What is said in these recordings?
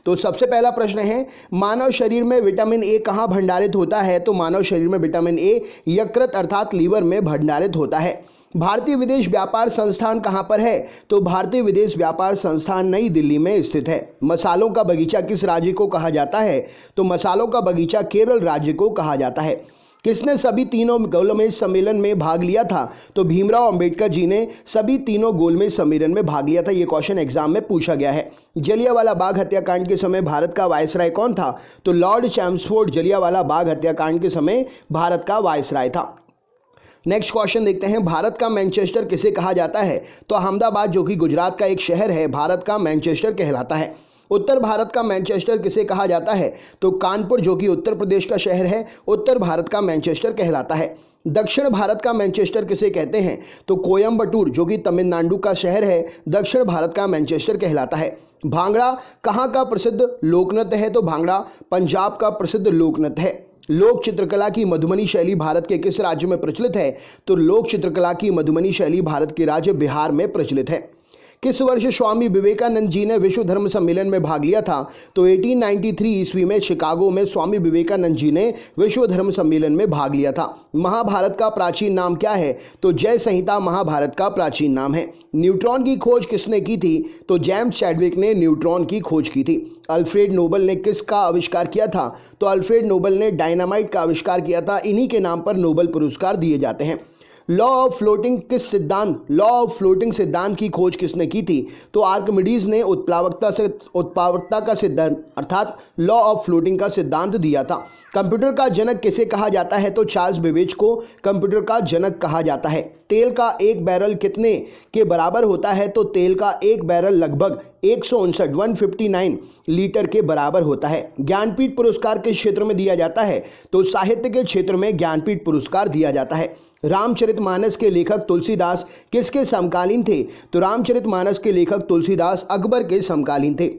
तो सबसे पहला प्रश्न है, मानव शरीर में विटामिन ए कहाँ भंडारित होता है? तो मानव शरीर में विटामिन ए यकृत अर्थात लीवर में भंडारित होता है। भारतीय विदेश व्यापार संस्थान कहाँ पर है? तो भारतीय विदेश व्यापार संस्थान नई दिल्ली में स्थित है। मसालों का बगीचा किस राज्य को कहा जाता है? तो मसालों का बगीचा केरल राज्य को कहा जाता है। किसने सभी तीनों गोलमेज सम्मेलन में भाग लिया था? तो भीमराव अंबेडकर जी ने सभी तीनों गोलमेज सम्मेलन में भाग लिया था। ये क्वेश्चन एग्जाम में पूछा गया है। जलियांवाला बाग हत्याकांड के समय भारत का वायसराय कौन था? तो लॉर्ड चैम्सफोर्ड जलियांवाला बाग हत्याकांड के समय भारत का वायसराय था। नेक्स्ट क्वेश्चन देखते हैं, भारत का मैनचेस्टर किसे कहा जाता है? तो अहमदाबाद जो कि गुजरात का एक शहर है, भारत का मैनचेस्टर कहलाता है। उत्तर भारत का मैनचेस्टर किसे कहा जाता है? तो कानपुर जो कि उत्तर प्रदेश का शहर है, उत्तर भारत का मैनचेस्टर कहलाता है। दक्षिण भारत का मैनचेस्टर किसे कहते हैं? तो कोयम्बटूर जो कि तमिलनाडु का शहर है, दक्षिण भारत का मैनचेस्टर कहलाता है। भांगड़ा कहाँ का प्रसिद्ध लोकनृत्य है? तो भांगड़ा पंजाब का प्रसिद्ध लोकनृत्य है। लोक चित्रकला की मधुबनी शैली भारत के किस राज्य में प्रचलित है? तो लोक चित्रकला की मधुबनी शैली भारत के राज्य बिहार में प्रचलित है। किस वर्ष स्वामी विवेकानंद जी ने विश्व धर्म सम्मेलन में भाग लिया था? तो 1893 ईस्वी में शिकागो में स्वामी विवेकानंद जी ने विश्व धर्म सम्मेलन में भाग लिया था। महाभारत का प्राचीन नाम क्या है? तो जय संहिता महाभारत का प्राचीन नाम है। न्यूट्रॉन की खोज किसने की थी? तो जेम्स चैडविक ने न्यूट्रॉन की खोज की थी। अल्फ्रेड नोबल ने किसका आविष्कार किया था? तो अल्फ्रेड नोबल ने डायनामाइट का आविष्कार किया था। इन्हीं के नाम पर नोबेल पुरस्कार दिए जाते हैं। लॉ ऑफ फ्लोटिंग सिद्धांत की खोज किसने की थी? तो आर्किमिडीज ने उत्प्लावकता का सिद्धांत अर्थात लॉ ऑफ फ्लोटिंग का सिद्धांत दिया था। कंप्यूटर का जनक किसे कहा जाता है? तो चार्ल्स बेबेज को कंप्यूटर का जनक कहा जाता है। तेल का एक बैरल कितने के बराबर होता है? तो तेल का एक बैरल लगभग 159 लीटर के बराबर होता है। ज्ञानपीठ पुरस्कार किस क्षेत्र में दिया जाता है? तो साहित्य के क्षेत्र में ज्ञानपीठ पुरस्कार दिया जाता है। रामचरितमानस के लेखक तुलसीदास किसके समकालीन थे? तो रामचरितमानस के लेखक तुलसीदास अकबर के समकालीन थे।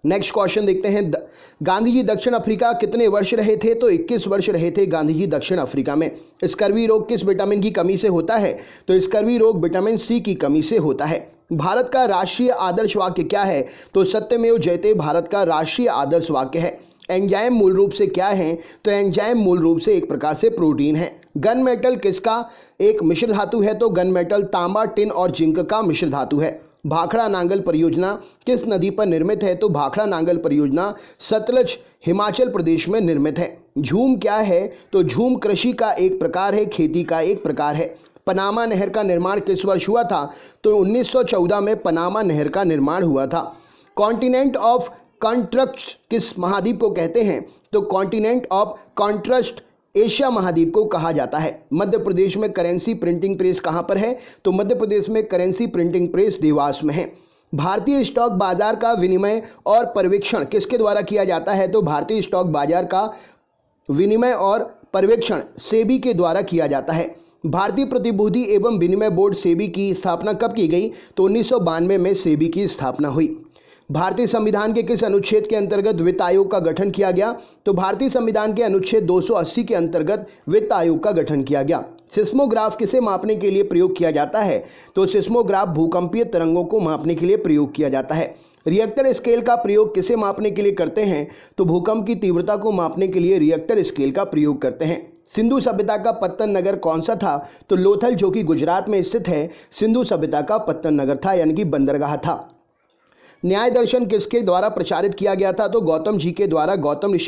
नेक्स्ट क्वेश्चन देखते हैं, गांधी जी दक्षिण अफ्रीका कितने वर्ष रहे थे? तो 21 वर्ष रहे थे गांधी जी दक्षिण अफ्रीका में। स्कर्वी रोग किस विटामिन की कमी से होता है? तो स्कर्वी रोग विटामिन सी की कमी से होता है। भारत का राष्ट्रीय आदर्श वाक्य क्या है? तो सत्यमेव जयते भारत का राष्ट्रीय आदर्श वाक्य है। एंजाइम मूल रूप से क्या है? तो एंजाइम मूल रूप से एक प्रकार से प्रोटीन है। गन मेटल किसका एक मिश्र धातु है? तो गन मेटल तांबा, टिन और जिंक का मिश्र धातु है। भाखड़ा नांगल परियोजना किस नदी पर निर्मित है? तो भाखड़ा नांगल परियोजना सतलज हिमाचल प्रदेश में निर्मित है। झूम क्या है? तो झूम कृषि का एक प्रकार है, खेती का एक प्रकार है। पनामा नहर का निर्माण किस वर्ष हुआ था? तो 1914 में पनामा नहर का निर्माण हुआ था। कॉन्टिनेंट ऑफ कॉन्ट्रस्ट किस महाद्वीप को कहते हैं? तो कॉन्टिनेंट ऑफ कॉन्ट्रस्ट एशिया महाद्वीप को कहा जाता है। मध्य प्रदेश में करेंसी प्रिंटिंग प्रेस कहाँ पर है? तो मध्य प्रदेश में करेंसी प्रिंटिंग प्रेस देवास में है। भारतीय स्टॉक बाजार का विनिमय और पर्यवेक्षण किसके द्वारा किया जाता है? तो भारतीय स्टॉक बाजार का विनिमय और पर्यवेक्षण सेबी के द्वारा किया जाता है। भारतीय प्रतिभूति एवं विनिमय बोर्ड सेबी की स्थापना कब की गई? तो 1992 में सेबी की स्थापना हुई। भारतीय संविधान के किस अनुच्छेद के अंतर्गत वित्त आयोग का गठन किया गया? तो भारतीय संविधान के अनुच्छेद 280 के अंतर्गत वित्त आयोग का गठन किया गया। सिस्मोग्राफ किसे मापने के लिए प्रयोग किया जाता है? तो सिस्मोग्राफ भूकंपीय तरंगों को मापने के लिए प्रयोग किया जाता है। रिएक्टर स्केल का प्रयोग किसे मापने के लिए करते हैं? तो भूकंप की तीव्रता को मापने के लिए रिएक्टर स्केल का प्रयोग करते हैं। सिंधु सभ्यता का पत्तन नगर कौन सा था? तो लोथल जो कि गुजरात में स्थित है, सिंधु सभ्यता का पत्तन नगर था, यानी कि बंदरगाह था। न्याय दर्शन किसके द्वारा प्रचारित किया गया था? तो गौतम ऋषि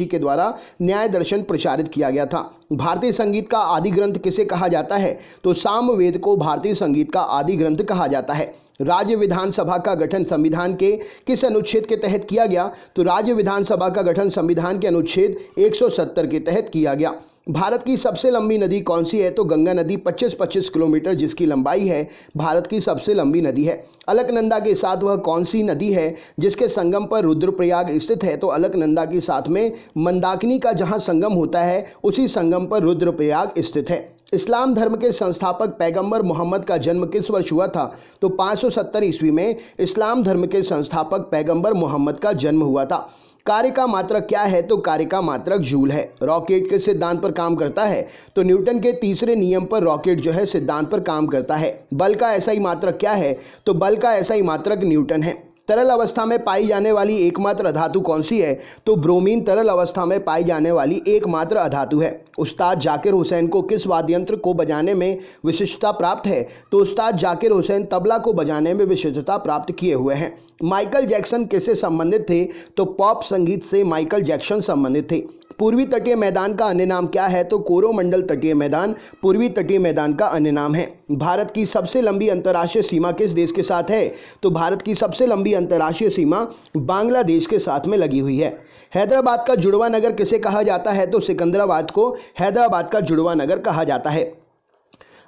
के द्वारा न्याय दर्शन प्रचारित किया गया था। भारतीय संगीत का आदि ग्रंथ किसे कहा जाता है? तो सामवेद को भारतीय संगीत का आदि ग्रंथ कहा जाता है। राज्य विधानसभा का गठन संविधान के किस अनुच्छेद के तहत किया गया? तो राज्य विधानसभा का गठन संविधान के अनुच्छेद 170 के तहत किया गया। भारत की सबसे लंबी नदी कौन सी है? तो गंगा नदी 25 किलोमीटर जिसकी लंबाई है, भारत की सबसे लंबी नदी है। अलकनंदा के साथ वह कौन सी नदी है जिसके संगम पर रुद्रप्रयाग स्थित है? तो अलकनंदा के साथ में मंदाकिनी का जहां संगम होता है, उसी संगम पर रुद्रप्रयाग स्थित है। इस्लाम धर्म के संस्थापक पैगंबर मोहम्मद का जन्म किस वर्ष हुआ था? तो 570 ईस्वी में इस्लाम धर्म के संस्थापक पैगंबर मोहम्मद का जन्म हुआ था। कार्य का मात्रक क्या है? तो कार्य का मात्रक जूल है। रॉकेट किस सिद्धांत पर काम करता है? तो न्यूटन के तीसरे नियम पर रॉकेट जो है सिद्धांत पर काम करता है। बल का ऐसा ही मात्रक क्या है? तो बल का ऐसा ही मात्रक न्यूटन है। तरल अवस्था में पाई जाने वाली एकमात्र अधातु कौन सी है? तो ब्रोमीन तरल अवस्था में पाई जाने वाली एकमात्र अधातु है। उस्ताद जाकिर हुसैन को किस वाद्य यंत्र को बजाने में विशिष्टता प्राप्त है? तो उस्ताद जाकिर हुसैन तबला को बजाने में विशिष्टता प्राप्त किए हुए हैं। माइकल जैक्सन किससे संबंधित थे? तो पॉप संगीत से माइकल जैक्सन संबंधित थे। पूर्वी तटीय मैदान का अन्य नाम क्या है? तो कोरोमंडल तटीय मैदान पूर्वी तटीय मैदान का अन्य नाम है। भारत की सबसे लंबी अंतर्राष्ट्रीय सीमा किस देश के साथ है? तो भारत की सबसे लंबी अंतर्राष्ट्रीय सीमा बांग्लादेश के साथ में लगी हुई है। हैदराबाद का जुड़वा नगर किसे कहा जाता है? तो सिकंदराबाद को हैदराबाद का जुड़वा नगर कहा जाता है।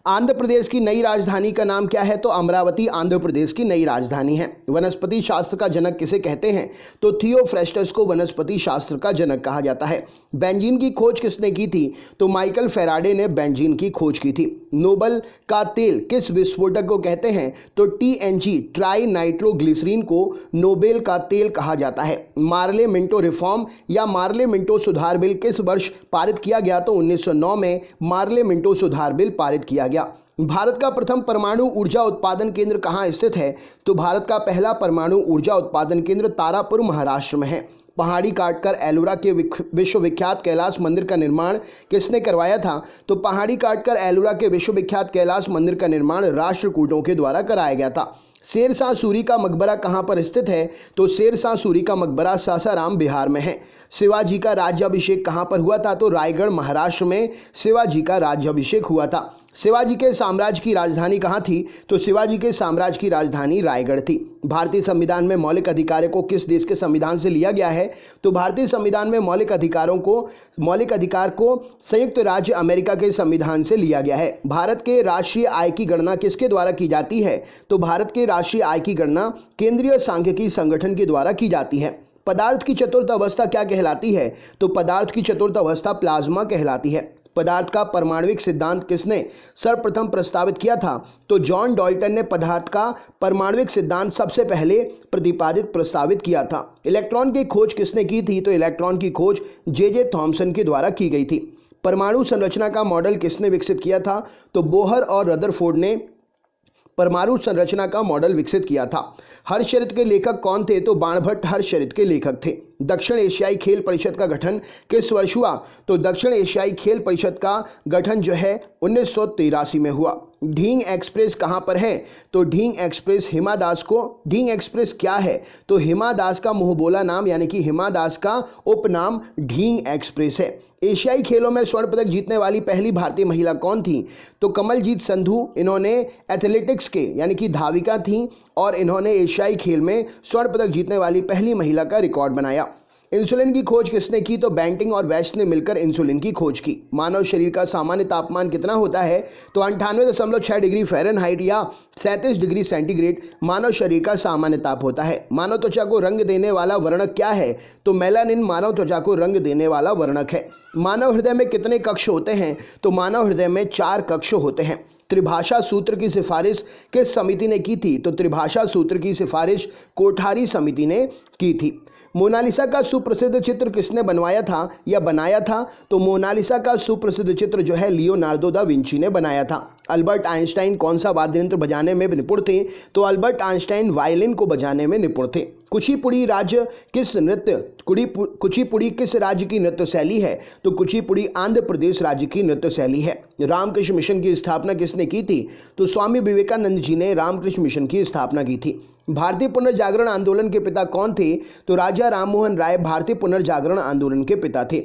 आंध्र प्रदेश की नई राजधानी का नाम क्या है? तो अमरावती आंध्र प्रदेश की नई राजधानी है। वनस्पति शास्त्र का जनक किसे कहते हैं? तो थियोफ्रेस्टस को वनस्पति शास्त्र का जनक कहा जाता है। बेंजीन की खोज किसने की थी? तो माइकल फेराडे ने बेंजीन की खोज की थी। नोबल का तेल किस विस्फोटक को कहते हैं? तो TNG ट्राई नाइट्रोग्लिसरीन को नोबेल का तेल कहा जाता है। मार्ले मिंटो रिफॉर्म या मार्ले मिंटो सुधार बिल किस वर्ष पारित किया गया? तो 1909 में मार्ले मिंटो सुधार बिल पारित किया गया। भारत का प्रथम परमाणु ऊर्जा उत्पादन केंद्र कहाँ स्थित है? तो भारत का पहला परमाणु ऊर्जा उत्पादन केंद्र तारापुर महाराष्ट्र में है। पहाड़ी काटकर एलोरा के विश्वविख्यात कैलाश मंदिर का निर्माण किसने करवाया था? तो पहाड़ी काटकर एलोरा के विश्वविख्यात कैलाश मंदिर का निर्माण राष्ट्रकूटों के द्वारा कराया गया था। शेरशाह सूरी का मकबरा कहाँ पर स्थित है? तो शेरशाह सूरी का मकबरा सासाराम बिहार में है। शिवाजी का राज्याभिषेक कहाँ पर हुआ था? तो रायगढ़ महाराष्ट्र में शिवाजी का राज्याभिषेक हुआ था। शिवाजी के साम्राज्य की राजधानी कहाँ थी? तो शिवाजी के साम्राज्य की राजधानी रायगढ़ थी। भारतीय संविधान में मौलिक अधिकारों को किस देश के संविधान से लिया गया है? तो भारतीय संविधान में मौलिक अधिकार को संयुक्त राज्य अमेरिका के संविधान से लिया गया है। भारत के राष्ट्रीय आय की गणना किसके द्वारा की जाती है? तो भारत के राष्ट्रीय आय की गणना केंद्रीय सांख्यिकी संगठन के द्वारा की जाती है। पदार्थ की चतुर्थ अवस्था क्या कहलाती है? तो पदार्थ की चतुर्थ अवस्था प्लाज्मा कहलाती है। पदार्थ का परमाणविक सिद्धांत किसने सर्वप्रथम प्रस्तावित किया था? तो जॉन डॉल्टन ने पदार्थ का परमाणविक सिद्धांत सबसे पहले प्रस्तावित किया था। इलेक्ट्रॉन की खोज किसने की थी? तो इलेक्ट्रॉन की खोज जे थॉमसन के द्वारा की गई थी। परमाणु संरचना का मॉडल किसने विकसित किया था? तो बोहर और रदरफोर्ड ने परमाणु संरचना का मॉडल विकसित किया था। हर्षचरित के लेखक कौन थे? तो बाणभट्ट हर्षचरित के लेखक थे। दक्षिण एशियाई खेल परिषद का गठन किस वर्ष हुआ? तो दक्षिण एशियाई खेल परिषद का गठन जो है 1983 में हुआ। ढींग एक्सप्रेस कहाँ पर है? तो ढींग एक्सप्रेस ढींग एक्सप्रेस क्या है? तो हिमा दास का मुंहबोला नाम यानी कि हिमा दास का उपनाम ढींग एक्सप्रेस है। एशियाई खेलों में स्वर्ण पदक जीतने वाली पहली भारतीय महिला कौन थी? तो कमलजीत संधू। इन्होंने एथलेटिक्स के यानी कि धाविका थीं और इन्होंने एशियाई खेल में स्वर्ण पदक जीतने वाली पहली महिला का रिकॉर्ड बनाया। इंसुलिन की खोज किसने की? तो बेंटिंग और वेस्ट ने मिलकर इंसुलिन की खोज की। मानव शरीर का सामान्य तापमान कितना होता है? तो 98.6 डिग्री फ़ारेनहाइट या 37 डिग्री सेंटीग्रेड मानव शरीर का सामान्य ताप होता है। मानव त्वचा को रंग देने वाला वर्णक क्या है? तो मेलानिन मानव त्वचा को रंग देने वाला वर्णक है। मानव हृदय में कितने कक्ष होते हैं? तो मानव हृदय में 4 कक्ष होते हैं। त्रिभाषा सूत्र की सिफारिश किस समिति ने की थी? तो त्रिभाषा सूत्र की सिफारिश कोठारी समिति ने की थी। मोनालिसा का सुप्रसिद्ध चित्र किसने बनवाया था या बनाया था? तो मोनालिसा का सुप्रसिद्ध चित्र जो है लियोनार्डो दा विंची ने बनाया था। अल्बर्ट आइंस्टाइन कौन सा वाद्य यंत्र बजाने में निपुण थे? तो अल्बर्ट आइंस्टाइन वायलिन को बजाने में निपुण थे। कुचिपुड़ी किस राज्य की नृत्य शैली है? तो कुचिपुड़ी आंध्र प्रदेश राज्य की नृत्य शैली है। रामकृष्ण मिशन की स्थापना किसने की थी? तो स्वामी विवेकानंद जी ने रामकृष्ण मिशन की स्थापना की थी। भारतीय पुनर्जागरण आंदोलन के पिता कौन थे? तो राजा राममोहन राय भारतीय पुनर्जागरण आंदोलन के पिता थे।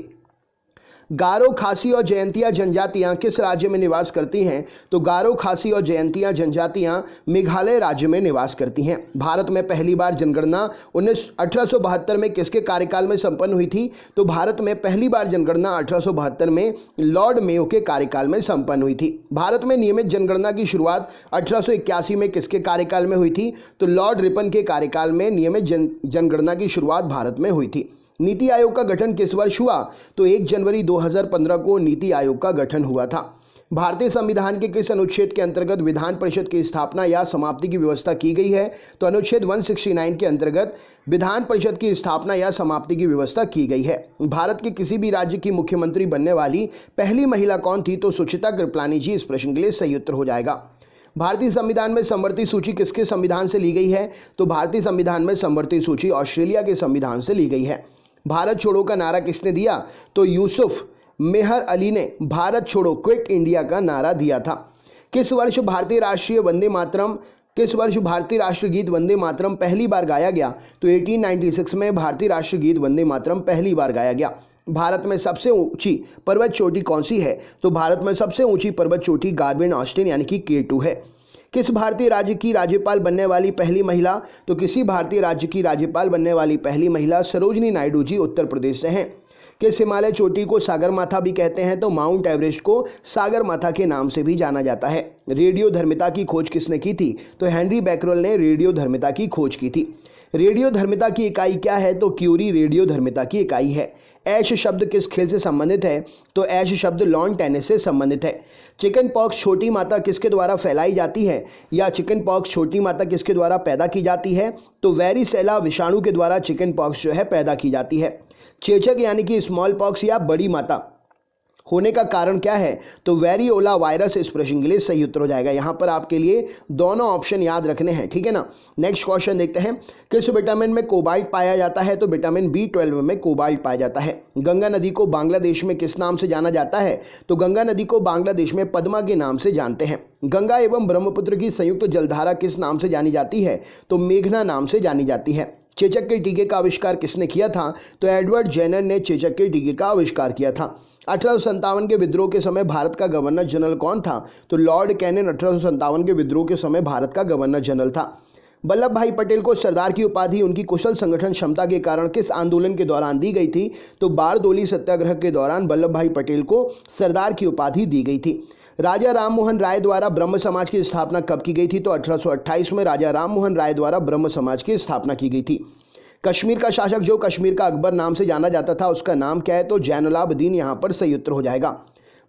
गारो, खासी और जयंतिया जनजातियां किस राज्य में निवास करती हैं? तो गारो, खासी और जयंतिया जनजातियां मेघालय राज्य में निवास करती हैं। भारत में पहली बार जनगणना 1872 में किसके कार्यकाल में संपन्न हुई थी? तो भारत में पहली बार जनगणना 1872 में लॉर्ड मेयो के कार्यकाल में संपन्न हुई थी। भारत में नियमित जनगणना की शुरुआत 1881 में किसके कार्यकाल में हुई थी? तो लॉर्ड रिपन के कार्यकाल में नियमित जनगणना की शुरुआत भारत में हुई थी। नीति आयोग का गठन किस वर्ष हुआ? तो 1 जनवरी 2015 को नीति आयोग का गठन हुआ था। भारतीय संविधान के किस अनुच्छेद के अंतर्गत विधान परिषद की स्थापना या समाप्ति की व्यवस्था की गई है? तो अनुच्छेद 169 के अंतर्गत विधान परिषद की स्थापना या समाप्ति की व्यवस्था की गई है। भारत के किसी भी राज्य की मुख्यमंत्री बनने वाली पहली महिला कौन थी? तो सुचिता कृपलानी जी इस प्रश्न के लिए सही उत्तर हो जाएगा। भारतीय संविधान में समवर्ती सूची किसके संविधान से ली गई है? तो भारतीय संविधान में समवर्ती सूची ऑस्ट्रेलिया के संविधान से ली गई है। भारत छोड़ो का नारा किसने दिया? तो यूसुफ मेहर अली ने भारत छोड़ो क्विट इंडिया का नारा दिया था। किस वर्ष भारतीय राष्ट्रगीत वंदे मातरम पहली बार गाया गया? तो 1896 में भारतीय राष्ट्रगीत वंदे मातरम पहली बार गाया गया। भारत में सबसे ऊंची पर्वत चोटी कौन सी है? तो भारत में सबसे ऊंची पर्वत चोटी गार्बिन ऑस्टिन यानी कि K2 है। किस भारतीय राज्य की राज्यपाल बनने वाली पहली महिला? तो किसी भारतीय राज्य की राज्यपाल बनने वाली पहली महिला सरोजनी नायडू जी उत्तर प्रदेश से हैं। किस हिमालय चोटी को सागरमाथा भी कहते हैं? तो माउंट एवरेस्ट को सागरमाथा के नाम से भी जाना जाता है। रेडियोधर्मिता की खोज किसने की थी? तो हेनरी बैकरल ने रेडियोधर्मिता की खोज की थी। रेडियोधर्मिता की इकाई क्या है? तो क्यूरी रेडियोधर्मिता की इकाई है। ऐश शब्द किस खेल से संबंधित है? तो ऐश शब्द लॉन टेनिस से संबंधित है। चिकन पॉक्स छोटी माता किसके द्वारा फैलाई जाती है? या चिकन पॉक्स छोटी माता किसके द्वारा पैदा की जाती है? तो वेरिसेला विषाणु के द्वारा चिकन पॉक्स जो है पैदा की जाती है। चेचक यानी कि स्मॉल पॉक्स या बड़ी माता होने का कारण क्या है? तो वेरियोला वायरस इस प्रश्न के लिए सही उत्तर हो जाएगा। यहाँ पर आपके लिए दोनों ऑप्शन याद रखने हैं, ठीक है ना। नेक्स्ट क्वेश्चन देखते हैं। किस विटामिन में कोबाल्ट पाया जाता है? तो विटामिन B12 में कोबाल्ट पाया जाता है। गंगा नदी को बांग्लादेश में किस नाम से जाना जाता है? तो गंगा नदी को बांग्लादेश में पद्मा के नाम से जानते हैं। गंगा एवं ब्रह्मपुत्र की संयुक्त जलधारा किस नाम से जानी जाती है? तो मेघना नाम से जानी जाती है। चेचक के टीके का आविष्कार किसने किया था? तो एडवर्ड जेनर ने चेचक के टीके का आविष्कार किया था। 1857 के विद्रोह के समय भारत का गवर्नर जनरल कौन था? तो लॉर्ड कैनिन 1857 के विद्रोह के समय भारत का गवर्नर जनरल था। वल्लभ भाई पटेल को सरदार की उपाधि उनकी कुशल संगठन क्षमता के कारण किस आंदोलन के दौरान दी गई थी? तो बारदोली सत्याग्रह के दौरान वल्लभ भाई पटेल को सरदार की उपाधि दी गई थी। राजा राम मोहन राय द्वारा ब्रह्म समाज की स्थापना कब की गई थी? तो 1828 में राजा राम मोहन राय द्वारा ब्रह्म समाज की स्थापना की गई थी। कश्मीर का शासक जो कश्मीर का अकबर नाम से जाना जाता था उसका नाम क्या है? तो जैनुलाब्दीन यहाँ पर सही उत्तर हो जाएगा।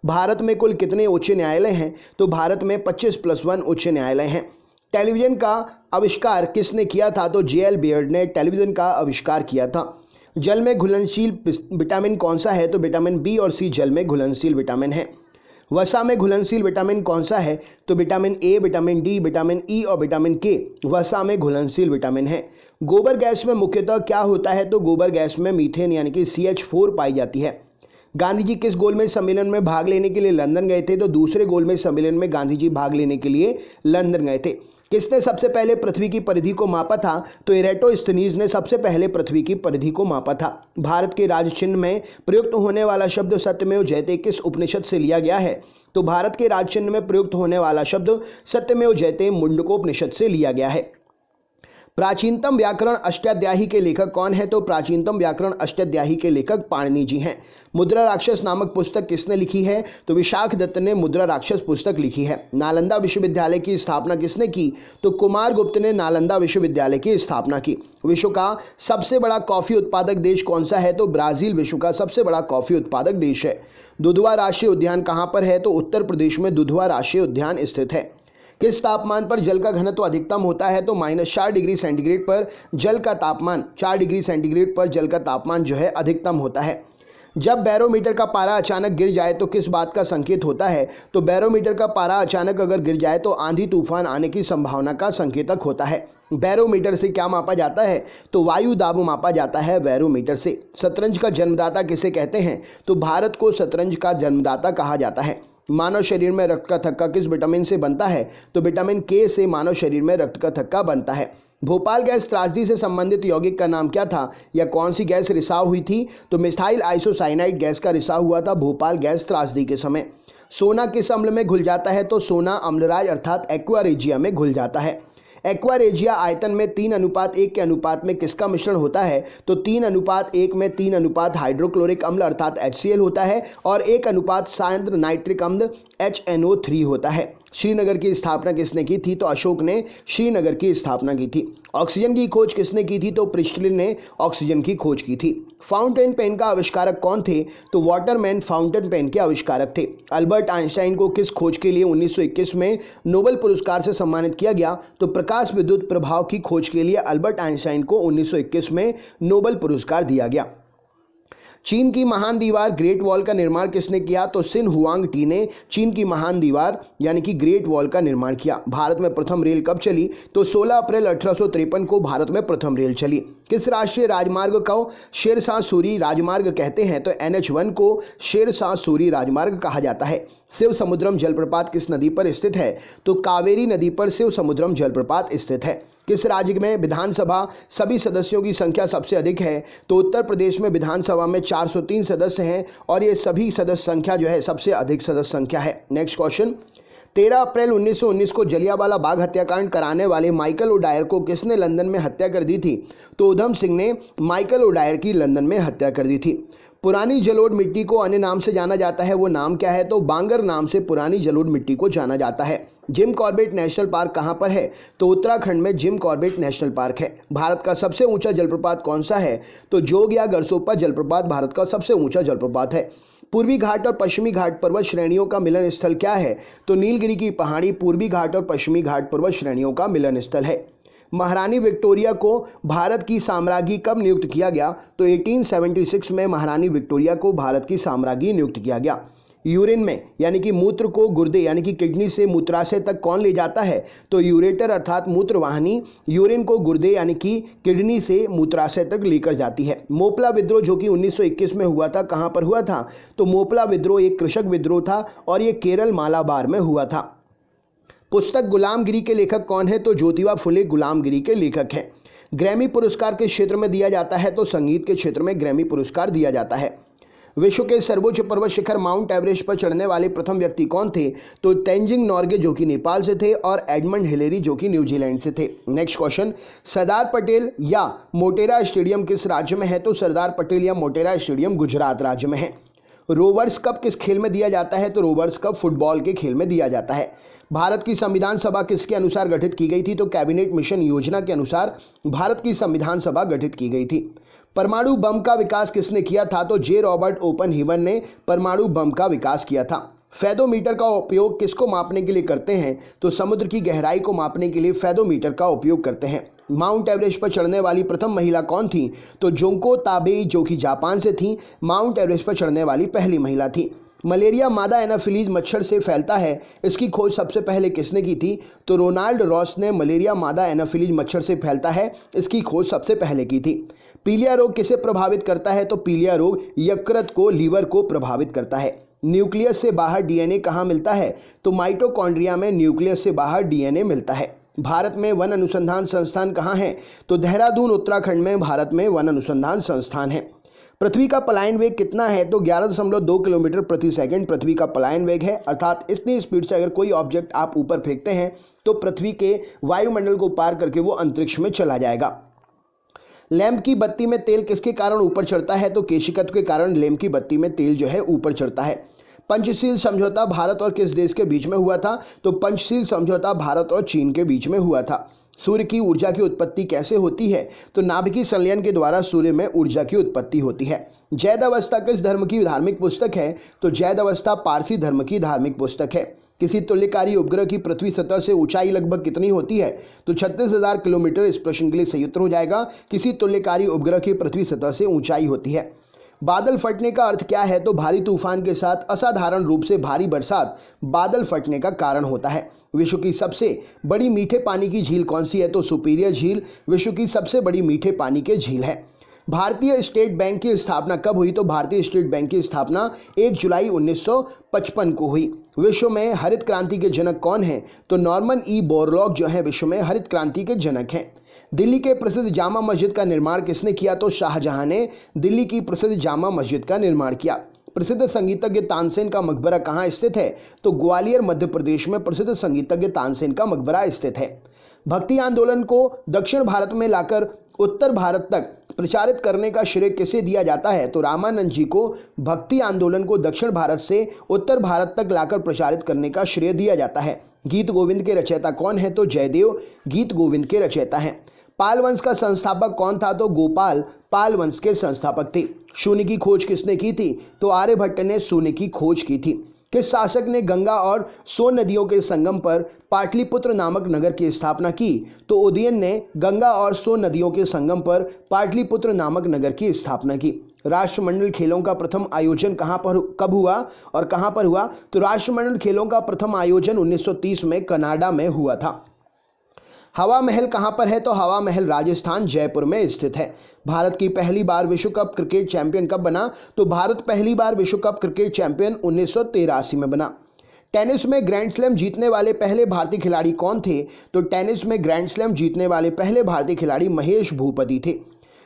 भारत में कुल कितने उच्च न्यायालय हैं? तो भारत में 25+1 उच्च न्यायालय हैं। टेलीविज़न का आविष्कार किसने किया था? तो J.L. बियर्ड ने टेलीविज़न का आविष्कार किया था। जल में घुलनशील विटामिन कौन सा है? तो विटामिन B और C जल में घुलनशील विटामिन है। वसा में घुलनशील विटामिन कौन सा है? तो vitamin A, vitamin D, vitamin E और विटामिन K वसा में घुलनशील विटामिन है। गोबर गैस में मुख्यतः क्या होता है? तो गोबर गैस में मीथेन यानी कि CH4 पाई जाती है। गांधी जी किस गोलमेज सम्मेलन में भाग लेने के लिए लंदन गए थे? तो दूसरे गोलमेज सम्मेलन में गांधी जी भाग लेने के लिए लंदन गए थे। किसने सबसे पहले पृथ्वी की परिधि को मापा था? तो इरेटोस्थनीज ने सबसे पहले पृथ्वी की परिधि को मापा था। भारत के राज्य चिन्ह में प्रयुक्त होने वाला शब्द सत्यमेव जयते किस उपनिषद से लिया गया है? तो भारत के राज्य चिन्ह में प्रयुक्त होने वाला शब्द सत्यमेव जयते मुंडकोपनिषद से लिया गया है। प्राचीनतम व्याकरण अष्टाध्यायी के लेखक कौन है? तो प्राचीनतम व्याकरण अष्टाध्यायी के लेखक पाणिनि जी हैं। मुद्रा राक्षस नामक पुस्तक किसने लिखी है? तो विशाख दत्त ने मुद्रा राक्षस पुस्तक लिखी है। नालंदा विश्वविद्यालय की स्थापना किसने की? तो कुमार गुप्त ने नालंदा विश्वविद्यालय की स्थापना की। विश्व का सबसे बड़ा कॉफी उत्पादक देश कौन सा है? तो ब्राजील विश्व का सबसे बड़ा कॉफी उत्पादक देश है। दुधवा राष्ट्रीय उद्यान कहाँ पर है? तो उत्तर प्रदेश में दुधवा राष्ट्रीय उद्यान स्थित है। किस तापमान पर जल का घनत्व अधिकतम होता है? तो -4 डिग्री सेंटीग्रेड पर जल का तापमान 4 डिग्री सेंटीग्रेड पर जल का तापमान जो है अधिकतम होता है। जब बैरोमीटर का पारा अचानक गिर जाए तो किस बात का संकेत होता है? तो बैरोमीटर का पारा अचानक अगर गिर जाए तो आंधी तूफान आने की संभावना का संकेतक होता है। बैरोमीटर से क्या मापा जाता है? तो वायु दाब मापा जाता है बैरोमीटर से। शतरंज का जन्मदाता किसे कहते हैं? तो भारत को शतरंज का जन्मदाता कहा जाता है। मानव शरीर में रक्त का थक्का किस विटामिन से बनता है? तो विटामिन K से मानव शरीर में रक्त का थक्का बनता है। भोपाल गैस त्रासदी से संबंधित यौगिक का नाम क्या था? या कौन सी गैस रिसाव हुई थी? तो मिथाइल आइसोसाइनाइड गैस का रिसाव हुआ था भोपाल गैस त्रासदी के समय। सोना किस अम्ल में घुल जाता है? तो सोना अम्लराज अर्थात एक्वा रेजिया में घुल जाता है। एक्वा रेजिया आयतन में 3:1 के अनुपात में किसका मिश्रण होता है? तो 3:1 में 3 हाइड्रोक्लोरिक अम्ल अर्थात HCl होता है और 1 सांद्र नाइट्रिक अम्ल HNO3 होता है। श्रीनगर की स्थापना किसने की थी? तो अशोक ने श्रीनगर की स्थापना की थी। ऑक्सीजन की खोज किसने की थी? तो प्रिस्टलिन ने ऑक्सीजन की खोज की थी। फाउंटेन पेन का आविष्कारक कौन थे? तो वाटरमैन फाउंटेन पेन के आविष्कारक थे। अल्बर्ट आइंस्टाइन को किस खोज के लिए 1921 में नोबेल पुरस्कार से सम्मानित किया गया? तो प्रकाश विद्युत प्रभाव की खोज के लिए अल्बर्ट आइंस्टाइन को 1921 में नोबेल पुरस्कार दिया गया। चीन की महान दीवार ग्रेट वॉल का निर्माण किसने किया? तो सिन हुआंग टी ने चीन की महान दीवार यानी कि ग्रेट वॉल का निर्माण किया। भारत में प्रथम रेल कब चली? तो 16 अप्रैल 1853 को भारत में प्रथम रेल चली। किस राष्ट्रीय राजमार्ग को शेरशाह सूरी राजमार्ग कहते हैं? तो NH1 को शेरशाह सूरी राजमार्ग कहा जाता है। शिव समुद्रम जलप्रपात किस नदी पर स्थित है? तो कावेरी नदी पर शिव समुद्रम जलप्रपात स्थित है। किस राज्य में विधानसभा सभी सदस्यों की संख्या सबसे अधिक है? तो उत्तर प्रदेश में विधानसभा में 403 सदस्य हैं और ये सभी सदस्य संख्या जो है सबसे अधिक सदस्य संख्या है। नेक्स्ट क्वेश्चन, 13 अप्रैल 1919 को जलियांवाला बाग हत्याकांड कराने वाले माइकल ओडायर को किसने लंदन में हत्या कर दी थी? तो उधम सिंह ने माइकल ओडायर की लंदन में हत्या कर दी थी। पुरानी जलोढ़ मिट्टी को अन्य नाम से जाना जाता है, वो नाम क्या है? तो बांगर नाम से पुरानी जलोढ़ मिट्टी को जाना जाता है। जिम कॉर्बेट नेशनल पार्क कहाँ पर है? तो उत्तराखंड में जिम कॉर्बेट नेशनल पार्क है। भारत का सबसे ऊंचा जलप्रपात कौन सा है? तो जोग या गरसोपा जलप्रपात भारत का सबसे ऊंचा जलप्रपात है। पूर्वी घाट और पश्चिमी घाट पर्वत श्रेणियों का मिलन स्थल क्या है? तो नीलगिरी की पहाड़ी पूर्वी घाट और पश्चिमी घाट पर्वत श्रेणियों का मिलन स्थल है। महारानी विक्टोरिया को भारत की साम्राज्ञी कब नियुक्त किया गया? तो 1876 में महारानी विक्टोरिया को भारत की साम्राज्ञी नियुक्त किया गया। यूरिन में यानी कि मूत्र को गुर्दे यानी कि किडनी से मूत्राशय तक कौन ले जाता है? तो यूरेटर अर्थात मूत्रवाहिनी यूरिन को गुर्दे यानी कि किडनी से मूत्राशय तक लेकर जाती है। मोपला विद्रोह जो कि 1921 में हुआ था, कहाँ पर हुआ था? तो मोपला विद्रोह एक कृषक विद्रोह था और ये केरल मालाबार में हुआ था। पुस्तक गुलामगिरी के लेखक कौन है? तो ज्योतिबा फुले गुलामगिरी के लेखक हैं। ग्रैमी पुरस्कार किस क्षेत्र में दिया जाता है? तो संगीत के क्षेत्र में ग्रैमी पुरस्कार दिया जाता है। विश्व के सर्वोच्च पर्वत शिखर माउंट एवरेस्ट पर चढ़ने वाले प्रथम व्यक्ति कौन थे? तो तेंजिंग नोर्गे जो कि नेपाल से थे और एडमंड हिलेरी जो कि न्यूजीलैंड से थे। नेक्स्ट क्वेश्चन, सरदार पटेल या मोटेरा स्टेडियम किस राज्य में है? तो सरदार पटेल या मोटेरा स्टेडियम गुजरात राज्य में है। रोवर्स कप किस खेल में दिया जाता है? तो रोवर्स कप फुटबॉल के खेल में दिया जाता है। भारत की संविधान सभा किसके अनुसार गठित की गई थी? तो कैबिनेट मिशन योजना के अनुसार भारत की संविधान सभा गठित की गई थी। परमाणु बम का विकास किसने किया था? तो जे रॉबर्ट ओपनहीवर ने परमाणु बम का विकास किया था। फेदोमीटर का उपयोग किसको मापने के लिए करते हैं? तो समुद्र की गहराई को मापने के लिए फेदोमीटर का उपयोग करते हैं। माउंट एवरेस्ट पर चढ़ने वाली प्रथम महिला कौन थी? तो जोंको ताबेई जो कि जापान से थी, माउंट एवरेस्ट पर चढ़ने वाली पहली महिला थी। मलेरिया मादा एनाफिलीज मच्छर से फैलता है, इसकी खोज सबसे पहले किसने की थी? तो रोनाल्ड रॉस ने मलेरिया मादा एनाफिलीज मच्छर से फैलता है, इसकी खोज सबसे पहले की थी। पीलिया रोग किसे प्रभावित करता है? तो पीलिया रोग यकृत को लीवर को प्रभावित करता है। न्यूक्लियस से बाहर डीएनए कहाँ मिलता है? तो माइटोकॉन्ड्रिया में न्यूक्लियस से बाहर डीएनए मिलता है। भारत में वन अनुसंधान संस्थान कहाँ है? तो देहरादून उत्तराखंड में भारत में वन अनुसंधान संस्थान है। पृथ्वी का पलायन वेग कितना है? तो 11.2 किलोमीटर प्रति सेकंड पृथ्वी का पलायन वेग है, अर्थात इतनी स्पीड से अगर कोई ऑब्जेक्ट आप ऊपर फेंकते हैं तो पृथ्वी के वायुमंडल को पार करके वो अंतरिक्ष में चला जाएगा। लैंप की बत्ती में तेल किसके कारण ऊपर चढ़ता है? तो केशिकत्व के कारण लैंप की बत्ती में तेल जो है ऊपर चढ़ता है। पंचशील समझौता भारत और किस देश के बीच में हुआ था? तो पंचशील समझौता भारत और चीन के बीच में हुआ था। सूर्य की ऊर्जा की उत्पत्ति कैसे होती है? तो नाभिकीय संलयन के द्वारा सूर्य में ऊर्जा की उत्पत्ति होती है। जैद अवस्था किस धर्म की धार्मिक पुस्तक है? तो जैद अवस्था पारसी धर्म की धार्मिक पुस्तक है। किसी तुल्यकारी उपग्रह की पृथ्वी सतह से ऊंचाई लगभग कितनी होती है? तो 36,000 किलोमीटर। इस प्रश्न के लिए सही उत्तर हो जाएगा किसी तुल्यकारी उपग्रह की पृथ्वी सतह से ऊंचाई होती है। बादल फटने का अर्थ क्या है? तो भारी तूफान के साथ असाधारण रूप से भारी बरसात बादल फटने का कारण होता है। विश्व की सबसे बड़ी मीठे पानी की झील कौन सी है? तो सुपीरियर झील विश्व की सबसे बड़ी मीठे पानी की झील है। भारतीय स्टेट बैंक की स्थापना कब हुई? तो भारतीय स्टेट बैंक की स्थापना 1 जुलाई 1955 को हुई। विश्व में हरित क्रांति के जनक कौन हैं? तो नॉर्मन ई बोरलॉग जो है विश्व में हरित क्रांति के जनक हैं। दिल्ली के प्रसिद्ध जामा मस्जिद का निर्माण किसने किया? तो शाहजहां ने दिल्ली की प्रसिद्ध जामा मस्जिद का निर्माण किया। प्रसिद्ध संगीतज्ञ तानसेन का मकबरा कहाँ स्थित है? तो ग्वालियर मध्य प्रदेश में प्रसिद्ध संगीतज्ञ तानसेन का मकबरा स्थित है। भक्ति आंदोलन को दक्षिण भारत में लाकर उत्तर भारत तक प्रचारित करने का श्रेय किसे दिया जाता है? तो रामानंद जी को भक्ति आंदोलन को दक्षिण भारत से उत्तर भारत तक लाकर प्रचारित करने का श्रेय दिया जाता है। गीत गोविंद के रचयिता कौन है? तो जयदेव गीत गोविंद के रचयिता हैं। पाल वंश का संस्थापक कौन था? तो गोपाल पाल वंश के संस्थापक थे। शून्य की खोज किसने की थी? तो आर्यभट्ट ने शून्य की खोज की थी। किस शासक ने गंगा और सोन नदियों के संगम पर पाटलिपुत्र नामक नगर की स्थापना की? तो उदयन ने गंगा और सोन नदियों के संगम पर पाटलिपुत्र नामक नगर की स्थापना की। राष्ट्रमंडल खेलों का प्रथम आयोजन कब हुआ और कहां पर हुआ? तो राष्ट्रमंडल खेलों का प्रथम आयोजन 1930 में कनाडा में हुआ था। हवा महल कहां पर है? तो हवा महल राजस्थान जयपुर में स्थित है। भारत की पहली बार विश्व कप क्रिकेट चैंपियन कब बना? तो भारत पहली बार विश्व कप क्रिकेट चैंपियन 1983 में बना। टेनिस में ग्रैंड स्लैम जीतने वाले पहले भारतीय खिलाड़ी कौन थे? तो टेनिस में ग्रैंड स्लैम जीतने वाले पहले भारतीय खिलाड़ी महेश भूपति थे।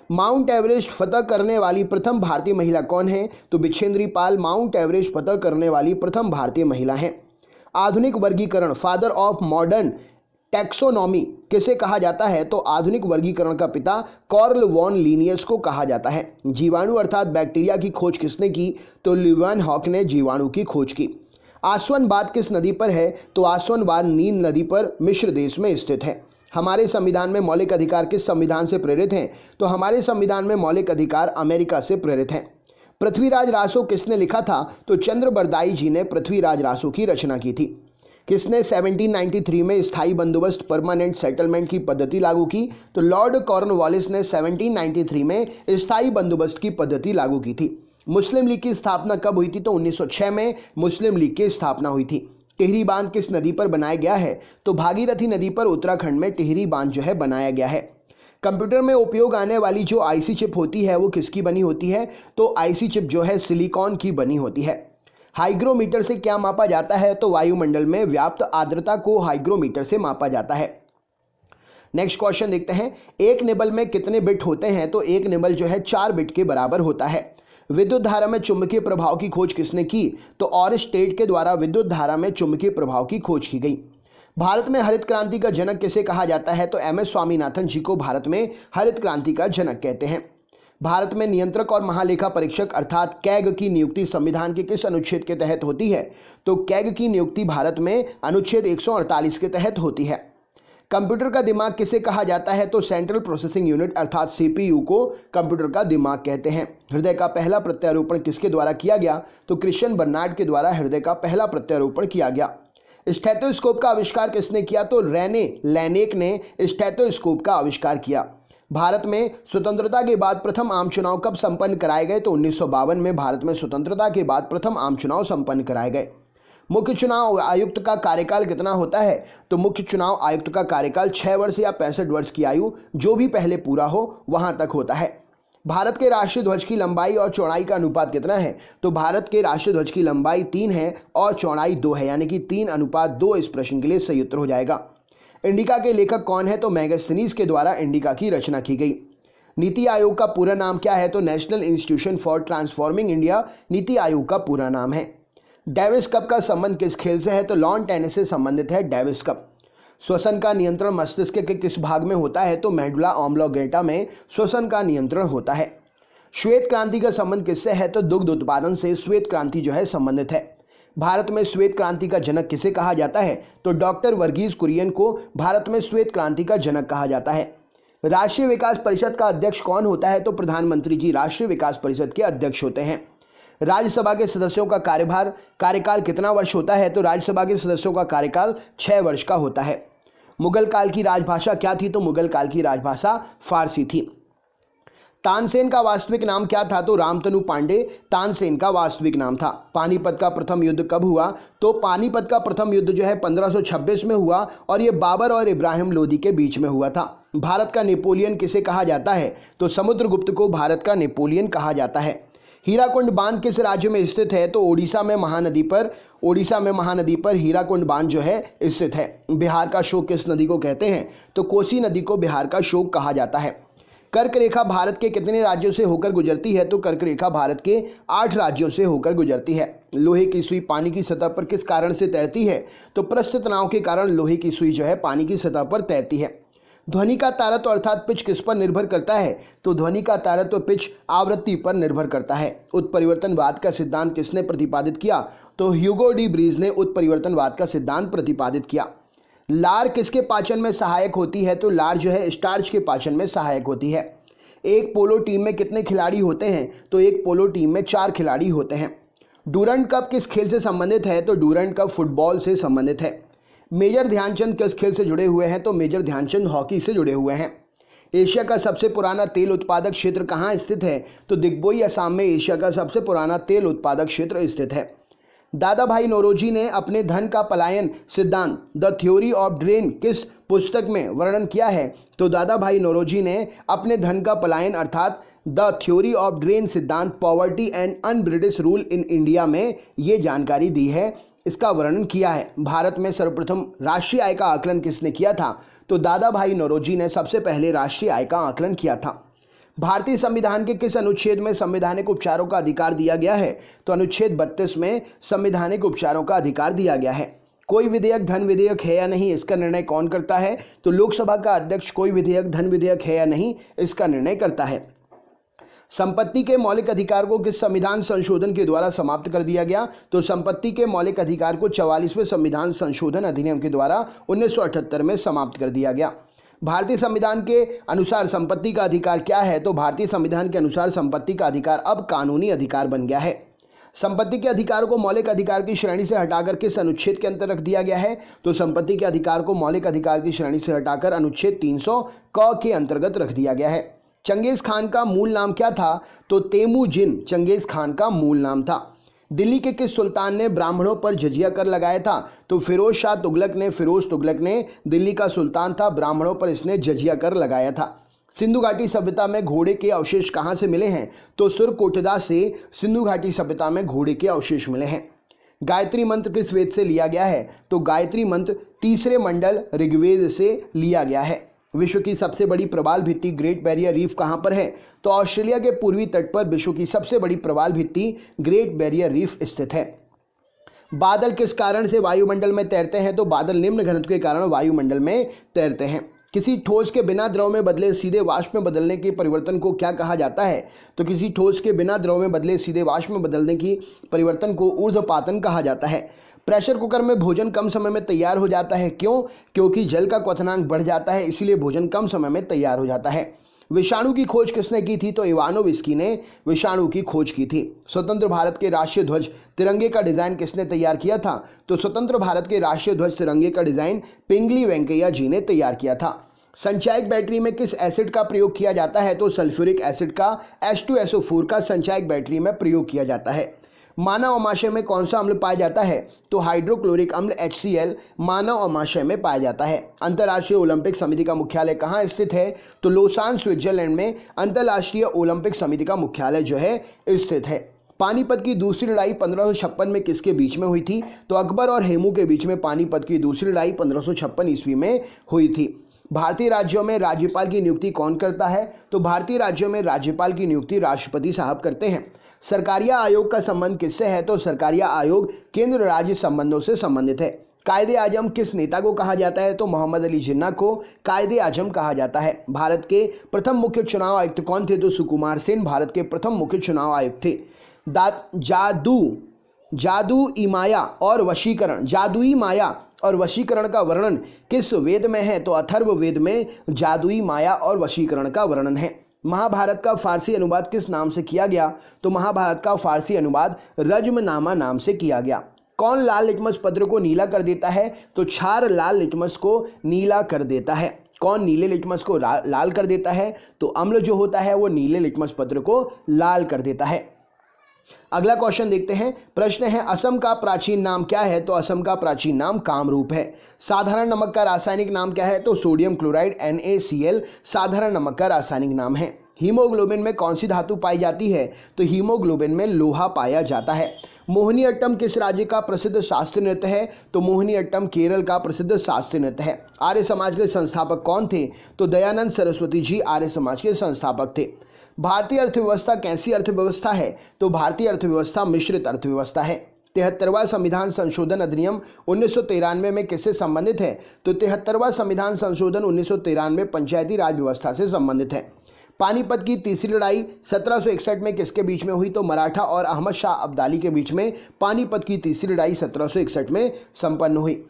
माउंट एवरेस्ट फतह करने वाली प्रथम भारतीय महिला कौन है? तो बिच्छेंद्री पाल माउंट एवरेस्ट फतह करने वाली प्रथम भारतीय महिला हैं। आधुनिक वर्गीकरण फादर ऑफ मॉडर्न टैक्सोनॉमी किसे कहा जाता है? तो आधुनिक वर्गीकरण का पिता कार्ल वॉन लिनियस को कहा जाता है। जीवाणु अर्थात बैक्टीरिया की खोज किसने की? तो ल्यूवेनहॉक ने जीवाणु की खोज की। आसवनबाद किस नदी पर है? तो आसवनबाद नील नदी पर मिस्र देश में स्थित है। हमारे संविधान में मौलिक अधिकार किस संविधान से प्रेरित हैं? तो हमारे संविधान में मौलिक अधिकार अमेरिका से प्रेरित हैं। पृथ्वीराज रासो किसने लिखा था? तो चंद्रबरदाई जी ने पृथ्वीराज रासो की रचना की थी। किसने 1793 में स्थायी बंदोबस्त परमानेंट सेटलमेंट की पद्धति लागू की? तो लॉर्ड कॉर्नवालिस ने 1793 में स्थायी बंदोबस्त की पद्धति लागू की थी। मुस्लिम लीग की स्थापना कब हुई थी? तो 1906 में मुस्लिम लीग की स्थापना हुई थी। टिहरी बांध किस नदी पर बनाया गया है? तो भागीरथी नदी पर उत्तराखंड में टिहरी बांध जो है बनाया गया है। कंप्यूटर में उपयोग आने वाली जो आईसी चिप होती है वो किसकी बनी होती है? तो आईसी चिप जो है सिलिकॉन की बनी होती है। हाइग्रोमीटर से क्या मापा जाता है? तो वायुमंडल में व्याप्त आर्द्रता को हाइग्रोमीटर से मापा जाता है। नेक्स्ट क्वेश्चन देखते हैं, एक निबल में कितने बिट होते हैं? तो एक निबल जो है 4 बिट के बराबर होता है। विद्युत धारा में चुंबकीय प्रभाव की खोज किसने की? तो ऑरस्टेड के द्वारा विद्युत धारा में चुंबकीय प्रभाव की खोज की गई। भारत में हरित क्रांति का जनक किसे कहा जाता है? तो एम एस स्वामीनाथन जी को भारत में हरित क्रांति का जनक कहते हैं। भारत में नियंत्रक और महालेखा परीक्षक अर्थात कैग की नियुक्ति संविधान के किस अनुच्छेद के तहत होती है? तो कैग की नियुक्ति भारत में अनुच्छेद 148 के तहत होती है। कंप्यूटर का दिमाग किसे कहा जाता है? तो सेंट्रल प्रोसेसिंग यूनिट अर्थात सीपीयू को कंप्यूटर का दिमाग कहते हैं। हृदय का पहला प्रत्यारोपण किसके द्वारा किया गया? तो क्रिश्चियन बर्नार्ड के द्वारा हृदय का पहला प्रत्यारोपण किया गया। स्टेथोस्कोप का आविष्कार किसने किया? तो रेने लैनेक ने स्टेथोस्कोप का आविष्कार किया। भारत में स्वतंत्रता के बाद प्रथम आम चुनाव कब संपन्न कराए गए? तो 1952 में भारत में स्वतंत्रता के बाद प्रथम आम चुनाव संपन्न कराए गए। मुख्य चुनाव आयुक्त का कार्यकाल कितना होता है? तो मुख्य चुनाव आयुक्त का कार्यकाल 6 वर्ष या 65 वर्ष की आयु जो भी पहले पूरा हो वहां तक होता है। भारत के राष्ट्रीय ध्वज की लंबाई और चौड़ाई का अनुपात कितना है? तो भारत के राष्ट्रीय ध्वज की लंबाई 3 है और चौड़ाई 2 है, यानी कि 3:2 इस प्रश्न के लिए सही उत्तर हो जाएगा। इंडिका के लेखक कौन है? तो मैगस्थनीज के द्वारा इंडिका की रचना की गई। नीति आयोग का पूरा नाम क्या है? तो national institution for transforming India NITI Aayog का पूरा नाम है। डेविस कप का संबंध किस खेल से है? तो लॉन टेनिस से संबंधित है डेविस कप। श्वसन का नियंत्रण मस्तिष्क के किस भाग में होता है? तो मेडुला ऑब्लोंगेटा में श्वसन का नियंत्रण होता है। श्वेत क्रांति का संबंध किससे है? तो दुग्ध उत्पादन से श्वेत क्रांति जो है संबंधित है। भारत में श्वेत क्रांति का जनक किसे कहा जाता है? तो डॉक्टर वर्गीज कुरियन को भारत में श्वेत क्रांति का जनक कहा जाता है। राष्ट्रीय विकास परिषद का अध्यक्ष कौन होता है? तो प्रधानमंत्री जी राष्ट्रीय विकास परिषद के अध्यक्ष होते हैं। राज्यसभा के सदस्यों का कार्यकाल कितना वर्ष होता है? तो राज्यसभा के सदस्यों का कार्यकाल 6 वर्ष का होता है। मुगल काल की राजभाषा क्या थी? तो मुगल काल की राजभाषा फारसी थी। तानसेन का वास्तविक नाम क्या था? तो रामतनु पांडे तानसेन का वास्तविक नाम था। पानीपत का प्रथम युद्ध कब हुआ? तो पानीपत का प्रथम युद्ध जो है 1526 में हुआ और ये बाबर और इब्राहिम लोदी के बीच में हुआ था। भारत का नेपोलियन किसे कहा जाता है? तो समुद्रगुप्त को भारत का नेपोलियन कहा जाता है। हीराकुंड बांध किस राज्य में स्थित है? तो ओडिशा में महानदी पर हीराकुंड बांध जो है स्थित है। बिहार का शोक किस नदी को कहते हैं? तो कोसी नदी को बिहार का शोक कहा जाता है। कर्क रेखा भारत के कितने राज्यों से होकर गुजरती है? तो कर्क रेखा भारत के 8 राज्यों से होकर गुजरती है। लोहे की सुई पानी की सतह पर किस कारण से तैरती है? तो पृष्ठ तनाव के कारण लोहे की सुई जो है पानी की सतह पर तैरती है। ध्वनि का तारत्व अर्थात पिच किस पर निर्भर करता है? तो ध्वनि का तारत्व पिच आवृत्ति पर निर्भर करता है। उत्परिवर्तनवाद का सिद्धांत किसने प्रतिपादित किया? तो ह्यूगो डी ब्रीज ने उत्परिवर्तनवाद का सिद्धांत प्रतिपादित किया। लार किसके पाचन में सहायक होती है? तो लार जो है स्टार्च के पाचन में सहायक होती है। एक पोलो टीम में कितने खिलाड़ी होते हैं? तो एक पोलो टीम में 4 खिलाड़ी होते हैं। डूरंड कप किस खेल से संबंधित है? तो डूरंड कप फुटबॉल से संबंधित है। मेजर ध्यानचंद किस खेल से जुड़े हुए हैं? तो मेजर ध्यानचंद हॉकी से जुड़े हुए हैं। एशिया का सबसे पुराना तेल उत्पादक क्षेत्र कहाँ स्थित है? तो दिग्बोई असम में एशिया का सबसे पुराना तेल उत्पादक क्षेत्र स्थित है। दादा भाई नौरोजी ने अपने धन का पलायन सिद्धांत द थ्योरी ऑफ ड्रेन किस पुस्तक में वर्णन किया है? तो दादा भाई नौरोजी ने अपने धन का पलायन अर्थात द थ्योरी ऑफ ड्रेन सिद्धांत poverty and un British rule in India में ये जानकारी दी है, इसका वर्णन किया है। भारत में सर्वप्रथम राष्ट्रीय आय का आकलन किसने किया था? तो दादा भाई नौरोजी ने सबसे पहले राष्ट्रीय आय का आकलन किया था। भारतीय संविधान के किस अनुच्छेद में संवैधानिक उपचारों का अधिकार दिया गया है? तो अनुच्छेद 32 में संवैधानिक उपचारों का अधिकार दिया गया है। कोई विधेयक धन विधेयक है या नहीं, इसका निर्णय कौन करता है? तो लोकसभा का अध्यक्ष कोई विधेयक धन विधेयक है या नहीं, इसका निर्णय करता है। संपत्ति के मौलिक अधिकार को किस संविधान संशोधन के द्वारा समाप्त कर दिया गया? तो संपत्ति के मौलिक अधिकार को 44वें संविधान संशोधन अधिनियम के द्वारा 1978 में समाप्त कर दिया गया। भारतीय संविधान के अनुसार संपत्ति का अधिकार क्या है? तो भारतीय संविधान के अनुसार संपत्ति का अधिकार अब कानूनी अधिकार बन गया है। संपत्ति के अधिकार को मौलिक अधिकार की श्रेणी से हटाकर किस अनुच्छेद के अंतर रख दिया गया है? तो संपत्ति के अधिकार को मौलिक अधिकार की श्रेणी से हटाकर अनुच्छेद 300 क के अंतर्गत रख दिया गया है। चंगेज खान का मूल नाम क्या था? तो तेमुजिन चंगेज खान का मूल नाम था। दिल्ली के किस सुल्तान ने ब्राह्मणों पर जजिया कर लगाया था? तो फिरोज शाह तुगलक ने। फिरोज तुगलक ने दिल्ली का सुल्तान था, ब्राह्मणों पर इसने जजिया कर लगाया था। सिंधु घाटी सभ्यता में घोड़े के अवशेष कहाँ से मिले हैं? तो सुरकोटदा से सिंधु घाटी सभ्यता में घोड़े के अवशेष मिले हैं। गायत्री मंत्र किस वेद से लिया गया है? तो गायत्री मंत्र तीसरे मंडल ऋग्वेद से लिया गया है। विश्व की सबसे बड़ी प्रवाल भित्ति ग्रेट बैरियर रीफ कहाँ पर है? तो ऑस्ट्रेलिया के पूर्वी तट पर विश्व की सबसे बड़ी प्रवाल भित्ति ग्रेट बैरियर रीफ स्थित है। बादल किस कारण से वायुमंडल में तैरते हैं? तो बादल निम्न घनत्व के कारण वायुमंडल में तैरते हैं। किसी ठोस के बिना द्रव में बदले सीधे वाष्प में बदलने के परिवर्तन को क्या कहा जाता है? तो किसी ठोस के बिना द्रव में बदले सीधे वाष्प में बदलने की परिवर्तन को ऊर्ध्वपातन कहा जाता है। प्रेशर कुकर में भोजन कम समय में तैयार हो जाता है, क्यों? क्योंकि जल का क्वथनांक बढ़ जाता है, इसीलिए भोजन कम समय में तैयार हो जाता है। विषाणु की खोज किसने की थी? तो इवानोविस्की ने विषाणु की खोज की थी। स्वतंत्र भारत के राष्ट्रीय ध्वज तिरंगे का डिजाइन किसने तैयार किया था? तो स्वतंत्र भारत के राष्ट्रीय ध्वज तिरंगे का डिजाइन पिंगली वेंकैया जी ने तैयार किया था। संचायक बैटरी में किस एसिड का प्रयोग किया जाता है? तो सल्फ्यूरिक एसिड का H2SO4 का संचायक बैटरी में प्रयोग किया जाता है। मानव अमाशय में कौन सा अम्ल पाया जाता है? तो हाइड्रोक्लोरिक अम्ल HCl मानव अमाशय में पाया जाता है। अंतर्राष्ट्रीय ओलंपिक समिति का मुख्यालय कहाँ स्थित है? तो लोसान स्विट्जरलैंड में अंतर्राष्ट्रीय ओलंपिक समिति का मुख्यालय जो है स्थित है। पानीपत की दूसरी लड़ाई 1556 में किसके बीच में हुई थी? तो अकबर और हेमू के बीच में पानीपत की दूसरी लड़ाई 1556 ईस्वी में हुई थी। भारतीय राज्यों में राज्यपाल की नियुक्ति कौन करता है? तो भारतीय राज्यों में राज्यपाल की नियुक्ति राष्ट्रपति साहब करते हैं। सरकारिया आयोग का संबंध किससे है? तो सरकारिया आयोग केंद्र राज्य संबंधों से संबंधित है। कायदे आजम किस नेता को कहा जाता है? तो मोहम्मद अली जिन्ना को कायदे आजम कहा जाता है। भारत के प्रथम मुख्य चुनाव आयुक्त कौन थे? तो सुकुमार सेन भारत के प्रथम मुख्य चुनाव आयुक्त थे। जादुई माया और वशीकरण, जादुई माया और वशीकरण का वर्णन किस वेद में है? तो अथर्व वेद में जादुई माया और वशीकरण का वर्णन है। महाभारत का फारसी अनुवाद किस नाम से किया गया? तो महाभारत का फारसी अनुवाद रज्मनामा नाम से किया गया। कौन लाल लिटमस पत्र को नीला कर देता है? तो क्षार लाल लिटमस को नीला कर देता है। कौन नीले लिटमस को लाल कर देता है? तो अम्ल जो होता है वो नीले लिटमस पत्र को लाल कर देता है। अगला क्वेश्चन देखते हैं। प्रश्न है असम का प्राचीन नाम क्या है? तो असम का प्राचीन नाम कामरूप है। साधारण नमक का रासायनिक नाम क्या है? तो सोडियम क्लोराइड NaCl साधारण नमक का रासायनिक नाम है। हीमोग्लोबिन में कौन सी धातु पाई जाती है? तो हीमोग्लोबिन में लोहा पाया जाता है। मोहिनीअट्टम किस राज्य का प्रसिद्ध शास्त्रीय नृत्य है? तो मोहिनीअट्टम केरल का प्रसिद्ध शास्त्रीय नृत्य है। आर्य समाज के संस्थापक कौन थे? तो दयानंद सरस्वती जी आर्य समाज के संस्थापक थे। भारतीय अर्थव्यवस्था कैसी अर्थव्यवस्था है? तो भारतीय अर्थव्यवस्था मिश्रित अर्थव्यवस्था है। 73वां संविधान संशोधन अधिनियम 1993 में किससे संबंधित है? तो 73वां संविधान संशोधन 1993 पंचायती राज व्यवस्था से संबंधित है। पानीपत की तीसरी लड़ाई 1761 में किसके बीच में हुई? तो मराठा और अहमद शाह अब्दाली के बीच में पानीपत की तीसरी लड़ाई 1761 में संपन्न हुई।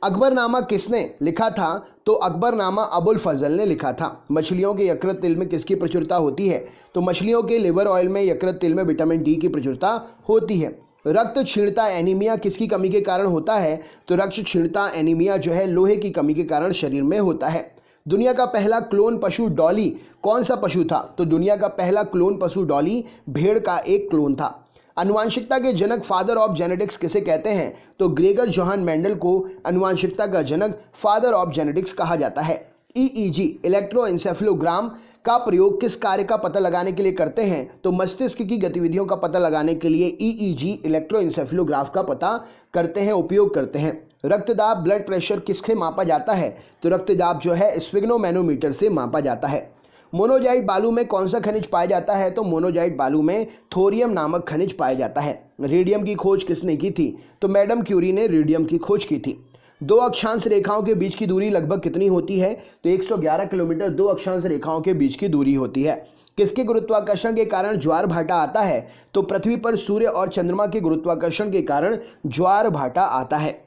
अकबरनामा किसने लिखा था? तो अकबरनामा अबुल फजल ने लिखा था। मछलियों के यकृत तेल में किसकी प्रचुरता होती है? तो मछलियों के लिवर ऑयल में यकृत तेल में विटामिन डी की प्रचुरता होती है। रक्त क्षीणता एनीमिया किसकी कमी के कारण होता है? तो रक्त क्षीणता एनीमिया जो है लोहे की कमी के कारण शरीर में होता है। दुनिया का पहला क्लोन पशु डॉली कौन सा पशु था? तो दुनिया का पहला क्लोन पशु डॉली भेड़ का एक क्लोन था। आनुवांशिकता के जनक फादर ऑफ जेनेटिक्स किसे कहते हैं? तो ग्रेगर जोहान मेंडल को आनुवांशिकता का जनक फादर ऑफ जेनेटिक्स कहा जाता है। ईईजी इलेक्ट्रोएन्सेफेलोग्राम का प्रयोग किस कार्य का पता लगाने के लिए करते हैं? तो मस्तिष्क की गतिविधियों का पता लगाने के लिए ईईजी इलेक्ट्रोएन्सेफेलोग्राफ का पता करते हैं, उपयोग करते हैं। रक्तदाब ब्लड प्रेशर किससे मापा जाता है? तो रक्तदाब जो है स्फिग्नोमेनोमीटर से मापा जाता है। मोनोजाइट बालू में कौन सा खनिज पाया जाता है? तो मोनोजाइट बालू में थोरियम नामक खनिज पाया जाता है। रेडियम की खोज किसने की थी? तो मैडम क्यूरी ने रेडियम की खोज की थी। दो अक्षांश रेखाओं के बीच की दूरी लगभग कितनी होती है? तो 111 किलोमीटर दो अक्षांश रेखाओं के बीच की दूरी होती है। किसके गुरुत्वाकर्षण के कारण ज्वार भाटा आता है? तो पृथ्वी पर सूर्य और चंद्रमा के गुरुत्वाकर्षण के कारण ज्वार भाटा आता है।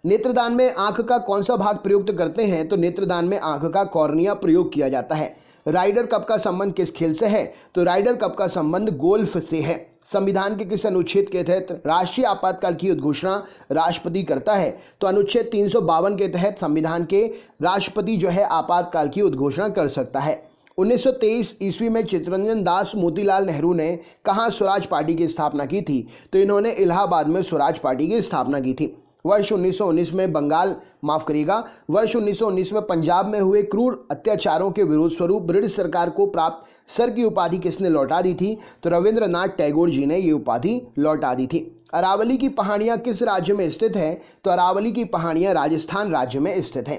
नेत्रदान में आंख का कौन सा भाग प्रयुक्त करते हैं? तो नेत्रदान में आंख का कॉर्निया प्रयोग किया जाता है। राइडर कप का संबंध किस खेल से है? तो राइडर कप का संबंध गोल्फ से है। संविधान के किस अनुच्छेद के तहत राष्ट्रीय आपातकाल की उद्घोषणा राष्ट्रपति करता है? तो अनुच्छेद 352 के तहत संविधान के राष्ट्रपति जो है आपातकाल की उद्घोषणा कर सकता है। 1923 ईस्वी में चित्तरंजन दास मोतीलाल नेहरू ने कहाँ स्वराज पार्टी की स्थापना की थी? तो इन्होंने इलाहाबाद में स्वराज पार्टी की स्थापना की थी। वर्ष 1919 में वर्ष 1919 में पंजाब में हुए क्रूर अत्याचारों के विरोध स्वरूप ब्रिटिश सरकार को प्राप्त सर की उपाधि किसने लौटा दी थी? तो रविंद्रनाथ टैगोर जी ने ये उपाधि लौटा दी थी। अरावली की पहाड़ियाँ किस राज्य में स्थित है? तो अरावली की पहाड़ियाँ राजस्थान राज्य में स्थित हैं।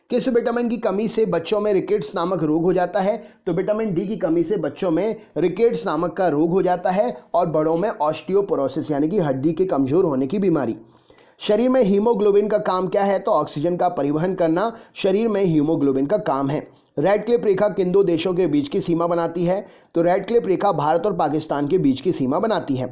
किस विटामिन की कमी से बच्चों में रिकेट्स नामक रोग हो जाता है? तो विटामिन डी की कमी से बच्चों में रिकेट्स नामक का रोग हो जाता है और बड़ों में ऑस्टियोपोरोसिस यानी कि हड्डी के कमजोर होने की बीमारी। शरीर में हीमोग्लोबिन का काम क्या है? तो ऑक्सीजन का परिवहन करना शरीर में हीमोग्लोबिन का काम है। रेड क्लिफ रेखा किन दो देशों के बीच की सीमा बनाती है? तो रेड क्लिफ रेखा भारत और पाकिस्तान के बीच की सीमा बनाती है।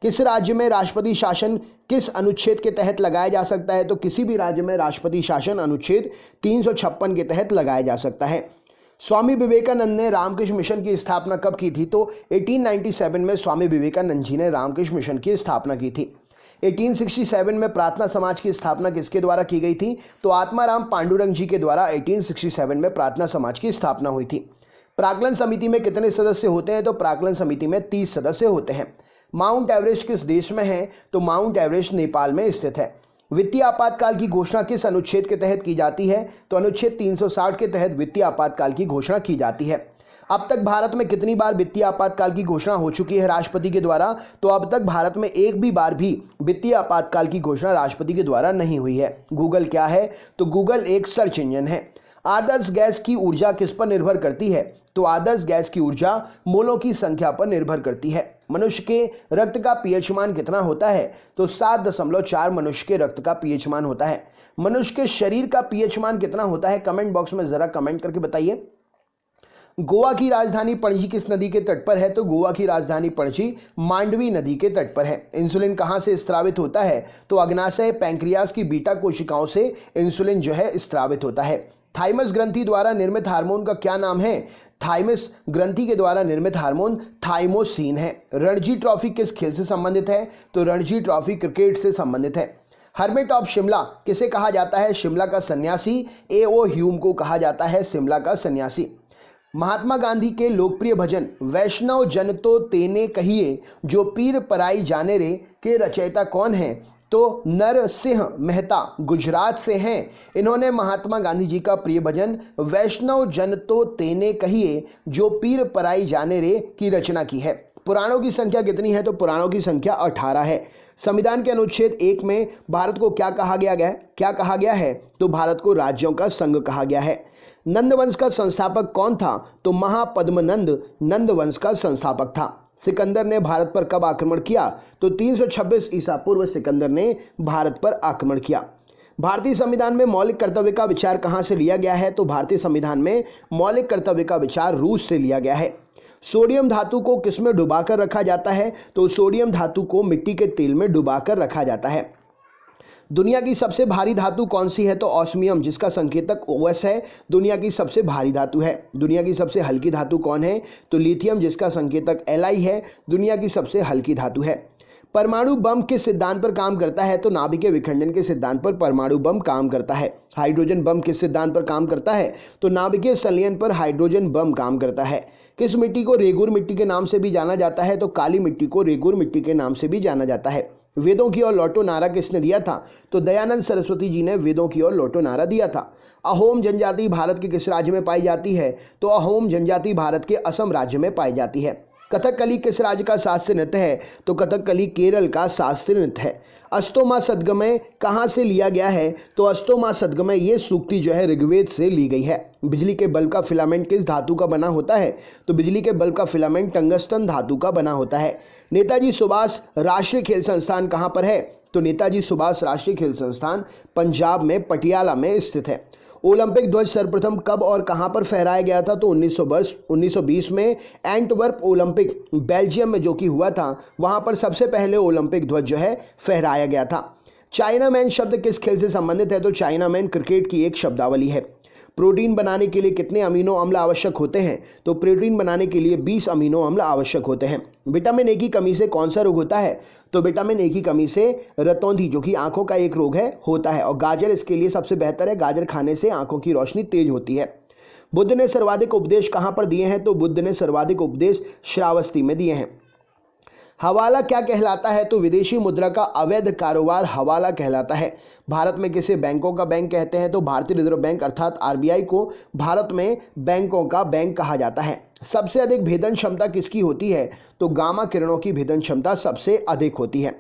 किस राज्य में राष्ट्रपति शासन किस अनुच्छेद के तहत लगाया जा सकता है? तो किसी भी राज्य में राष्ट्रपति शासन अनुच्छेद 356 के तहत लगाया जा सकता है। स्वामी विवेकानंद ने रामकृष्ण मिशन की स्थापना कब की थी? तो 1897 में स्वामी विवेकानंद जी ने रामकृष्ण मिशन की स्थापना की थी। 1867 में प्रार्थना समाज की स्थापना किसके द्वारा की गई थी? तो आत्माराम पांडुरंग जी के द्वारा 1867 में प्रार्थना समाज की स्थापना हुई थी। प्राक्कलन समिति में कितने सदस्य होते हैं? तो प्राक्कलन समिति में 30 सदस्य होते हैं। माउंट एवरेस्ट किस देश में है? तो माउंट एवरेस्ट नेपाल में स्थित है। वित्तीय आपातकाल की घोषणा किस अनुच्छेद के तहत की जाती है? तो अनुच्छेद 360 के तहत वित्तीय आपातकाल की घोषणा की जाती है। अब तक भारत में कितनी बार वित्तीय आपातकाल की घोषणा हो चुकी है राष्ट्रपति के द्वारा? तो अब तक भारत में एक भी बार भी वित्तीय आपातकाल की घोषणा राष्ट्रपति के द्वारा नहीं हुई है। गूगल क्या है? तो गूगल एक सर्च इंजन है। आदर्श गैस की ऊर्जा किस पर निर्भर करती है? तो आदर्श गैस की ऊर्जा मोलों की संख्या पर निर्भर करती है। मनुष्य के रक्त का पीएच मान कितना होता है? तो 7.4 मनुष्य के रक्त का पीएच मान होता है। मनुष्य के शरीर का पीएच मान कितना होता है? कमेंट बॉक्स में जरा कमेंट करके बताइए। गोवा की राजधानी पणजी किस नदी के तट पर है? तो गोवा की राजधानी पणजी मांडवी नदी के तट पर है। इंसुलिन कहाँ से स्रावित होता है? तो अग्नाशय पैंक्रियास की बीटा कोशिकाओं से इंसुलिन जो है स्रावित होता है। थाइमस ग्रंथि द्वारा निर्मित हार्मोन का क्या नाम है? थाइमस ग्रंथि के द्वारा निर्मित हार्मोन थाइमोसिन है। रणजी ट्रॉफी किस खेल से संबंधित है? तो रणजी ट्रॉफी क्रिकेट से संबंधित है। हर्मिट ऑफ शिमला किसे कहा जाता है? शिमला का सन्यासी A.O. ह्यूम को कहा जाता है शिमला का सन्यासी। महात्मा गांधी के लोकप्रिय भजन वैष्णव जन तो तेने कहिए जो पीर पराई जाने रे के रचयिता कौन है? तो नरसिंह मेहता गुजरात से हैं। इन्होंने महात्मा गांधी जी का प्रिय भजन वैष्णव जन तो तेने कहिए जो पीर पराई जाने रे की रचना की है। पुराणों की संख्या कितनी है? तो पुराणों की संख्या 18 है। संविधान के अनुच्छेद 1 में भारत को क्या कहा गया है? तो भारत को राज्यों का संघ कहा गया है। नंद वंश का संस्थापक कौन था? तो महापद्मनंद नंद वंश का संस्थापक था। सिकंदर ने भारत पर कब आक्रमण किया? तो 326 ईसा पूर्व सिकंदर ने भारत पर आक्रमण किया। भारतीय संविधान में मौलिक कर्तव्य का विचार कहाँ से लिया गया है? तो भारतीय संविधान में मौलिक कर्तव्य का विचार रूस से लिया गया है। सोडियम धातु को किसमें डुबाकर रखा जाता है? तो सोडियम धातु को मिट्टी के तेल में डुबाकर रखा जाता है। दुनिया की सबसे भारी धातु कौन सी है? तो ऑस्मियम, जिसका संकेतक OS है, दुनिया की सबसे भारी धातु है। दुनिया की सबसे हल्की धातु कौन है? तो लिथियम, जिसका संकेतक Li है, दुनिया की सबसे हल्की धातु है। परमाणु बम किस सिद्धांत पर काम करता है? तो नाभिकीय विखंडन के सिद्धांत पर परमाणु बम काम करता है। हाइड्रोजन बम किस सिद्धांत पर काम करता है? तो नाभिकीय संलयन पर हाइड्रोजन बम काम करता है। किस मिट्टी को रेगुर मिट्टी के नाम से भी जाना जाता है? तो काली मिट्टी को रेगुर मिट्टी के नाम से भी जाना जाता है। वेदों की ओर लौटो नारा किसने दिया था? तो दयानंद सरस्वती जी ने वेदों की ओर लौटो नारा दिया था। अहोम जनजाति भारत के किस राज्य में पाई जाती है? तो अहोम जनजाति भारत के असम राज्य में पाई जाती है। कथकली किस राज्य का शास्त्रीय नृत्य है? तो कथकली केरल का शास्त्रीय नृत्य है। अस्तोमा सद्गमय कहाँ से लिया गया है? तो अस्तोमा सद्गमय ये सूक्ति जो है ऋग्वेद से ली गई है। बिजली के बल्ब का फिलामेंट किस धातु का बना होता है? तो बिजली के बल्ब का फिलामेंट टंगस्टन धातु का बना होता है। नेताजी सुभाष राष्ट्रीय खेल संस्थान कहाँ पर है? तो नेताजी सुभाष राष्ट्रीय खेल संस्थान पंजाब में पटियाला में स्थित है। ओलंपिक ध्वज सर्वप्रथम कब और कहां पर फहराया गया था? तो 1920 में एंटवर्प ओलंपिक बेल्जियम में जो कि हुआ था, वहां पर सबसे पहले ओलंपिक ध्वज जो है फहराया गया था। चाइना मैन शब्द किस खेल से संबंधित है? तो चाइना मैन क्रिकेट की एक शब्दावली है। प्रोटीन बनाने के लिए कितने अमीनो अम्ल आवश्यक होते हैं? तो प्रोटीन बनाने के लिए 20 अमीनो अम्ल आवश्यक होते हैं। विटामिन ए की कमी से कौन सा रोग होता है? तो विटामिन ए की कमी से रतौंधी जो कि आंखों का एक रोग है होता है, और गाजर इसके लिए सबसे बेहतर है। गाजर खाने से आंखों की रोशनी तेज होती है। बुद्ध ने सर्वाधिक उपदेश कहाँ पर दिए हैं? तो बुद्ध ने सर्वाधिक उपदेश श्रावस्ती में दिए हैं। हवाला क्या कहलाता है? तो विदेशी मुद्रा का अवैध कारोबार हवाला कहलाता है। भारत में किसे बैंकों का बैंक कहते हैं? तो भारतीय रिजर्व बैंक अर्थात आरबीआई को भारत में बैंकों का बैंक कहा जाता है। सबसे अधिक भेदन क्षमता किसकी होती है? तो गामा किरणों की भेदन क्षमता सबसे अधिक होती है।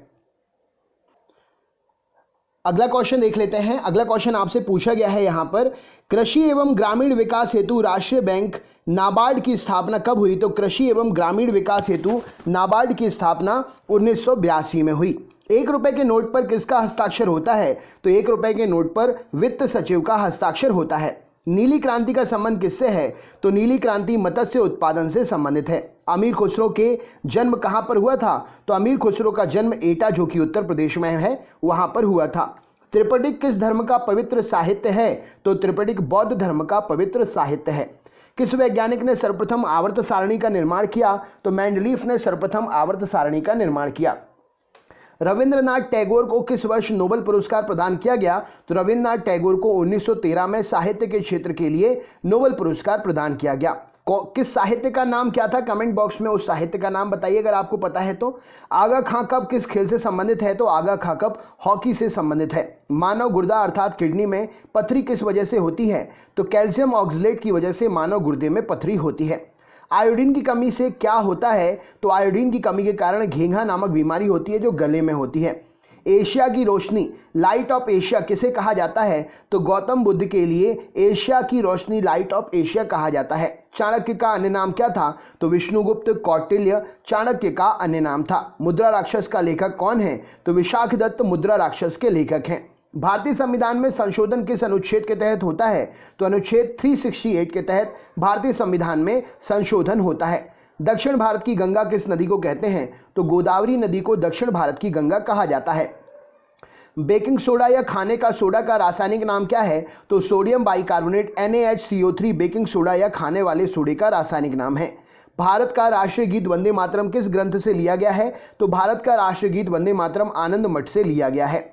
अगला क्वेश्चन देख लेते हैं। अगला क्वेश्चन आपसे पूछा गया है यहाँ पर, कृषि एवं ग्रामीण विकास हेतु राष्ट्रीय बैंक नाबार्ड की स्थापना कब हुई? तो कृषि एवं ग्रामीण विकास हेतु नाबार्ड की स्थापना 1982 में हुई। 1 रुपए के नोट पर किसका हस्ताक्षर होता है? तो 1 रुपए के नोट पर वित्त सचिव का हस्ताक्षर होता है। नीली क्रांति का संबंध किससे है? तो नीली क्रांति मत्स्य उत्पादन से संबंधित है। अमीर खुसरो के जन्म कहाँ पर हुआ था? तो अमीर खुसरो का जन्म एटा जो कि उत्तर प्रदेश में है वहां पर हुआ था। त्रिपिटक किस धर्म का पवित्र साहित्य है? तो त्रिपिटक बौद्ध धर्म का पवित्र साहित्य है। किस वैज्ञानिक ने सर्वप्रथम आवर्त सारणी का निर्माण किया? तो मेंडलीफ ने सर्वप्रथम आवर्त सारणी का निर्माण किया। रविंद्रनाथ टैगोर को किस वर्ष नोबेल पुरस्कार प्रदान किया गया? तो रविंद्रनाथ टैगोर को 1913 में साहित्य के क्षेत्र के लिए नोबेल पुरस्कार प्रदान किया गया। किस साहित्य का नाम क्या था? कमेंट बॉक्स में उस साहित्य का नाम बताइए अगर आपको पता है तो। आगा खां कप किस खेल से संबंधित है? तो आगा खां कप हॉकी से संबंधित है। मानव गुर्दा अर्थात किडनी में पथरी किस वजह से होती है? तो कैल्शियम ऑक्सलेट की वजह से मानव गुर्दे में पथरी होती है। आयोडीन की कमी से क्या होता है? तो आयोडीन की कमी के कारण घेंघा नामक बीमारी होती है जो गले में होती है। एशिया की रोशनी लाइट ऑफ एशिया किसे कहा जाता है? तो गौतम बुद्ध के लिए एशिया की रोशनी लाइट ऑफ एशिया कहा जाता है। चाणक्य का अन्य नाम क्या था? तो विष्णुगुप्त कौटिल्य चाणक्य का अन्य नाम था। मुद्रा राक्षस का लेखक कौन है? तो विशाखदत्त मुद्रा राक्षस के लेखक हैं। भारतीय संविधान में संशोधन किस अनुच्छेद के तहत होता है? तो अनुच्छेद 368 के तहत भारतीय संविधान में संशोधन होता है। दक्षिण भारत की गंगा किस नदी को कहते हैं? तो गोदावरी नदी को दक्षिण भारत की गंगा कहा जाता है। बेकिंग सोडा या खाने का सोडा का रासायनिक नाम क्या है? तो sodium bicarbonate NaHCO3 baking soda या खाने वाले सोडे का रासायनिक नाम है। भारत का राष्ट्रीय गीत वंदे मातरम किस ग्रंथ से लिया गया है? तो भारत का राष्ट्रीय गीत वंदे मातरम आनंद मठ से लिया गया है।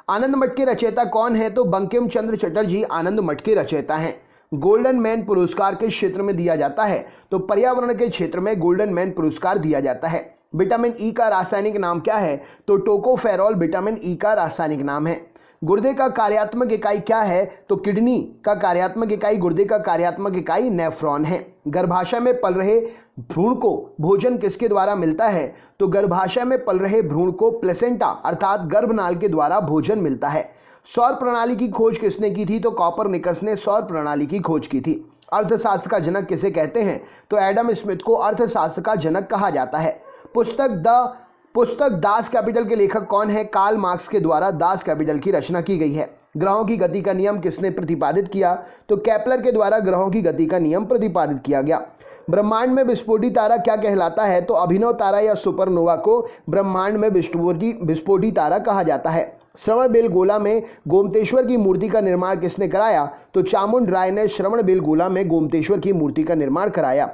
आनंद मठ के रचयिता कौन है? तो बंकिम चंद्र चटर्जी आनंद मठ के रचयिता हैं। गोल्डन मैन पुरस्कार किस क्षेत्र में दिया जाता है? तो पर्यावरण के क्षेत्र में गोल्डन मैन पुरस्कार दिया जाता है। विटामिन ई का रासायनिक नाम क्या है? तो टोकोफेरॉल विटामिन ई का रासायनिक नाम है। गुर्दे का कार्यात्मक इकाई क्या है? तो किडनी का कार्यात्मक इकाई गुर्दे का कार्यात्मक इकाई नेफ्रॉन है। गर्भाशय में पल रहे भ्रूण को भोजन किसके द्वारा मिलता है? तो गर्भाशय में पल रहे भ्रूण को प्लेसेंटा अर्थात गर्भनाल के द्वारा भोजन मिलता है। सौर प्रणाली की खोज किसने की थी? तो कॉपरनिकस ने सौर प्रणाली की खोज की थी। अर्थशास्त्र का जनक किसे कहते हैं? तो एडम स्मिथ को अर्थशास्त्र का जनक कहा जाता है। पुस्तक दास कैपिटल के लेखक कौन है? कार्ल मार्क्स के द्वारा दास कैपिटल की रचना की गई है। ग्रहों की गति का नियम किसने प्रतिपादित किया? तो केपलर के द्वारा ग्रहों की गति का नियम प्रतिपादित किया गया। ब्रह्मांड में विस्फोटी तारा क्या कहलाता है? तो अभिनव तारा या सुपरनोवा को ब्रह्मांड में विस्फोटी तारा कहा जाता है। श्रवणबेलगोला में गोमतेश्वर की मूर्ति का निर्माण किसने कराया? तो चामुंड राय ने श्रवणबेलगोला में गोमतेश्वर की मूर्ति का निर्माण कराया।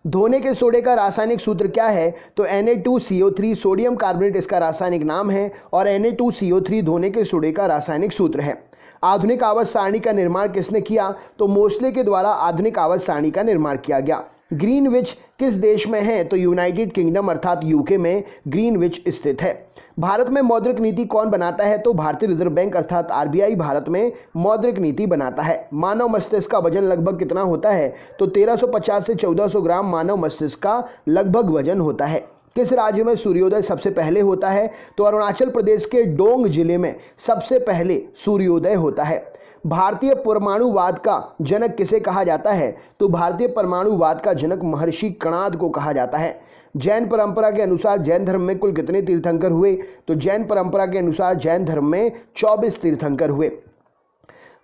धोने के सोडे का रासायनिक सूत्र क्या है? तो Na2CO3 सोडियम कार्बोनेट इसका रासायनिक नाम है और Na2CO3 धोने के सोडे का रासायनिक सूत्र है। आधुनिक आवर्त सारणी का निर्माण किसने किया? तो मोस्ले के द्वारा आधुनिक आवर्त सारणी का निर्माण किया गया। ग्रीनविच किस देश में है? तो यूनाइटेड किंगडम अर्थात यूके में ग्रीनविच स्थित है। भारत में मौद्रिक नीति कौन बनाता है? तो भारतीय रिजर्व बैंक अर्थात आरबीआई भारत में मौद्रिक नीति बनाता है। मानव मस्तिष्क का वजन लगभग कितना होता है? तो 1350 से 1400 ग्राम मानव मस्तिष्क का लगभग वजन होता है। किस राज्य में सूर्योदय सबसे पहले होता है? तो अरुणाचल प्रदेश के डोंग जिले में सबसे पहले सूर्योदय होता है। भारतीय परमाणुवाद का जनक किसे कहा जाता है? तो भारतीय परमाणुवाद का जनक महर्षि कणाद को कहा जाता है। जैन परंपरा के अनुसार जैन धर्म में कुल कितने तीर्थंकर हुए? तो जैन परंपरा के अनुसार जैन धर्म में 24 तीर्थंकर हुए।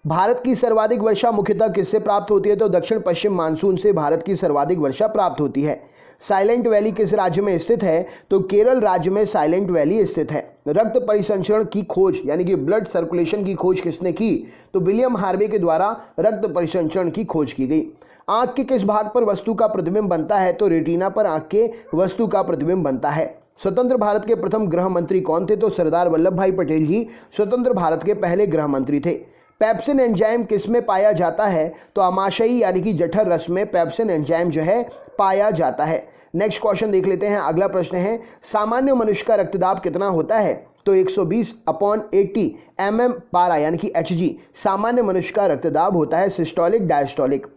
भारत की सर्वाधिक वर्षा मुख्यतः किससे प्राप्त होती है? तो दक्षिण पश्चिम मानसून से भारत की सर्वाधिक वर्षा प्राप्त होती है। साइलेंट वैली किस राज्य में स्थित है? तो केरल राज्य में साइलेंट वैली स्थित है। रक्त परिसंचरण की खोज यानी कि ब्लड सर्कुलेशन की खोज किसने की? तो विलियम हार्वे के द्वारा रक्त परिसंचरण की खोज की गई। आंख के किस भाग पर वस्तु का प्रतिबिंब बनता है? तो रेटिना पर आंख के वस्तु का प्रतिबिंब बनता है। स्वतंत्र भारत के प्रथम गृह मंत्री कौन थे? तो सरदार वल्लभ भाई पटेल जी स्वतंत्र भारत के पहले गृह मंत्री थे। पेप्सिन एंजाइम किस में पाया जाता है? तो आमाशयी यानी कि जठर रस में पेप्सिन एंजाइम जो है पाया जाता है। नेक्स्ट क्वेश्चन देख लेते हैं। अगला प्रश्न है, सामान्य मनुष्य का रक्तदाब कितना होता है? तो 120/80 mm पारा यानी कि Hg सामान्य मनुष्य का रक्तदाब होता है। Systolic diastolic.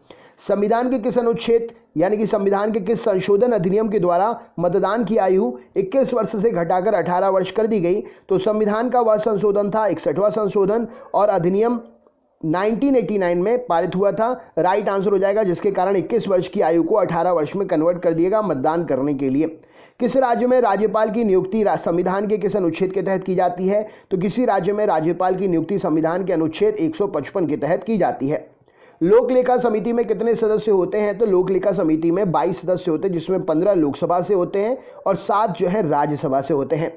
संविधान के किस अनुच्छेद यानी कि संविधान के किस संशोधन अधिनियम के द्वारा मतदान की आयु 21 वर्ष से घटाकर 18 वर्ष कर दी गई? तो संविधान का वह संशोधन था 61वां संशोधन और अधिनियम 1989 में पारित हुआ था। राइट आंसर हो जाएगा, जिसके कारण 21 वर्ष की आयु को 18 वर्ष में कन्वर्ट कर दिएगा मतदान करने के लिए। किस राज्य में राज्यपाल की नियुक्ति संविधान के किस अनुच्छेद के तहत की जाती है? तो किसी राज्य में राज्यपाल की नियुक्ति संविधान के अनुच्छेद 155 के तहत की जाती है। लोक लेखा समिति में कितने सदस्य होते हैं? तो लोक लेखा समिति में 22 सदस्य होते हैं, जिसमें 15 लोकसभा से होते हैं और 7 जो है राज्यसभा से होते हैं।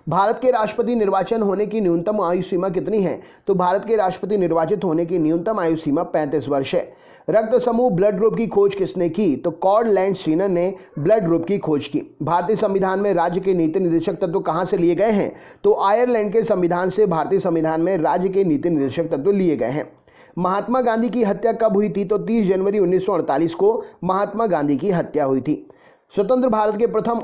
भारत के राष्ट्रपति निर्वाचन होने की न्यूनतम आयु सीमा कितनी है? तो भारत के राष्ट्रपति निर्वाचित होने की न्यूनतम आयु सीमा 35 वर्ष है। रक्त समूह ब्लड ग्रुप की खोज किसने की? तो कॉर्डलैंड स्टीनर ने ब्लड ग्रुप की खोज की। भारतीय संविधान में राज्य के नीति निर्देशक तत्व कहां से लिए गए हैं? तो आयरलैंड के संविधान से भारतीय संविधान में राज्य के नीति निर्देशक तत्व लिए गए हैं। महात्मा गांधी की हत्या कब हुई थी? तो 30 जनवरी 1948 को महात्मा गांधी की हत्या हुई थी। स्वतंत्र भारत के प्रथम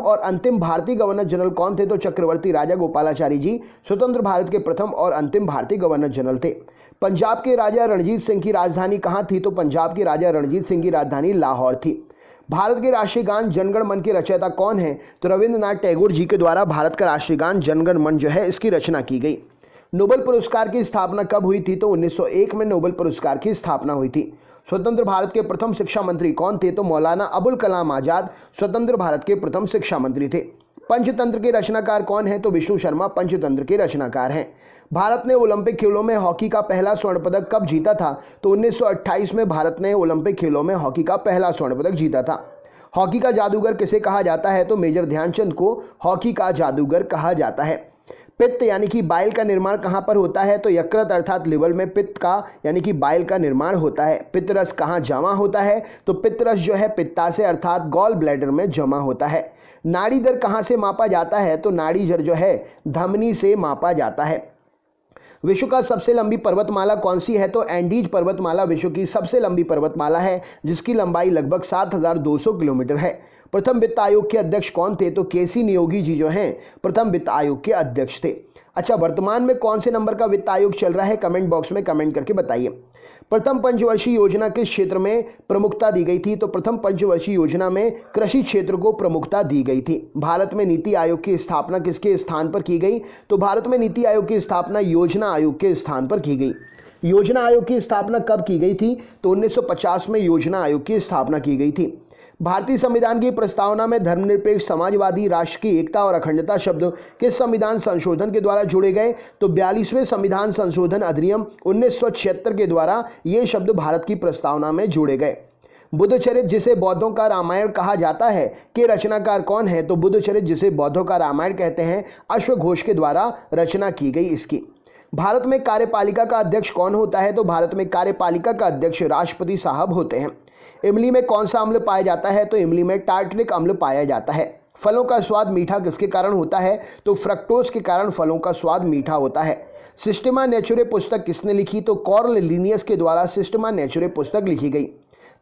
और अंतिम भारतीय गवर्नर जनरल कौन थे? तो चक्रवर्ती राजा गोपालाचारी जी स्वतंत्र भारत के प्रथम और अंतिम भारतीय गवर्नर जनरल थे। पंजाब के राजा रणजीत सिंह की राजधानी कहाँ थी? तो पंजाब के राजा रणजीत सिंह की राजधानी लाहौर थी। भारत के राष्ट्रीय गान जनगण मन के रचयिता कौन है? तो रविंद्रनाथ टैगोर जी के द्वारा भारत का राष्ट्रीय गान जनगण मन जो है इसकी रचना की गई। नोबेल पुरस्कार की स्थापना कब हुई थी? तो 1901 में नोबेल पुरस्कार की स्थापना हुई थी। स्वतंत्र भारत के प्रथम शिक्षा मंत्री कौन थे? तो मौलाना अबुल कलाम आजाद स्वतंत्र भारत के प्रथम शिक्षा मंत्री थे। पंचतंत्र के रचनाकार कौन है? तो विष्णु शर्मा पंचतंत्र के रचनाकार हैं। भारत ने ओलंपिक खेलों में हॉकी का पहला स्वर्ण पदक कब जीता था? तो 1928 में भारत ने ओलंपिक खेलों में हॉकी का पहला स्वर्ण पदक जीता था। हॉकी का जादूगर किसे कहा जाता है? तो मेजर ध्यानचंद को हॉकी का जादूगर कहा जाता है। पित्त यानी कि बाइल का निर्माण कहाँ पर होता है? तो यकृत अर्थात लिवर में पित्त का यानी कि बाइल का निर्माण होता है। पित्तरस कहाँ जमा होता है? तो पित्तरस जो है पित्ताशय अर्थात गॉल ब्लैडर में जमा होता है। नाड़ी दर कहाँ से मापा जाता है? तो नाड़ी दर जो है धमनी से मापा जाता है। विश्व का सबसे लंबी पर्वतमाला कौन सी है? तो एंडीज पर्वतमाला विश्व की सबसे लंबी पर्वतमाला है, जिसकी लंबाई लगभग 7200 किलोमीटर है। प्रथम वित्त आयोग के अध्यक्ष कौन थे? तो केसी नियोगी जी जो हैं प्रथम वित्त आयोग के अध्यक्ष थे। अच्छा, वर्तमान में कौन से नंबर का वित्त आयोग चल रहा है? कमेंट बॉक्स में कमेंट करके बताइए। प्रथम पंचवर्षीय योजना किस क्षेत्र में प्रमुखता दी गई थी? तो प्रथम पंचवर्षीय योजना में कृषि क्षेत्र को प्रमुखता दी गई थी। भारत में नीति आयोग की स्थापना किसके स्थान पर की गई? तो भारत में नीति आयोग की स्थापना योजना आयोग के स्थान पर की गई। योजना आयोग की स्थापना कब की गई थी? तो 1950 में योजना आयोग की स्थापना की गई थी। भारतीय संविधान की प्रस्तावना में धर्मनिरपेक्ष समाजवादी राष्ट्र की एकता और अखंडता शब्द किस संविधान संशोधन के द्वारा जोड़े गए? तो 42वें संविधान संशोधन अधिनियम 1976 के द्वारा ये शब्द भारत की प्रस्तावना में जोड़े गए। बुद्धचरित जिसे बौद्धों का रामायण कहा जाता है के रचनाकार कौन है? तो बुद्धचरित जिसे बौद्धों का रामायण कहते हैं अश्वघोष के द्वारा रचना की गई इसकी। भारत में कार्यपालिका का अध्यक्ष कौन होता है? तो भारत में कार्यपालिका का अध्यक्ष राष्ट्रपति साहब होते हैं। इमली में कौन सा अम्ल पाया जाता है? तो इमली में टार्टरिक अम्ल पाया जाता है। फलों का स्वाद मीठा किसके कारण होता है? तो फ्रक्टोज के कारण फलों का स्वाद मीठा होता है। सिस्टेमा नेचुरे पुस्तक किसने लिखी? तो कार्ल लिनियस के द्वारा सिस्टेमा नेचुरे पुस्तक लिखी गई।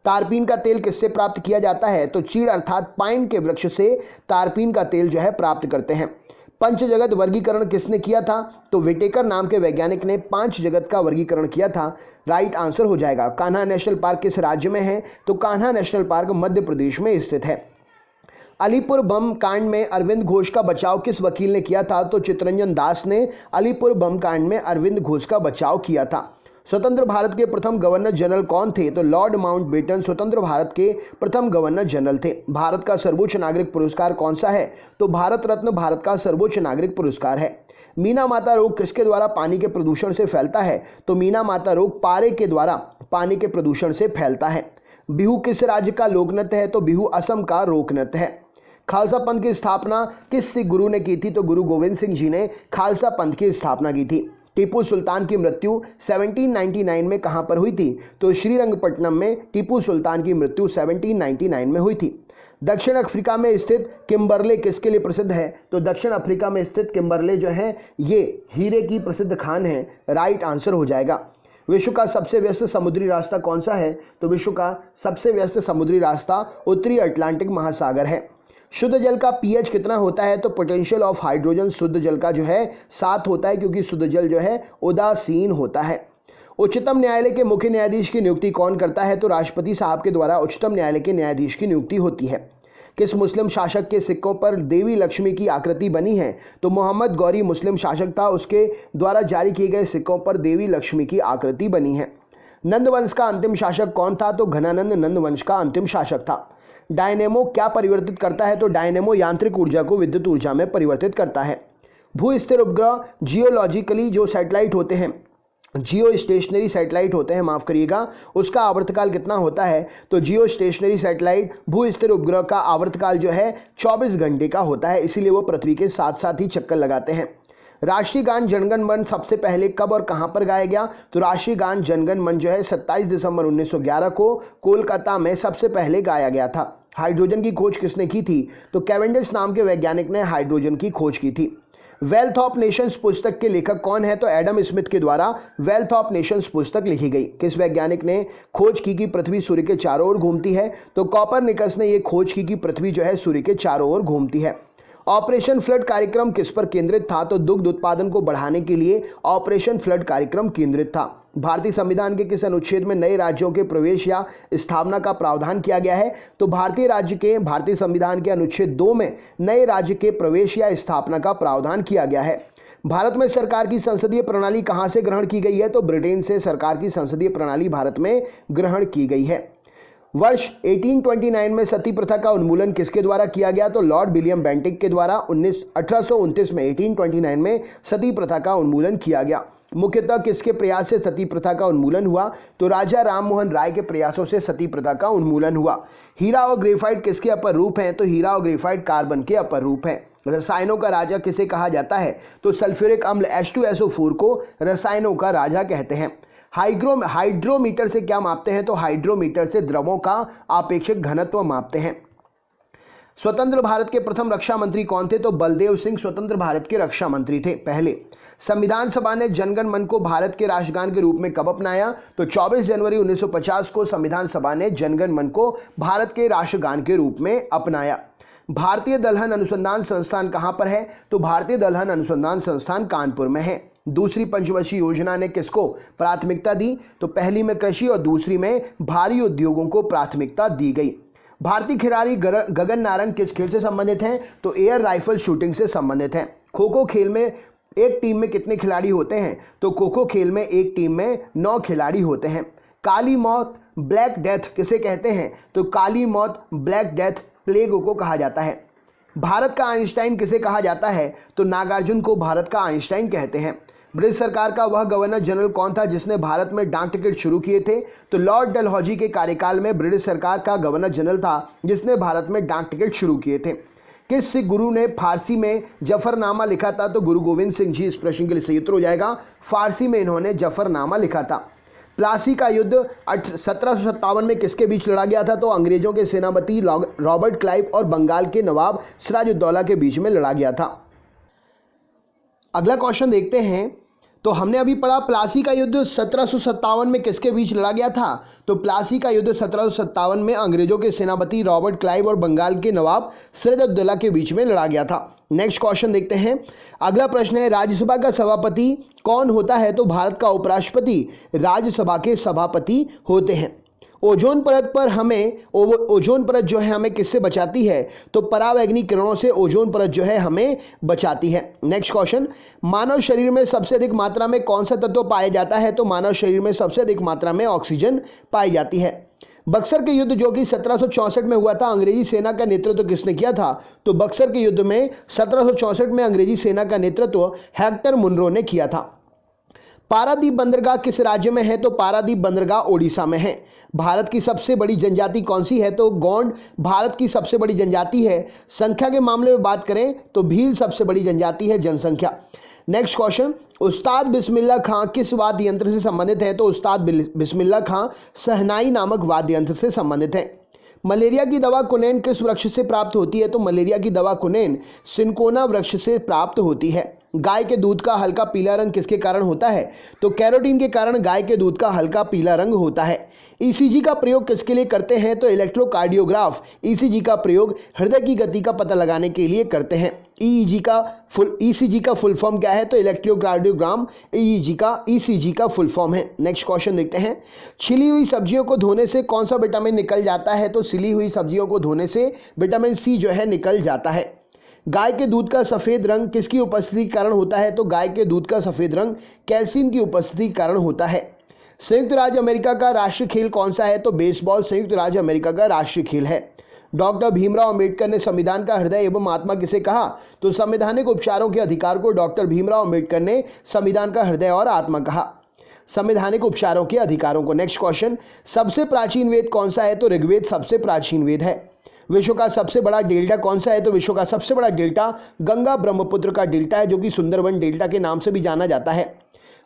तारपीन का तेल किससे प्राप्त किया जाता है? तो चीड़ अर्थात पाइन के वृक्ष से तारपीन का तेल जो है प्राप्त करते हैं। पंच जगत वर्गीकरण किसने किया था? तो विटेकर नाम के वैज्ञानिक ने 5 जगत का वर्गीकरण किया था। राइट आंसर हो जाएगा। कान्हा नेशनल पार्क किस राज्य में है? तो कान्हा नेशनल पार्क मध्य प्रदेश में स्थित है। अलीपुर बम कांड में अरविंद घोष का बचाव किस वकील ने किया था? तो चित्तरंजन दास ने अलीपुर बम कांड में अरविंद घोष का बचाव किया था। स्वतंत्र भारत के प्रथम गवर्नर जनरल कौन थे? तो लॉर्ड माउंटबेटन स्वतंत्र भारत के प्रथम गवर्नर जनरल थे। भारत का सर्वोच्च नागरिक पुरस्कार कौन सा है? तो भारत रत्न भारत का सर्वोच्च नागरिक पुरस्कार है। मीना माता रोग किसके द्वारा पानी के प्रदूषण से फैलता है? तो मीना माता रोग पारे के द्वारा पानी के प्रदूषण से फैलता है। बिहू किस राज्य का लोक नृत्य है? तो बिहू असम का लोक नृत्य है। खालसा पंथ की स्थापना किस सिख गुरु ने की थी? तो गुरु गोविंद सिंह जी ने खालसा पंथ की स्थापना की थी। टीपू सुल्तान की मृत्यु 1799 में कहां पर हुई थी? तो श्रीरंगपट्टनम में टीपू सुल्तान की मृत्यु 1799 में हुई थी। दक्षिण अफ्रीका में स्थित किम्बरले किसके लिए प्रसिद्ध है? तो दक्षिण अफ्रीका में स्थित किम्बरले जो है ये हीरे की प्रसिद्ध खान है। राइट आंसर हो जाएगा। विश्व का सबसे व्यस्त समुद्री रास्ता कौन सा है? तो विश्व का सबसे व्यस्त समुद्री रास्ता उत्तरी अटलांटिक महासागर है। शुद्ध जल का पीएच कितना होता है? तो पोटेंशियल ऑफ हाइड्रोजन शुद्ध जल का जो है 7 होता है, क्योंकि शुद्ध जल जो है उदासीन होता है। उच्चतम न्यायालय के मुख्य न्यायाधीश की नियुक्ति कौन करता है? तो राष्ट्रपति साहब के द्वारा उच्चतम न्यायालय के न्यायाधीश की नियुक्ति होती है। किस मुस्लिम शासक के सिक्कों पर देवी लक्ष्मी की आकृति बनी है? तो मोहम्मद गौरी मुस्लिम शासक था, उसके द्वारा जारी किए गए सिक्कों पर देवी लक्ष्मी की आकृति बनी है। नंद वंश का अंतिम शासक कौन था? तो घनानंद नंद वंश का अंतिम शासक था। डायनेमो क्या परिवर्तित करता है? तो डायनेमो यांत्रिक ऊर्जा को विद्युत ऊर्जा में परिवर्तित करता है। भू स्थिर उपग्रह जियोलॉजिकली जो सैटेलाइट होते हैं, जियो स्टेशनरी सैटेलाइट होते हैं, माफ करिएगा, उसका आवर्तकाल कितना होता है? तो जियो स्टेशनरी सैटेलाइट भू स्थिर उपग्रह का आवर्तकाल जो है 24 घंटे का होता है, इसीलिए वो पृथ्वी के साथ साथ ही चक्कर लगाते हैं। राष्ट्रीय गान जनगण मन सबसे पहले कब और कहां पर गाया गया? तो राष्ट्रीय गान जनगण मन जो है 27 दिसंबर 1911 को कोलकाता में सबसे पहले गाया गया था। हाइड्रोजन की खोज किसने की थी? तो कैवेंडिश नाम के वैज्ञानिक ने हाइड्रोजन की खोज की थी। वेल्थ ऑफ नेशंस पुस्तक के लेखक कौन है? तो एडम स्मिथ के द्वारा वेल्थ ऑफ नेशंस पुस्तक लिखी गई। किस वैज्ञानिक ने खोज की कि पृथ्वी सूर्य के चारों ओर घूमती है? तो कॉपरनिकस ने यह खोज की कि पृथ्वी जो है सूर्य के चारों ओर घूमती है। ऑपरेशन फ्लड कार्यक्रम किस पर केंद्रित था? तो दुग्ध उत्पादन को बढ़ाने के लिए ऑपरेशन फ्लड कार्यक्रम केंद्रित था। भारतीय संविधान के किस अनुच्छेद में नए राज्यों के प्रवेश या स्थापना का प्रावधान किया गया है? तो भारतीय संविधान के अनुच्छेद 2 में नए राज्य के प्रवेश या स्थापना का प्रावधान किया गया है। भारत में सरकार की संसदीय प्रणाली कहां से ग्रहण की गई है? तो ब्रिटेन से सरकार की संसदीय प्रणाली भारत में ग्रहण की गई है। वर्ष 1829 में सती प्रथा का उन्मूलन किसके द्वारा किया गया? तो लॉर्ड विलियम बेंटिक के द्वारा 1829 में 1829 में सती प्रथा का उन्मूलन किया गया। मुख्यतः किसके प्रयास से सती प्रथा का उन्मूलन हुआ? तो राजा राम मोहन राय के प्रयासों से सती प्रथा का उन्मूलन हुआ। हीरा और ग्रेफाइट किसके अपर रूप हैं? तो हीरा और ग्रेफाइट कार्बन के अपर रूप हैं। रसायनों का राजा किसे कहा जाता है? तो सल्फ्यूरिक अम्ल H2SO4 को रसायनों का राजा कहते हैं। हाइड्रोमीटर से क्या मापते हैं? तो हाइड्रोमीटर से द्रवों का आपेक्षिक घनत्व मापते हैं। स्वतंत्र भारत के प्रथम रक्षा मंत्री कौन थे? तो बलदेव सिंह स्वतंत्र भारत के रक्षा मंत्री थे पहले। संविधान सभा ने जनगण मन को भारत के राष्ट्रगान के रूप में कब अपनाया? तो 24 जनवरी 1950 को संविधान सभा ने जनगण मन को भारत के राष्ट्रगान के रूप में अपनाया। भारतीय दलहन अनुसंधान संस्थान कहां पर है? तो भारतीय दलहन अनुसंधान संस्थान कानपुर में है। दूसरी पंचवर्षीय योजना ने किसको प्राथमिकता दी? तो पहली में कृषि और दूसरी में भारी उद्योगों को प्राथमिकता दी गई। भारतीय खिलाड़ी गगन नारंग किस खेल से संबंधित हैं? तो एयर राइफल शूटिंग से संबंधित हैं। खो खो खेल में एक टीम में कितने खिलाड़ी होते हैं? तो खो खो खेल में एक टीम में 9 खिलाड़ी होते हैं। काली मौत ब्लैक डेथ किसे कहते हैं? तो काली मौत ब्लैक डेथ प्लेग को कहा जाता है। भारत का आइंस्टाइन किसे कहा जाता है? तो नागार्जुन को भारत का आइंस्टाइन कहते हैं। ब्रिटिश सरकार का वह गवर्नर जनरल कौन था जिसने भारत में डाक टिकट शुरू किए थे? तो लॉर्ड डलहौजी के कार्यकाल में ब्रिटिश सरकार का गवर्नर जनरल था जिसने भारत में डाक टिकट शुरू किए थे। किस सिख गुरु ने फारसी में जफरनामा लिखा था? तो गुरु गोविंद सिंह जी। इस प्रश्न के लिए सही उत्तर हो जाएगा फारसी में इन्होंने जफरनामा लिखा था। प्लासी का युद्ध 1757 में किसके बीच लड़ा गया था? तो अंग्रेजों के सेनापति रॉबर्ट क्लाइव और बंगाल के नवाब सिराजुद्दौला के बीच में लड़ा गया था। अगला क्वेश्चन देखते हैं। तो हमने अभी पढ़ा प्लासी का युद्ध 1757 में किसके बीच लड़ा गया था? तो प्लासी का युद्ध 1757 में अंग्रेजों के सेनापति रॉबर्ट क्लाइव और बंगाल के नवाब सिराजुद्दौला के बीच में लड़ा गया था। नेक्स्ट क्वेश्चन देखते हैं। अगला प्रश्न है, राज्यसभा का सभापति कौन होता है? तो भारत का उपराष्ट्रपति राज्यसभा के सभापति होते हैं। ओजोन परत पर ओजोन परत जो है हमें किससे बचाती है? तो परावैंगनी किरणों से ओजोन परत जो है हमें बचाती है। नेक्स्ट क्वेश्चन, मानव शरीर में सबसे अधिक मात्रा में कौन सा तत्व पाया जाता है? तो मानव शरीर में सबसे अधिक मात्रा में ऑक्सीजन पाई जाती है। बक्सर के युद्ध जो कि 1764 में हुआ था, अंग्रेजी सेना का नेतृत्व किसने किया था? तो बक्सर के युद्ध में 1764 में अंग्रेजी सेना का नेतृत्व हेक्टर मुनरो ने किया था। पारादीप बंदरगाह किस राज्य में है? तो पारादीप बंदरगाह ओडिशा में है। भारत की सबसे बड़ी जनजाति कौन सी है? तो गोंड भारत की सबसे बड़ी जनजाति है। संख्या के मामले में बात करें तो भील सबसे बड़ी जनजाति है जनसंख्या। नेक्स्ट क्वेश्चन, उस्ताद बिस्मिल्लाह खां किस वाद्य यंत्र से संबंधित है? तो उस्ताद बिस्मिल्लाह खां शहनाई नामक वाद्य यंत्र से संबंधित है। मलेरिया की दवा कुनैन किस वृक्ष से प्राप्त होती है? तो मलेरिया की दवा कुनैन सिनकोना वृक्ष से प्राप्त होती है। गाय के दूध का हल्का पीला रंग किसके कारण होता है? तो कैरोटीन के कारण गाय के दूध का हल्का पीला रंग होता है। ईसीजी का प्रयोग किसके लिए करते हैं? तो इलेक्ट्रोकार्डियोग्राफ ईसीजी का प्रयोग हृदय की गति का पता लगाने के लिए करते हैं। ईसीजी का फुल फॉर्म क्या है? तो इलेक्ट्रोकार्डियोग्राम ईसीजी का फुल फॉर्म है। नेक्स्ट क्वेश्चन देखते हैं। छिली हुई सब्जियों को धोने से कौन सा विटामिन निकल जाता है? तो छिली हुई सब्जियों को धोने से विटामिन सी जो है निकल जाता है। गाय के दूध का सफ़ेद रंग किसकी उपस्थिति के कारण होता है? तो गाय के दूध का सफ़ेद रंग कैल्शियम की उपस्थिति के कारण होता है। संयुक्त राज्य अमेरिका का राष्ट्रीय खेल कौन सा है? तो बेसबॉल संयुक्त राज्य अमेरिका का राष्ट्रीय खेल है। डॉक्टर भीमराव अंबेडकर ने संविधान का हृदय एवं आत्मा किसे कहा? तो संवैधानिक उपचारों के अधिकार को डॉक्टर भीमराव अंबेडकर ने संविधान का हृदय और आत्मा कहा। संवैधानिक उपचारों के अधिकारों को। नेक्स्ट क्वेश्चन, सबसे प्राचीन वेद कौन सा है? तो ऋग्वेद सबसे प्राचीन वेद है। विश्व का सबसे बड़ा डेल्टा कौन सा है? तो विश्व का सबसे बड़ा डेल्टा गंगा ब्रह्मपुत्र का डेल्टा है, जो कि सुंदरबन डेल्टा के नाम से भी जाना जाता है।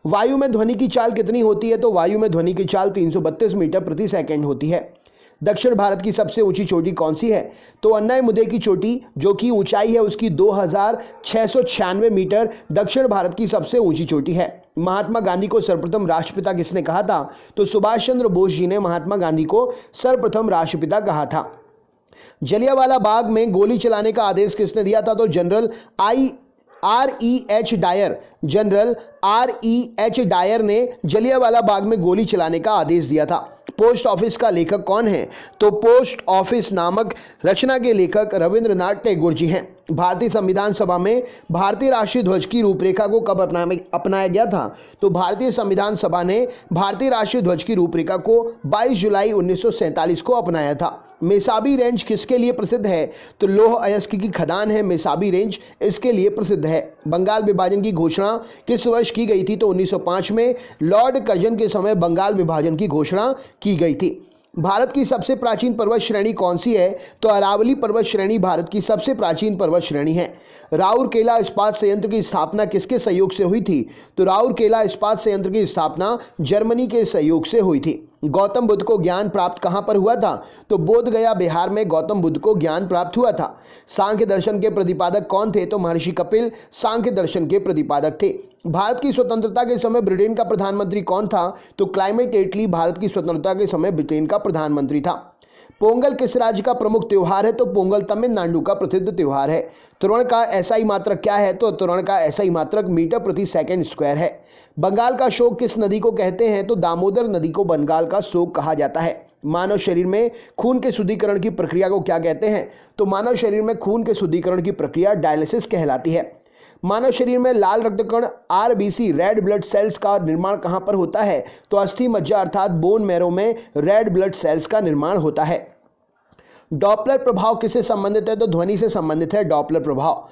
वायु में ध्वनि की चाल कितनी होती है? तो वायु में ध्वनि की चाल 332 मीटर प्रति सेकंड होती है। दक्षिण भारत की सबसे ऊंची चोटी कौन सी है? तो अन्नायमुदई की चोटी जो कि ऊंचाई है उसकी 2696 मीटर दक्षिण भारत की सबसे ऊंची चोटी है। महात्मा गांधी को सर्वप्रथम राष्ट्रपिता किसने कहा था? तो सुभाष चंद्र बोस जी ने महात्मा गांधी को सर्वप्रथम राष्ट्रपिता कहा था। जलियांवाला बाग में गोली चलाने का आदेश किसने दिया था? तो जनरल R.E.H. डायर ने जलियांवाला बाग में गोली चलाने का आदेश दिया था। पोस्ट ऑफिस का लेखक कौन है? तो पोस्ट ऑफिस नामक रचना के लेखक रविंद्रनाथ टैगोर जी हैं। भारतीय संविधान सभा में भारतीय राष्ट्रीय ध्वज की रूपरेखा को कब अपनाया गया था? तो भारतीय संविधान सभा ने भारतीय राष्ट्रीय ध्वज की रूपरेखा को 22 जुलाई 1947 को अपनाया था। मेसाबी रेंज किसके लिए प्रसिद्ध है? तो लौह अयस्क की खदान है मेसाबी रेंज, इसके लिए प्रसिद्ध है। बंगाल विभाजन की घोषणा किस वर्ष की गई थी? तो 1905 में लॉर्ड कर्जन के समय बंगाल विभाजन की घोषणा की गई थी। भारत की सबसे प्राचीन पर्वत श्रेणी कौन सी है? तो अरावली पर्वत श्रेणी भारत की सबसे प्राचीन पर्वत श्रेणी है। राउरकेला इस्पात संयंत्र की स्थापना किसके सहयोग से हुई थी? तो राउरकेला इस्पात संयंत्र की स्थापना जर्मनी के सहयोग से हुई थी। गौतम बुद्ध को ज्ञान प्राप्त कहाँ पर हुआ था? तो बोध गया बिहार में गौतम बुद्ध को ज्ञान प्राप्त हुआ था। सांख्य दर्शन के प्रतिपादक कौन थे? तो महर्षि कपिल सांख्य दर्शन के प्रतिपादक थे। भारत की स्वतंत्रता के समय ब्रिटेन का प्रधानमंत्री कौन था? तो क्लाइमेट एटली भारत की स्वतंत्रता के समय ब्रिटेन का प्रधानमंत्री था। पोंगल किस राज्य का प्रमुख त्यौहार है? तो पोंगल तमिलनाडु का प्रसिद्ध त्यौहार है। त्वरण का एसआई मात्रक क्या है? तो त्वरण का एसआई मात्रक मीटर प्रति सेकंड स्क्वायर है। बंगाल का शोक किस नदी को कहते हैं? तो दामोदर नदी को बंगाल का शोक कहा जाता है। मानव शरीर में खून के शुद्धिकरण की प्रक्रिया को क्या कहते हैं? तो मानव शरीर में खून के शुद्धिकरण की प्रक्रिया डायलिसिस कहलाती है। मानव शरीर में लाल रक्तकण आरबीसी रेड ब्लड सेल्स का निर्माण कहाँ पर होता है? तो अस्थि मज्जा अर्थात बोन मैरो में रेड ब्लड सेल्स का निर्माण होता है। डॉपलर प्रभाव किससे संबंधित है? तो ध्वनि से संबंधित है डॉपलर प्रभाव।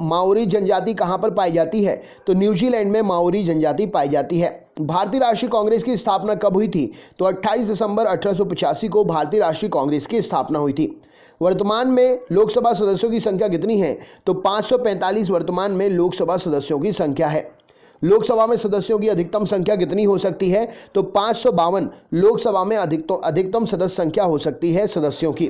माओरी जनजाति कहाँ पर पाई जाती है? तो न्यूजीलैंड में माओरी जनजाति पाई जाती है। भारतीय राष्ट्रीय कांग्रेस की स्थापना कब हुई थी? तो 28 दिसंबर 1885 को भारतीय राष्ट्रीय कांग्रेस की स्थापना हुई थी। वर्तमान में लोकसभा सदस्यों की संख्या कितनी है? तो 545 वर्तमान में लोकसभा सदस्यों की संख्या है। लोकसभा में सदस्यों की अधिकतम संख्या कितनी हो सकती है? तो 552 लोकसभा में अधिकतम सदस्य संख्या हो सकती है सदस्यों की।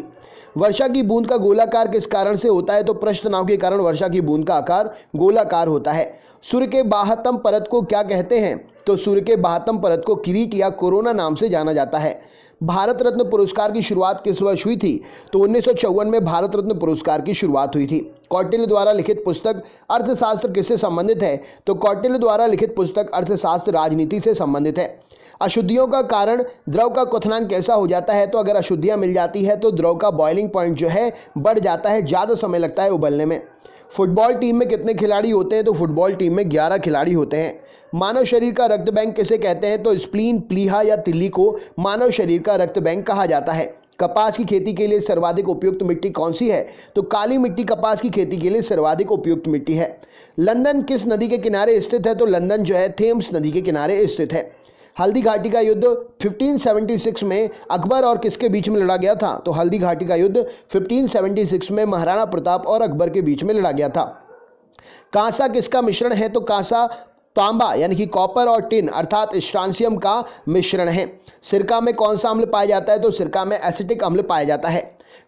वर्षा की बूंद का गोलाकार किस कारण से होता है? तो पृष्ठ तनाव के कारण वर्षा की बूंद का आकार गोलाकार होता है। सूर्य के बाह्यतम परत को क्या कहते हैं? तो सूर्य के बाह्यतम परत को किरीट या कोरोना नाम से जाना जाता है। भारत रत्न पुरस्कार की शुरुआत किस वर्ष हुई थी? तो 1954 में भारत रत्न पुरस्कार की शुरुआत हुई थी। कौटिल्य द्वारा लिखित पुस्तक अर्थशास्त्र किससे संबंधित है? तो कौटिल्य द्वारा लिखित पुस्तक अर्थशास्त्र राजनीति से संबंधित है। अशुद्धियों का कारण द्रव का क्वथनांक कैसा हो जाता है? तो अगर अशुद्धियां मिल जाती है तो द्रव का बॉइलिंग पॉइंट जो है बढ़ जाता है, ज़्यादा समय लगता है उबलने में। फुटबॉल टीम में कितने खिलाड़ी होते हैं? तो फुटबॉल टीम में 11 खिलाड़ी होते हैं। मानव शरीर का रक्त बैंक किसे कहते हैं? तो स्प्लीन, प्लीहा या तिल्ली को मानव शरीर का रक्त बैंक कहा जाता है। कपास की खेती के लिए सर्वाधिक उपयुक्त मिट्टी कौन सी है? तो काली मिट्टी कपास की खेती के लिए सर्वाधिक उपयुक्त मिट्टी है। लंदन किस नदी के किनारे स्थित है? तो लंदन जो है थेम्स नदी के किनारे स्थित है। हल्दी घाटी का युद्ध 1576 में अकबर और किसके बीच में लड़ा गया था? तो हल्दी घाटी का युद्ध 1576 में महाराणा प्रताप और अकबर के बीच में लड़ा गया था। कांसा किसका मिश्रण है? तो कांसा तांबा यानी कि कॉपर और टिन अर्थात स्ट्रांसियम का मिश्रण है। सिरका में कौन सा अम्ल पाया जाता है? तो सिरका में एसिटिक अम्ल पाया जाता है।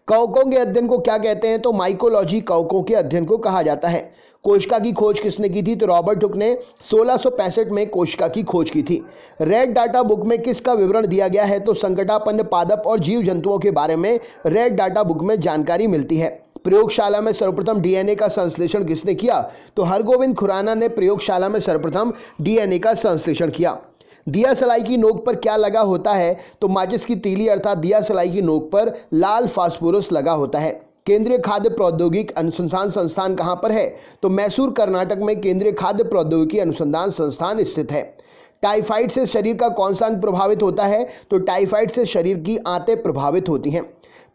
कवकों के अध्ययन को क्या कहते हैं? तो माइकोलॉजी कवकों के अध्ययन को कहा जाता है। कोशिका की खोज किसने की थी? तो रॉबर्ट हुक ने 1665 में कोशिका की खोज की थी। रेड डाटा बुक में किसका विवरण दिया गया है? तो संकटापन्न पादप और जीव जंतुओं के बारे में रेड डाटा बुक में जानकारी मिलती है। प्रयोगशाला में सर्वप्रथम डीएनए का संश्लेषण किसने किया? तो हरगोविंद खुराना ने प्रयोगशाला में सर्वप्रथम डीएनए का संश्लेषण किया। दिया सलाई की नोक पर क्या लगा होता है? तो माचिस की तीली अर्थात दिया सलाई की नोक पर लाल फास्फोरस लगा होता है। केंद्रीय खाद्य प्रौद्योगिकी अनुसंधान संस्थान कहाँ पर है? तो मैसूर कर्नाटक में केंद्रीय खाद्य प्रौद्योगिकी अनुसंधान संस्थान स्थित है। टाइफाइड से शरीर का कौन सा अंग प्रभावित होता है? तो टाइफाइड से शरीर की आंतें प्रभावित होती हैं।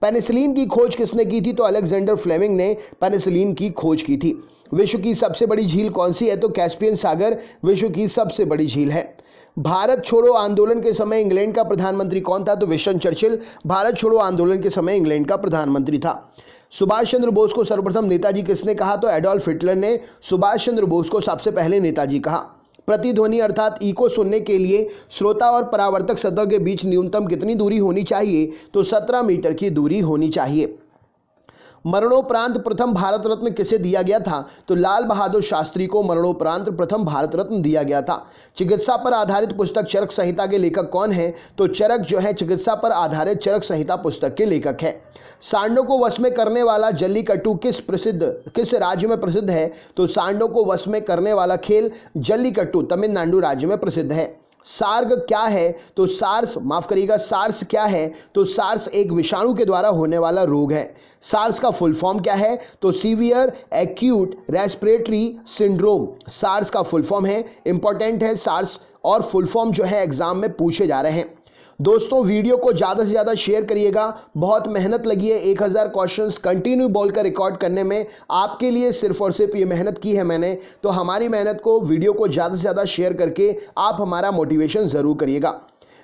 पेनिसिलिन की खोज किसने की थी? तो अलेक्जेंडर फ्लेमिंग ने पेनिसिलिन की खोज की थी। विश्व की सबसे बड़ी झील कौन सी है? तो कैस्पियन सागर विश्व की सबसे बड़ी झील है। भारत छोड़ो आंदोलन के समय इंग्लैंड का प्रधानमंत्री कौन था? तो विंस्टन चर्चिल भारत छोड़ो आंदोलन के समय इंग्लैंड का प्रधानमंत्री था। सुभाष चंद्र बोस को सर्वप्रथम नेताजी किसने कहा? तो एडोल्फ हिटलर ने सुभाष चंद्र बोस को सबसे पहले नेताजी कहा। प्रतिध्वनि अर्थात इको सुनने के लिए श्रोता और परावर्तक सतह के बीच न्यूनतम कितनी दूरी होनी चाहिए? तो 17 मीटर की दूरी होनी चाहिए। मरणोपरांत प्रथम भारत रत्न किसे दिया गया था? तो लाल बहादुर शास्त्री को मरणोपरांत प्रथम भारत रत्न दिया गया था। चिकित्सा पर आधारित पुस्तक चरक संहिता के लेखक कौन है? तो चरक जो है चिकित्सा पर आधारित चरक संहिता पुस्तक के लेखक है। सांडों को वश में करने वाला जल्लीकट्टू किस राज्य में प्रसिद्ध है? तो सांडों को वश में करने वाला खेल जल्लीकट्टू तमिलनाडु राज्य में प्रसिद्ध है। सार्ग क्या है? तो सार्स क्या है? तो सार्स एक विषाणु के द्वारा होने वाला रोग है। सार्स का फुल फॉर्म क्या है? तो severe acute respiratory syndrome SARS का फुल फॉर्म है। इंपॉर्टेंट है सार्स और फुल फॉर्म जो है एग्जाम में पूछे जा रहे हैं। दोस्तों वीडियो को ज़्यादा से ज़्यादा शेयर करिएगा। बहुत मेहनत लगी है 1000 क्वेश्चंस कंटिन्यू बोलकर रिकॉर्ड करने में। आपके लिए सिर्फ और सिर्फ ये मेहनत की है मैंने, तो हमारी मेहनत को वीडियो को ज़्यादा से ज़्यादा शेयर करके आप हमारा मोटिवेशन ज़रूर करिएगा।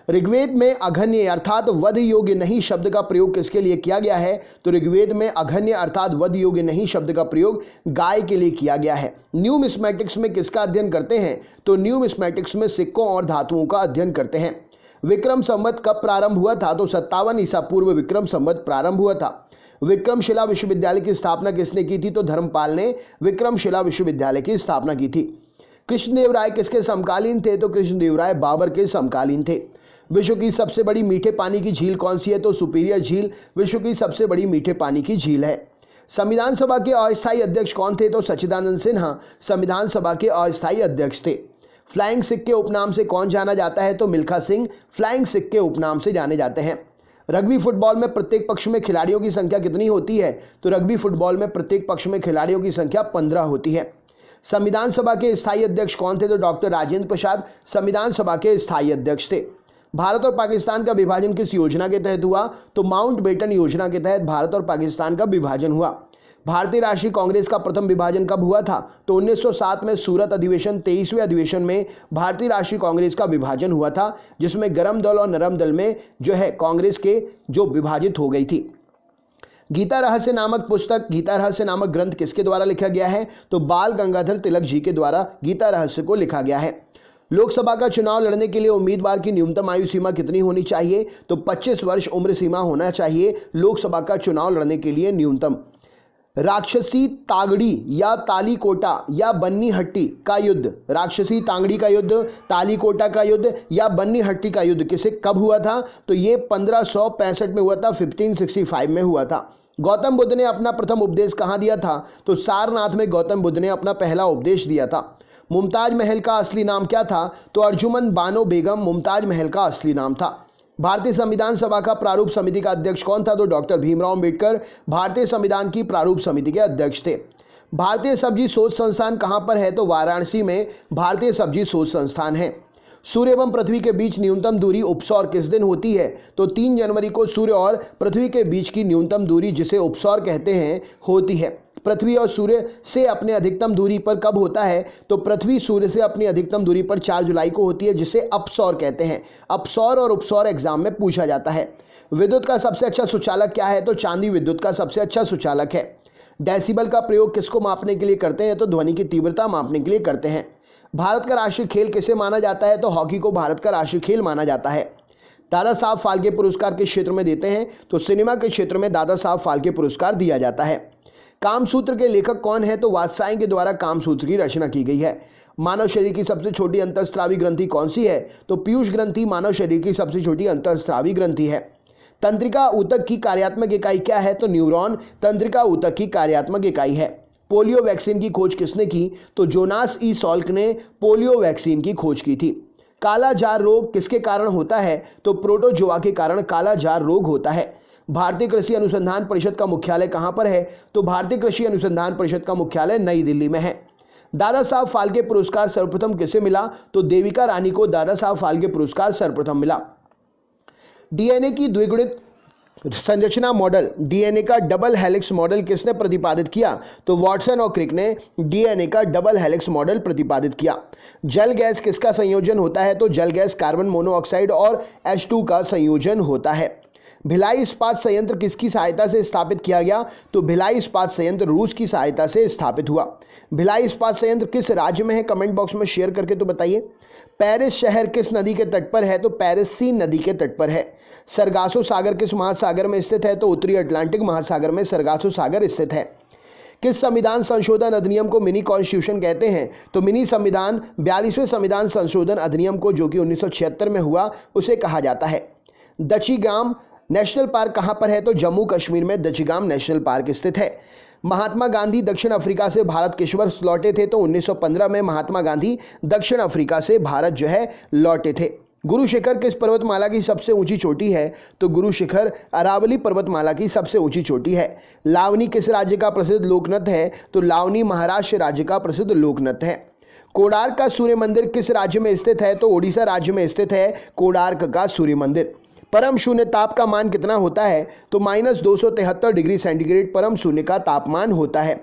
ऋग्वेद में अघन्य अर्थात वध योग्य नहीं शब्द का प्रयोग किसके लिए किया गया है? तो ऋग्वेद में अघन्य अर्थात वध योग्य नहीं शब्द का प्रयोग गाय के लिए किया गया है। न्यूमिस्मेटिक्स में किसका अध्ययन करते हैं? तो न्यूमिस्मेटिक्स में सिक्कों और धातुओं का अध्ययन करते हैं। विक्रम संवत कब प्रारंभ हुआ था? तो 57 ईसा पूर्व विक्रम संवत प्रारंभ हुआ था। विक्रमशिला विश्वविद्यालय की स्थापना किसने की थी? तो धर्मपाल ने विक्रमशिला विश्वविद्यालय की स्थापना की थी। कृष्णदेव राय किसके समकालीन थे? तो कृष्णदेव राय बाबर के समकालीन थे। विश्व की सबसे बड़ी मीठे पानी की झील कौन सी है? तो सुपीरियर झील विश्व की सबसे बड़ी मीठे पानी की झील है। संविधान सभा के अस्थायी अध्यक्ष कौन थे? तो सच्चिदानंद सिन्हा संविधान सभा के अस्थायी अध्यक्ष थे। फ्लाइंग सिख के उपनाम से कौन जाना जाता है? तो मिल्खा सिंह फ्लाइंग सिख के उपनाम से जाने जाते हैं। रग्बी फुटबॉल में प्रत्येक पक्ष में खिलाड़ियों की संख्या कितनी होती है? तो रग्बी फुटबॉल में प्रत्येक पक्ष में खिलाड़ियों की संख्या 15 होती है। संविधान सभा के स्थायी अध्यक्ष कौन थे? तो डॉक्टर राजेंद्र प्रसाद संविधान सभा के स्थायी अध्यक्ष थे। भारत और पाकिस्तान का विभाजन किस योजना के तहत हुआ? तो माउंटबेटन योजना के तहत भारत और पाकिस्तान का विभाजन हुआ। भारतीय राष्ट्रीय कांग्रेस का प्रथम विभाजन कब हुआ था? तो 1907 में सूरत अधिवेशन 23वें अधिवेशन में भारतीय राष्ट्रीय कांग्रेस का विभाजन हुआ था, जिसमें गरम दल और नरम दल में जो है कांग्रेस के जो विभाजित हो गई थी। गीता रहस्य नामक पुस्तक, गीता रहस्य नामक ग्रंथ किसके द्वारा लिखा गया है? तो बाल गंगाधर तिलक जी के द्वारा गीता रहस्य को लिखा गया है। लोकसभा का चुनाव लड़ने के लिए उम्मीदवार की न्यूनतम आयु सीमा कितनी होनी चाहिए? तो 25 वर्ष उम्र सीमा होना चाहिए लोकसभा का चुनाव लड़ने के लिए न्यूनतम। राक्षसी तागड़ी या तालीकोटा या बन्नी हट्टी का युद्ध, राक्षसी तांगड़ी का युद्ध, तालीकोटा का युद्ध या बन्नी हट्टी का युद्ध किसे कब हुआ था? तो ये 1565 में हुआ था, 1565 में हुआ था। गौतम बुद्ध ने अपना प्रथम उपदेश कहाँ दिया था? तो सारनाथ में गौतम बुद्ध ने अपना पहला उपदेश दिया था। मुमताज महल का असली नाम क्या था? तो अर्जुमंद बानो बेगम मुमताज महल का असली नाम था। भारतीय संविधान सभा का प्रारूप समिति का अध्यक्ष कौन था? तो डॉक्टर भीमराव अंबेडकर भारतीय संविधान की प्रारूप समिति के अध्यक्ष थे। भारतीय सब्जी शोध संस्थान कहाँ पर है? तो वाराणसी में भारतीय सब्जी शोध संस्थान है। सूर्य एवं पृथ्वी के बीच न्यूनतम दूरी उपसौर किस दिन होती है? तो 3 जनवरी को सूर्य और पृथ्वी के बीच की न्यूनतम दूरी, जिसे उपसौर कहते हैं, होती है। पृथ्वी और सूर्य से अपने अधिकतम दूरी पर कब होता है? तो पृथ्वी सूर्य से अपनी अधिकतम दूरी पर 4 जुलाई को होती है, जिसे अपसौर कहते हैं। अपसौर और उपसौर एग्जाम में पूछा जाता है। विद्युत का सबसे अच्छा सुचालक क्या है? तो चांदी विद्युत का सबसे अच्छा सुचालक है। डेसिबल का प्रयोग किसको मापने के लिए करते हैं? तो ध्वनि की तीव्रता मापने के लिए करते हैं। भारत का राष्ट्रीय खेल किसे माना जाता है? तो हॉकी को भारत का राष्ट्रीय खेल माना जाता है। दादा साहब फाल्के पुरस्कार किस क्षेत्र में देते हैं? तो सिनेमा के क्षेत्र में दादा साहब फाल्के पुरस्कार दिया जाता है। कामसूत्र के लेखक कौन है? तो वात्स्यायन के द्वारा कामसूत्र की रचना की गई है। मानव शरीर की सबसे छोटी अंतःस्रावी ग्रंथि कौन सी है? तो पीयूष ग्रंथि मानव शरीर की सबसे छोटी अंतःस्रावी ग्रंथि है। तंत्रिका ऊतक की कार्यात्मक इकाई क्या है? तो न्यूरॉन तंत्रिका ऊतक की कार्यात्मक इकाई है। पोलियो वैक्सीन की खोज किसने की? तो जोनास ई सॉल्क ने पोलियो वैक्सीन की खोज की थी। काला जार रोग किसके कारण होता है? तो प्रोटोजोआ के कारण काला जार रोग होता है। भारतीय कृषि अनुसंधान परिषद का मुख्यालय कहाँ पर है? तो भारतीय कृषि अनुसंधान परिषद का मुख्यालय नई दिल्ली में है। दादा साहब फाल्के पुरस्कार सर्वप्रथम किसे मिला? तो देविका रानी को दादा साहब फाल्के पुरस्कार सर्वप्रथम मिला। डीएनए की द्विगुणित संरचना मॉडल, डीएनए का डबल हेलिक्स मॉडल किसने प्रतिपादित किया? तो वॉटसन और क्रिक ने डीएनए का डबल हेलिक्स मॉडल प्रतिपादित किया। जल गैस किसका संयोजन होता है? तो जल गैस कार्बन मोनोऑक्साइड और H2 का संयोजन होता है। भिलाई इस्पात संयंत्र किसकी सहायता से स्थापित किया गया? तो भिलाई इस्पात संयंत्र रूस की सहायता से स्थापित हुआ। भिलाई इस्पात संयंत्र किस राज्य में है? कमेंट बॉक्स में शेयर करके तो बताइए। पेरिस शहर किस नदी के तट पर है? तो पेरिस सीन नदी के तट पर है। सरगासो सागर किस महासागर में स्थित है? तो उत्तरी अटलांटिक महासागर में सरगासो सागर स्थित है। किस संविधान संशोधन अधिनियम को मिनी कॉन्स्टिट्यूशन कहते हैं? तो मिनी संविधान 42वें संविधान संशोधन अधिनियम को, जो कि 1976 में हुआ, उसे कहा जाता है। दचीगाम नेशनल पार्क कहाँ पर है? तो जम्मू कश्मीर में दचीगाम नेशनल पार्क स्थित है। महात्मा गांधी दक्षिण अफ्रीका से भारत किस वर्ष लौटे थे? तो 1915 में महात्मा गांधी दक्षिण अफ्रीका से भारत जो है लौटे थे। गुरु शिखर किस पर्वतमाला की सबसे ऊंची चोटी है? तो गुरु शिखर अरावली पर्वतमाला की सबसे ऊंची चोटी है। लावनी किस राज्य का प्रसिद्ध लोकनृत्य है? तो लावनी महाराष्ट्र राज्य का प्रसिद्ध लोकनृत्य है। कोणार्क का सूर्य मंदिर किस राज्य में स्थित है? तो ओडिशा राज्य में स्थित है कोणार्क का सूर्य मंदिर। परम शून्य ताप का मान कितना होता है? तो -273 डिग्री सेंटीग्रेड परम शून्य का तापमान होता है।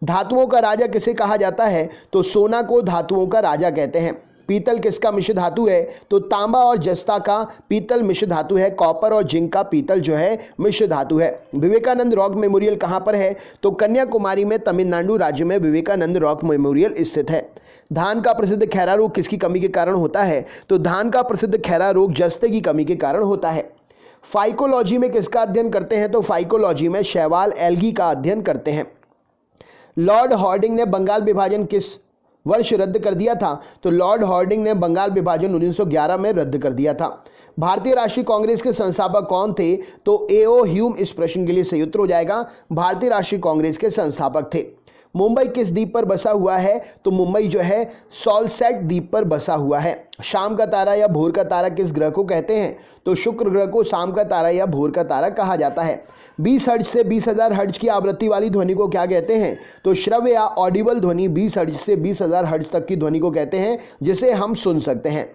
धातुओं का राजा किसे कहा जाता है? तो सोना को धातुओं का राजा कहते हैं। पीतल किसका मिश्र धातु है? तो तांबा और जस्ता का पीतल मिश्र धातु है। कॉपर और जिंक का पीतल जो है मिश्र धातु है। विवेकानंद रॉक मेमोरियल कहाँ पर है? तो कन्याकुमारी में तमिलनाडु राज्य में विवेकानंद रॉक मेमोरियल स्थित है। धान का प्रसिद्ध खैरा रोग किसकी कमी के कारण होता है? तो धान का प्रसिद्ध खैरा रोग जस्ते की कमी के कारण होता है। फाइकोलॉजी में किसका अध्ययन करते हैं? तो फाइकोलॉजी में शैवाल एल्गी का अध्ययन करते हैं। लॉर्ड हॉर्डिंग ने बंगाल विभाजन किस वर्ष रद्द कर दिया था? तो लॉर्ड हॉर्डिंग ने बंगाल विभाजन 1911 में रद्द कर दिया था। भारतीय राष्ट्रीय कांग्रेस के संस्थापक कौन थे? तो A.O. ह्यूम इस प्रश्न के लिए सही उत्तर हो जाएगा। भारतीय राष्ट्रीय कांग्रेस के संस्थापक थे। मुंबई किस द्वीप पर बसा हुआ है? तो मुंबई जो है सॉल्सेट द्वीप पर बसा हुआ है। शाम का तारा या भोर का तारा किस ग्रह को कहते हैं? तो शुक्र ग्रह को शाम का तारा या भोर का तारा कहा जाता है। 20 हर्ट्ज से 20,000 हर्ट्ज की आवृत्ति वाली ध्वनि को क्या कहते हैं? तो श्रव्य या ऑडिबल ध्वनि 20 हर्ट्ज से 20,000 हर्ट्ज तक की ध्वनि को कहते हैं, जिसे हम सुन सकते हैं।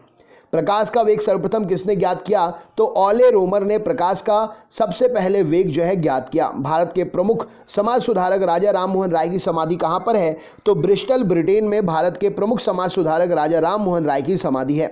प्रकाश का वेग सर्वप्रथम किसने ज्ञात किया? तो ऑले रोमर ने प्रकाश का सबसे पहले वेग जो है ज्ञात किया। भारत के प्रमुख समाज सुधारक राजा राम मोहन राय की समाधि कहाँ पर है? तो ब्रिस्टल ब्रिटेन में भारत के प्रमुख समाज सुधारक राजा राम मोहन राय की समाधि है।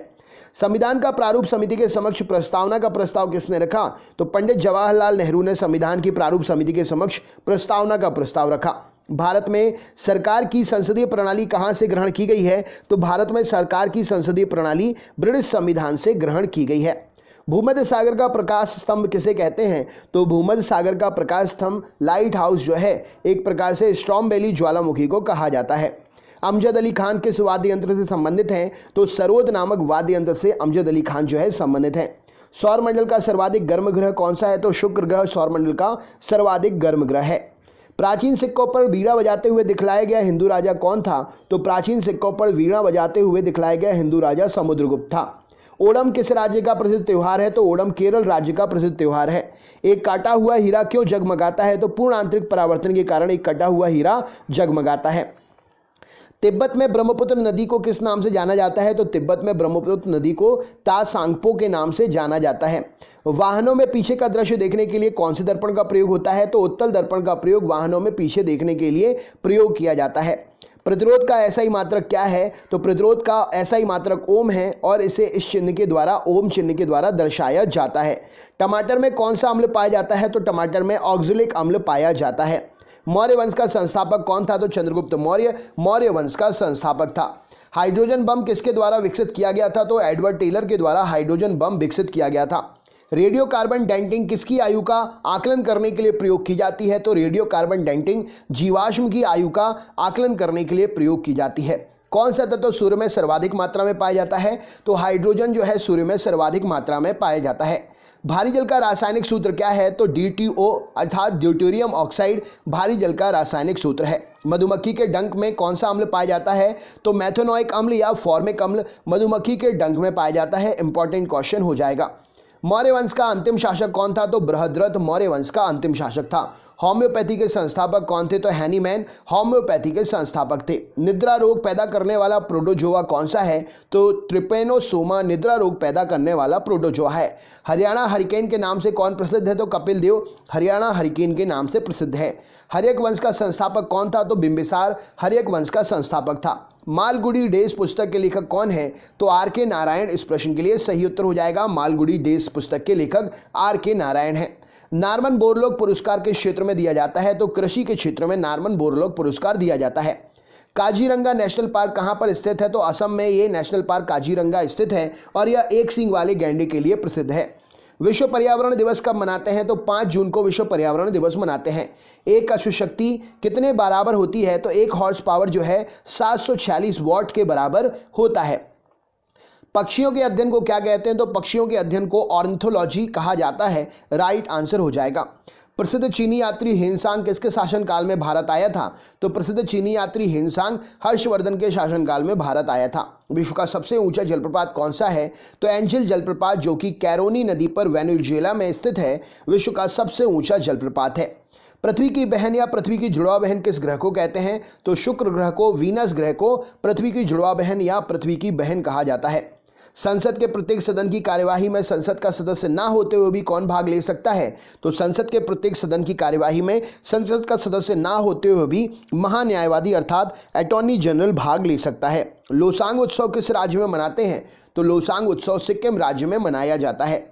संविधान का प्रारूप समिति के समक्ष प्रस्तावना का प्रस्ताव किसने रखा? तो पंडित जवाहरलाल नेहरू ने संविधान की प्रारूप समिति के समक्ष प्रस्तावना का प्रस्ताव रखा। भारत में सरकार की संसदीय प्रणाली कहां से ग्रहण की गई है? तो भारत में सरकार की संसदीय प्रणाली ब्रिटिश संविधान से ग्रहण की गई है। भूमध्य सागर का प्रकाश स्तंभ किसे कहते हैं? तो भूमध्य सागर का प्रकाश स्तंभ लाइट हाउस जो है एक प्रकार से स्ट्रॉम्बेली ज्वालामुखी को कहा जाता है। अमजद अली खान किस वाद्य यंत्र से संबंधित हैं? तो सरोद नामक वाद्य यंत्र से अमजद अली खान जो है संबंधित हैं। सौरमंडल का सर्वाधिक गर्म ग्रह कौन सा है? तो शुक्र ग्रह सौरमंडल का सर्वाधिक गर्म ग्रह है। प्राचीन सिक्कों पर वीणा बजाते हुए दिखलाया गया हिंदू राजा कौन था? तो प्राचीन सिक्कों पर वीणा बजाते हुए दिखलाया गया हिंदू राजा समुद्रगुप्त था। ओणम किस राज्य का प्रसिद्ध त्यौहार है? तो ओणम केरल राज्य का प्रसिद्ध त्यौहार है। एक काटा हुआ हीरा क्यों जगमगाता है? तो पूर्ण आंतरिक परावर्तन के कारण एक कटा हुआ हीरा जगमगाता है। तिब्बत में ब्रह्मपुत्र नदी को किस नाम से जाना जाता है? तो तिब्बत में ब्रह्मपुत्र नदी को तासांगपो के नाम से जाना जाता है। वाहनों में पीछे का दृश्य देखने के लिए कौन से दर्पण का प्रयोग होता है? तो उत्तल दर्पण का प्रयोग वाहनों में पीछे देखने के लिए प्रयोग किया जाता है। प्रतिरोध का ऐसा ही मात्रक क्या है? तो प्रतिरोध का ऐसा ही मात्रक ओम है और इसे इस चिन्ह के द्वारा ओम चिन्ह के द्वारा दर्शाया जाता है। टमाटर में कौन सा अम्ल पाया जाता है? तो टमाटर में ऑक्जेलिक अम्ल पाया जाता है। मौर्य वंश का संस्थापक कौन था? तो चंद्रगुप्त मौर्य मौर्य वंश का संस्थापक था। हाइड्रोजन बम किसके द्वारा विकसित किया गया था? तो एडवर्ड टेलर के द्वारा हाइड्रोजन बम विकसित किया गया था। रेडियो कार्बन डेंटिंग किसकी आयु का आकलन करने के लिए प्रयोग की जाती है? तो रेडियो कार्बन डेंटिंग जीवाश्म की आयु का आकलन करने के लिए प्रयोग की जाती है। कौन सा तत्व सूर्य में सर्वाधिक मात्रा में पाया जाता है? तो हाइड्रोजन जो है सूर्य में सर्वाधिक मात्रा में पाया जाता है। भारी जल का रासायनिक सूत्र क्या है? तो DTO अर्थात ड्यूटेरियम ऑक्साइड भारी जल का रासायनिक सूत्र है। मधुमक्खी के डंक में कौन सा अम्ल पाया जाता है? तो मैथेनोइक अम्ल या फॉर्मिक अम्ल मधुमक्खी के डंक में पाया जाता है। इंपॉर्टेंट क्वेश्चन हो जाएगा। मौर्य वंश का अंतिम शासक कौन था? तो बृहद्रथ मौर्य वंश का अंतिम शासक था। होम्योपैथी के संस्थापक कौन थे? तो हैनीमैन होम्योपैथी के संस्थापक थे। निद्रा रोग पैदा करने वाला प्रोटोजोआ कौन सा है? तो ट्रिपेनोसोमा निद्रा रोग पैदा करने वाला प्रोटोजोआ है। हरियाणा हरिकेन के नाम से कौन प्रसिद्ध है? तो कपिल देव हरियाणा हरिकेन के नाम से प्रसिद्ध है। हर्यक वंश का संस्थापक कौन था? तो बिंबिसार हर्यक वंश का संस्थापक था। मालगुडी डेज पुस्तक के लेखक कौन है? तो R.K. नारायण इस प्रश्न के लिए सही उत्तर हो जाएगा। मालगुडी डेज पुस्तक के लेखक R.K. नारायण है। नॉर्मन बोरलॉग पुरस्कार किस क्षेत्र में दिया जाता है? तो कृषि के क्षेत्र में नॉर्मन बोरलॉग पुरस्कार दिया जाता है। काजीरंगा नेशनल पार्क कहां पर स्थित है? तो असम में ये नेशनल पार्क काजीरंगा स्थित है और यह एक सींग वाले गैंडे के लिए प्रसिद्ध है। विश्व पर्यावरण दिवस कब मनाते हैं? तो 5 जून को विश्व पर्यावरण दिवस मनाते हैं। एक अश्व शक्ति कितने बराबर होती है? तो 1 हॉर्स पावर जो है 746 वॉट के बराबर होता है। पक्षियों के अध्ययन को क्या कहते हैं? तो पक्षियों के अध्ययन को ऑर्निथोलॉजी कहा जाता है। राइट आंसर हो जाएगा। प्रसिद्ध चीनी यात्री हिनसांग किसके शासनकाल में भारत आया था? तो प्रसिद्ध चीनी यात्री हिनसांग हर्षवर्धन के शासनकाल में भारत आया था। विश्व का सबसे ऊंचा जलप्रपात कौन सा है? तो एंजिल जलप्रपात जो कि कैरोनी नदी पर वेनेजुएला में स्थित है विश्व का सबसे ऊंचा जलप्रपात है। पृथ्वी की बहन या पृथ्वी की जुड़वा बहन किस ग्रह को कहते हैं? तो शुक्र ग्रह को वीनस ग्रह को पृथ्वी की जुड़वा बहन या पृथ्वी की बहन कहा जाता है। संसद के प्रत्येक सदन की कार्यवाही में संसद का सदस्य ना होते हुए भी कौन भाग ले सकता है? तो संसद के प्रत्येक सदन की कार्यवाही में संसद का सदस्य ना होते हुए भी महान्यायवादी अर्थात अटॉर्नी जनरल भाग ले सकता है। लोसांग उत्सव किस राज्य में मनाते हैं? तो लोसांग उत्सव सिक्किम राज्य में मनाया जाता है।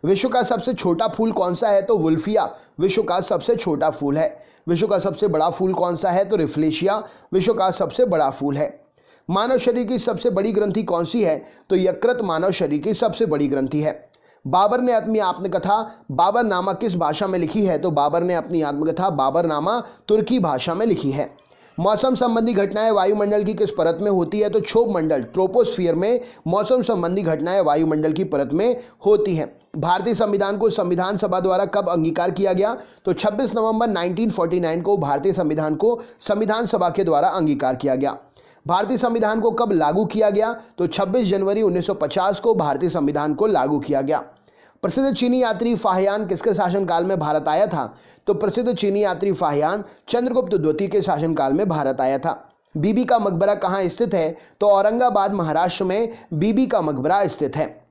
विश्व का सबसे छोटा फूल कौन सा है? तो वुल्फिया विश्व का सबसे छोटा फूल है। विश्व का सबसे बड़ा फूल कौन सा है? तो रिफ्लेशिया विश्व का सबसे बड़ा फूल है। मानव शरीर की सबसे बड़ी ग्रंथि कौन सी है? तो यकृत मानव शरीर की सबसे बड़ी ग्रंथि है। बाबर ने अपनी आत्मकथा बाबरनामा किस भाषा में लिखी है? तो बाबर ने अपनी आत्मकथा बाबरनामा तुर्की भाषा में लिखी है। मौसम संबंधी घटनाएं वायुमंडल की किस परत में होती है? तो क्षोभ मंडल ट्रोपोस्फियर में मौसम संबंधी घटनाएं वायुमंडल की परत में होती हैं। भारतीय संविधान को संविधान सभा द्वारा कब अंगीकार किया गया? तो 26 नवंबर 1949 को भारतीय संविधान को संविधान सभा के द्वारा अंगीकार किया गया। भारतीय संविधान को कब लागू किया गया? तो 26 जनवरी 1950 को भारतीय संविधान को लागू किया गया। प्रसिद्ध चीनी यात्री फाहियान किसके शासनकाल में भारत आया था? तो प्रसिद्ध चीनी यात्री फाहियान चंद्रगुप्त द्वितीय के शासनकाल में भारत आया था। बीबी का मकबरा कहाँ स्थित है? तो औरंगाबाद महाराष्ट्र में बीबी का मकबरा स्थित है।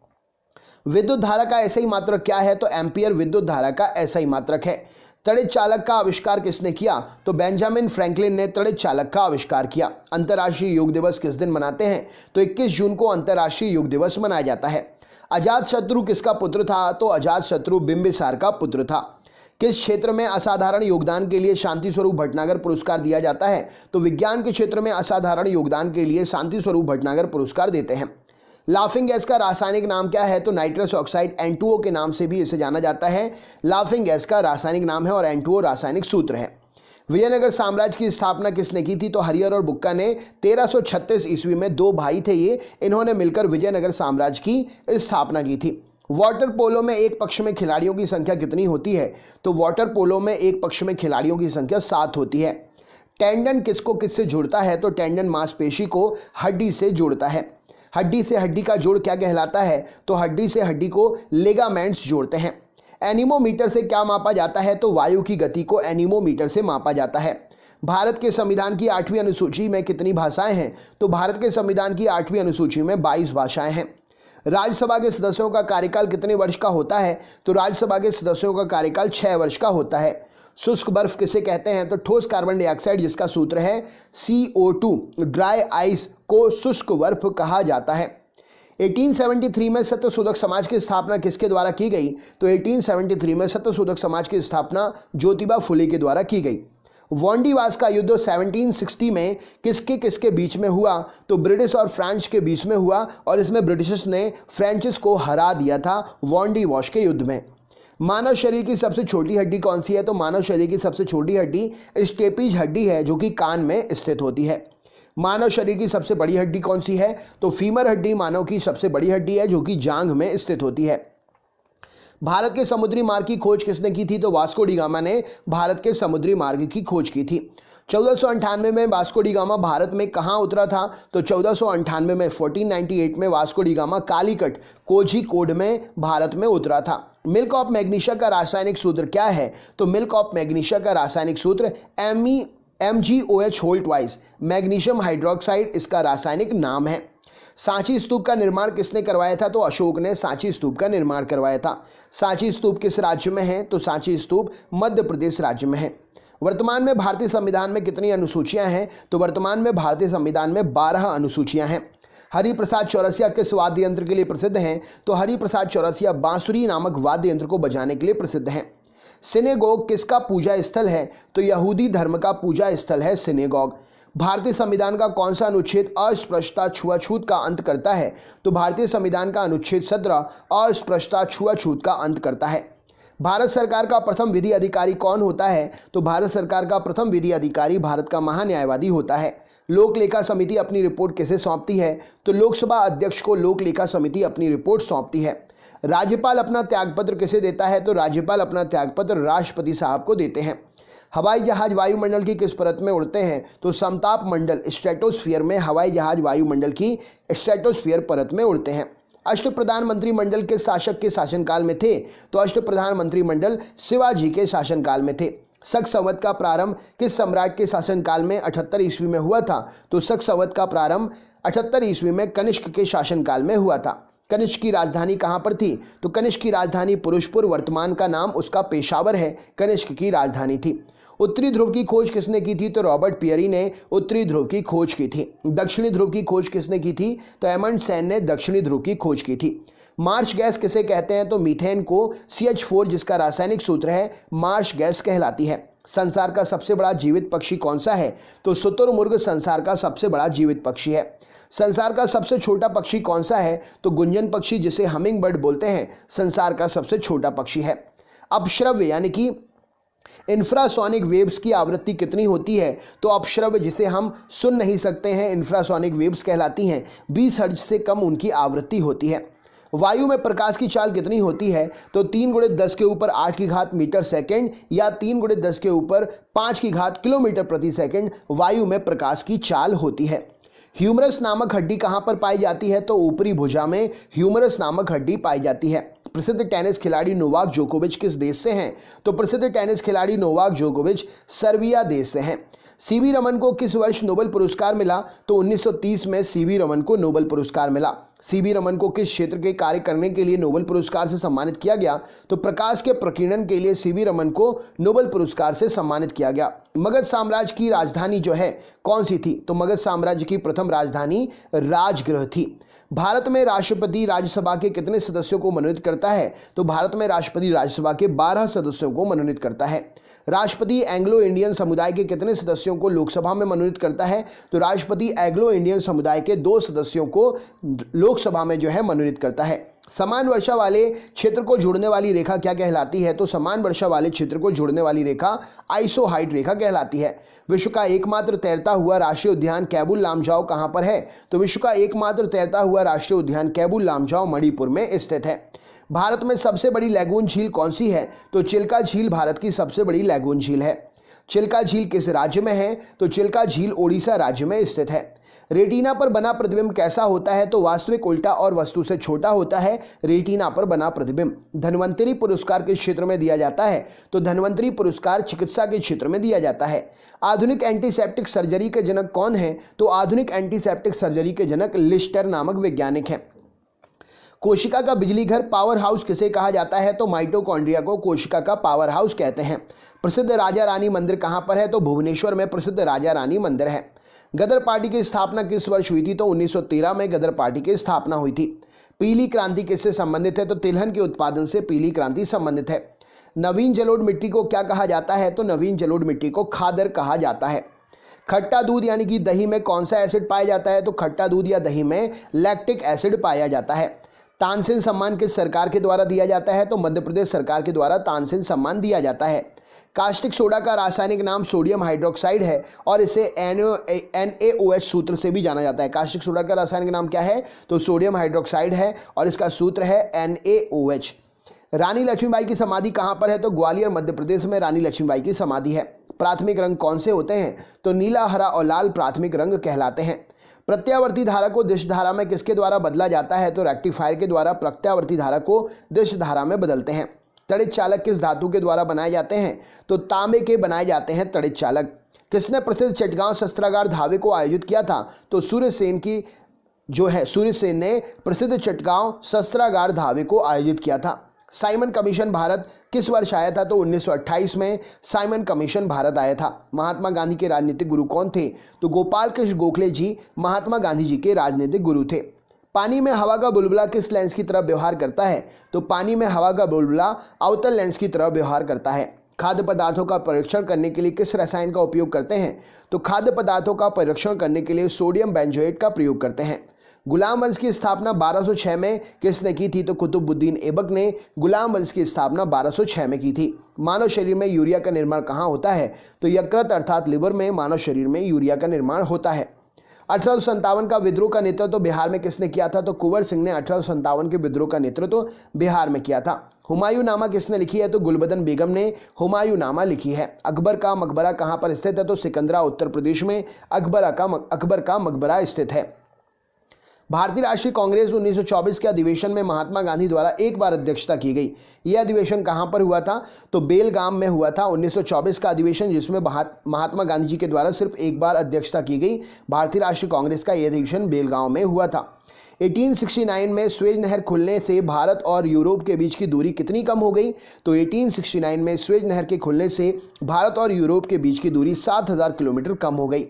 विद्युत धारा का ऐसा ही मात्रक क्या है? तो एम्पियर विद्युत धारा का ऐसा ही मात्रक है। तड़ित चालक का आविष्कार किसने किया? तो बेंजामिन फ्रैंकलिन ने तड़ित चालक का आविष्कार किया। अंतर्राष्ट्रीय योग दिवस किस दिन मनाते हैं? तो 21 जून को अंतर्राष्ट्रीय योग दिवस मनाया जाता है। अजातशत्रु किसका पुत्र था? तो अजातशत्रु बिंबिसार का पुत्र था। किस क्षेत्र में असाधारण योगदान के लिए शांति स्वरूप भटनागर पुरस्कार दिया जाता है? तो विज्ञान के क्षेत्र में असाधारण योगदान के लिए शांति स्वरूप भटनागर पुरस्कार देते हैं। लाफिंग गैस का रासायनिक नाम क्या है? तो नाइट्रस ऑक्साइड N2O के नाम से भी इसे जाना जाता है। लाफिंग गैस का रासायनिक नाम है और N2O रासायनिक सूत्र है। विजयनगर साम्राज्य की स्थापना किसने की थी? तो हरिहर और बुक्का ने 1336 ईस्वी में, दो भाई थे ये, इन्होंने मिलकर विजयनगर साम्राज्य की स्थापना की थी। वाटर पोलो में एक पक्ष में खिलाड़ियों की संख्या कितनी होती है? तो वाटर पोलो में एक पक्ष में खिलाड़ियों की संख्या 7 होती है। टेंडन किसको किससे जोड़ता है? तो टेंडन मांसपेशी को हड्डी से जोड़ता है। हड्डी से हड्डी का जोड़ क्या कहलाता है? तो हड्डी से हड्डी को लिगामेंट्स जोड़ते हैं। एनीमोमीटर से क्या मापा जाता है? तो वायु की गति को एनीमोमीटर से मापा जाता है। भारत के संविधान की 8वीं अनुसूची में कितनी भाषाएं हैं? तो भारत के संविधान की 8वीं अनुसूची में 22 भाषाएं हैं। राज्यसभा के सदस्यों का कार्यकाल कितने वर्ष का होता है? तो राज्यसभा के सदस्यों का कार्यकाल 6 वर्ष का होता है। शुष्क बर्फ किसे कहते हैं? तो ठोस कार्बन डाइऑक्साइड, जिसका सूत्र है CO2। ड्राई आइस को शुष्क बर्फ कहा जाता है। 1873 में सत्यशोधक समाज की स्थापना किसके द्वारा की गई? तो 1873 में सत्यशोधक समाज की स्थापना ज्योतिबा फुले के द्वारा की गई। वांडीवास का युद्ध 1760 में किसके किसके बीच में हुआ? तो ब्रिटिश और फ्रांस के बीच में हुआ और इसमें ब्रिटिशर्स ने फ्रेंचेस को हरा दिया था वांडीवास के युद्ध में। मानव शरीर की सबसे छोटी हड्डी कौन सी है? तो मानव शरीर की सबसे छोटी हड्डी स्टेपीज हड्डी है, जो कि कान में स्थित होती है। मानव शरीर की सबसे बड़ी हड्डी कौन सी है? तो फीमर हड्डी मानव की सबसे बड़ी हड्डी है, जो कि जांघ में स्थित होती है। भारत के समुद्री मार्ग की खोज किसने की थी? तो वास्को डी गामा ने भारत के समुद्री मार्ग की खोज की थी। 1498 में वास्को डी गामा भारत में कहाँ उतरा था? तो 1498 में 1498 में Vasco D gamma Calicut Kozhikode में भारत में उतरा था। मिल्क ऑफ मैग्नीशिया का रासायनिक सूत्र क्या है? तो मिल्क ऑफ मैग्नीशिया का रासायनिक सूत्र MgOH whole twice, magnesium hydroxide इसका रासायनिक नाम है। सांची स्तूप का निर्माण किसने करवाया था? तो अशोक ने सांची स्तूप का निर्माण करवाया था। सांची स्तूप किस राज्य में है? तो सांची स्तूप मध्य प्रदेश राज्य में है। वर्तमान में भारतीय संविधान में कितनी अनुसूचियां हैं? तो वर्तमान में भारतीय संविधान में 12 अनुसूचियां हैं। हरिप्रसाद चौरसिया किस वाद्य यंत्र के लिए प्रसिद्ध हैं? तो हरिप्रसाद चौरसिया बांसुरी नामक वाद्य यंत्र को बजाने के लिए प्रसिद्ध हैं। सिनेगोग किसका पूजा स्थल है? तो यहूदी धर्म का पूजा स्थल है सिनेगोग। भारतीय संविधान का कौन सा अनुच्छेद अस्पृश्यता छुआछूत का अंत करता है? तो भारतीय संविधान का अनुच्छेद 17 अस्पृश्यता छुआछूत का अंत करता है। भारत सरकार का प्रथम विधि अधिकारी कौन होता है? तो भारत सरकार का प्रथम विधि अधिकारी भारत का महान्यायवादी होता है। लोक लेखा समिति अपनी रिपोर्ट किसे सौंपती है? तो लोकसभा अध्यक्ष को लोक लेखा समिति अपनी रिपोर्ट सौंपती है। राज्यपाल अपना त्यागपत्र किसे देता है? तो राज्यपाल अपना त्यागपत्र राष्ट्रपति साहब को देते हैं। हवाई जहाज वायुमंडल की किस परत में उड़ते हैं? तो समताप मंडल स्ट्रेटोस्फीयर में हवाई जहाज वायुमंडल की स्ट्रेटोस्फीयर परत में उड़ते हैं। अष्टप्रधान मंत्रिमंडल के शासक के शासनकाल में थे? तो अष्टप्रधान मंत्रिमंडल शिवाजी के शासनकाल में थे। शक संवत का प्रारंभ किस सम्राट के शासनकाल में 78 ईस्वी में हुआ था? तो शक संवत का प्रारंभ 78 ईस्वी में कनिष्क के शासनकाल में हुआ था। कनिष्क की राजधानी कहाँ पर थी? तो कनिष्क की राजधानी पुरुषपुर, वर्तमान का नाम उसका पेशावर है, कनिष्क की राजधानी थी। उत्तरी ध्रुव की खोज किसने की थी? तो रॉबर्ट पियरी ने उत्तरी ध्रुव की खोज की थी। दक्षिणी ध्रुव की खोज किसने की थी? तो एमंडसेन ने दक्षिणी ध्रुव की खोज की थी। मार्श गैस किसे कहते हैं? तो मीथेन को CH4 जिसका रासायनिक सूत्र है मार्श गैस कहलाती है। संसार का सबसे बड़ा जीवित पक्षी कौन सा है? तो शुतुरमुर्ग संसार का सबसे बड़ा जीवित पक्षी है। संसार का सबसे छोटा पक्षी कौन सा है? तो गुंजन पक्षी जिसे हमिंग बर्ड बोलते हैं संसार का सबसे छोटा पक्षी है। अपश्रव्य यानी कि इंफ्रासोनिक वेव्स की आवृत्ति कितनी होती है? तो अपश्रव्य जिसे हम सुन नहीं सकते हैं इंफ्रासोनिक वेव्स कहलाती हैं। 20 हर्ट्ज से कम उनकी आवृत्ति होती है। वायु में प्रकाश की चाल कितनी होती है? तो 3 × 10 के ऊपर 8 की घात मीटर सेकंड या 3 × 10 के ऊपर 5 की घात किलोमीटर प्रति सेकंड वायु में प्रकाश की चाल होती है। ह्यूमरस नामक हड्डी कहाँ पर पाई जाती है? तो ऊपरी भुजा में ह्यूमरस नामक हड्डी पाई जाती है। प्रसिद्ध टेनिस खिलाड़ी नोवाक जोकोविच किस देश से हैं? तो प्रसिद्ध टेनिस खिलाड़ी नोवाक जोकोविच सर्बिया देश से हैं। सीवी रमन को किस वर्ष नोबेल पुरस्कार मिला? तो 1930 में सीवी रमन को नोबेल पुरस्कार मिला। सीवी रमन को किस क्षेत्र के कार्य करने के लिए नोबेल पुरस्कार से सम्मानित किया गया? तो प्रकाश के प्रकीर्णन के लिए सीवी रमन को नोबेल पुरस्कार से सम्मानित किया गया। मगध साम्राज्य की राजधानी जो है कौन सी थी? तो मगध साम्राज्य की प्रथम राजधानी राजगृह थी। भारत में राष्ट्रपति राज्यसभा के कितने सदस्यों को मनोनीत करता है? तो भारत में राष्ट्रपति राज्यसभा के 12 सदस्यों को मनोनीत करता है। राष्ट्रपति एंग्लो इंडियन समुदाय के कितने सदस्यों को लोकसभा में मनोनीत करता है? तो राष्ट्रपति एंग्लो इंडियन समुदाय के 2 सदस्यों को लोकसभा में जो है मनोनीत करता है। समान वर्षा वाले क्षेत्र को जोड़ने वाली रेखा क्या कहलाती है? तो समान वर्षा वाले क्षेत्र को जोड़ने वाली रेखा आइसोहाइट रेखा कहलाती है। विश्व का एकमात्र तैरता हुआ राष्ट्रीय उद्यान कैबुल लामजाओ कहाँ पर है? तो विश्व का एकमात्र तैरता हुआ राष्ट्रीय उद्यान कैबुल लामजाओ मणिपुर में स्थित है। भारत में सबसे बड़ी लैगून झील कौन सी है? तो चिल्का झील भारत की सबसे बड़ी लैगून झील है। चिल्का झील किस राज्य में है? तो चिल्का झील ओडिशा राज्य में स्थित है। रेटिना पर बना प्रतिबिंब कैसा होता है? तो वास्तविक उल्टा और वस्तु से छोटा होता है रेटिना पर बना प्रतिबिंब। धन्वंतरी पुरस्कार किस क्षेत्र में दिया जाता है? तो धन्वंतरी पुरस्कार चिकित्सा के क्षेत्र में दिया जाता है। आधुनिक एंटीसेप्टिक सर्जरी के जनक कौन है? तो आधुनिक एंटीसेप्टिक सर्जरी के जनक लिस्टर नामक वैज्ञानिक हैं। कोशिका का बिजली घर पावर हाउस किसे कहा जाता है? तो माइटोकॉन्ड्रिया को कोशिका का पावर हाउस कहते हैं। प्रसिद्ध राजा रानी मंदिर कहाँ पर है? तो भुवनेश्वर में प्रसिद्ध राजा रानी मंदिर है। गदर पार्टी की स्थापना किस वर्ष हुई थी? तो 1913 में गदर पार्टी की स्थापना हुई थी। पीली क्रांति किससे संबंधित है? तो तिलहन के उत्पादन से पीली क्रांति संबंधित है। नवीन जलोढ़ मिट्टी को क्या कहा जाता है? तो नवीन जलोढ़ मिट्टी को खादर कहा जाता है। खट्टा दूध यानी कि दही में कौन सा एसिड पाया जाता है? तो खट्टा दूध या दही में लैक्टिक एसिड पाया जाता है। तानसेन सम्मान किस सरकार के द्वारा दिया जाता है? तो मध्य प्रदेश सरकार के द्वारा तानसेन सम्मान दिया जाता है। कास्टिक सोडा का रासायनिक नाम सोडियम हाइड्रोक्साइड है और इसे NaOH सूत्र से भी जाना जाता है। कास्टिक सोडा का रासायनिक नाम क्या है? तो सोडियम हाइड्रोक्साइड है और इसका सूत्र है NaOH। रानी लक्ष्मीबाई की समाधि कहाँ पर है? तो ग्वालियर मध्य प्रदेश में रानी लक्ष्मीबाई की समाधि है। प्राथमिक रंग कौन से होते हैं? तो नीला, हरा और लाल प्राथमिक रंग कहलाते हैं। प्रत्यावर्ती धारा को दिश धारा में किसके द्वारा बदला जाता है? तो रेक्टिफायर के द्वारा प्रत्यावर्ती धारा को दिश धारा में बदलते हैं। तड़ित चालक किस धातु के द्वारा बनाए जाते हैं? तो तांबे के बनाए जाते हैं तड़ित चालक। किसने प्रसिद्ध चटगांव शस्त्रागार धावे को आयोजित किया था? तो सूर्यसेन ने प्रसिद्ध चटगांव शस्त्रागार धावे को आयोजित किया था। साइमन कमीशन भारत किस वर्ष आया था? तो 1928 में साइमन कमीशन भारत आया था। महात्मा गांधी के राजनीतिक गुरु कौन थे? तो गोपाल कृष्ण गोखले जी महात्मा गांधी जी के राजनीतिक गुरु थे। पानी में हवा का बुलबुला किस लेंस की तरह व्यवहार करता है? तो पानी में हवा का बुलबुला अवतल लेंस की तरह व्यवहार करता है। खाद्य पदार्थों का परीक्षण करने के लिए किस रसायन का उपयोग करते हैं? तो खाद्य पदार्थों का परीक्षण करने के लिए सोडियम बेंजोएट का प्रयोग करते हैं। गुलाम वंश की स्थापना 1206 में किसने की थी? तो कुतुबुद्दीन ऐबक ने गुलाम वंश की स्थापना 1206 में की थी। मानव शरीर में यूरिया का निर्माण कहाँ होता है? तो यकृत अर्थात लिवर में मानव शरीर में यूरिया का निर्माण होता है। 1857 का विद्रोह का नेतृत्व बिहार में किसने किया था? तो कुंवर सिंह ने 1857 के विद्रोह का नेतृत्व बिहार में किया था। हुमायूं नामा किसने लिखी है? तो गुलबदन बेगम ने हुमायूं नामा लिखी है। अकबर का मकबरा कहाँ पर स्थित है? तो सिकंदरा उत्तर प्रदेश में अकबर का मकबरा स्थित है। भारतीय राष्ट्रीय कांग्रेस 1924 के अधिवेशन में महात्मा गांधी द्वारा एक बार अध्यक्षता की गई। यह अधिवेशन कहां पर हुआ था? तो बेलगाम में हुआ था 1924 का अधिवेशन, जिसमें महात्मा गांधी जी के द्वारा सिर्फ एक बार अध्यक्षता की गई। भारतीय राष्ट्रीय कांग्रेस का यह अधिवेशन बेलगांव में हुआ था। 1869 में स्वेज नहर खुलने से भारत और यूरोप के बीच की दूरी कितनी कम हो गई? तो 1869 में स्वेज नहर के खुलने से भारत और यूरोप के बीच की दूरी 7000 किलोमीटर कम हो गई।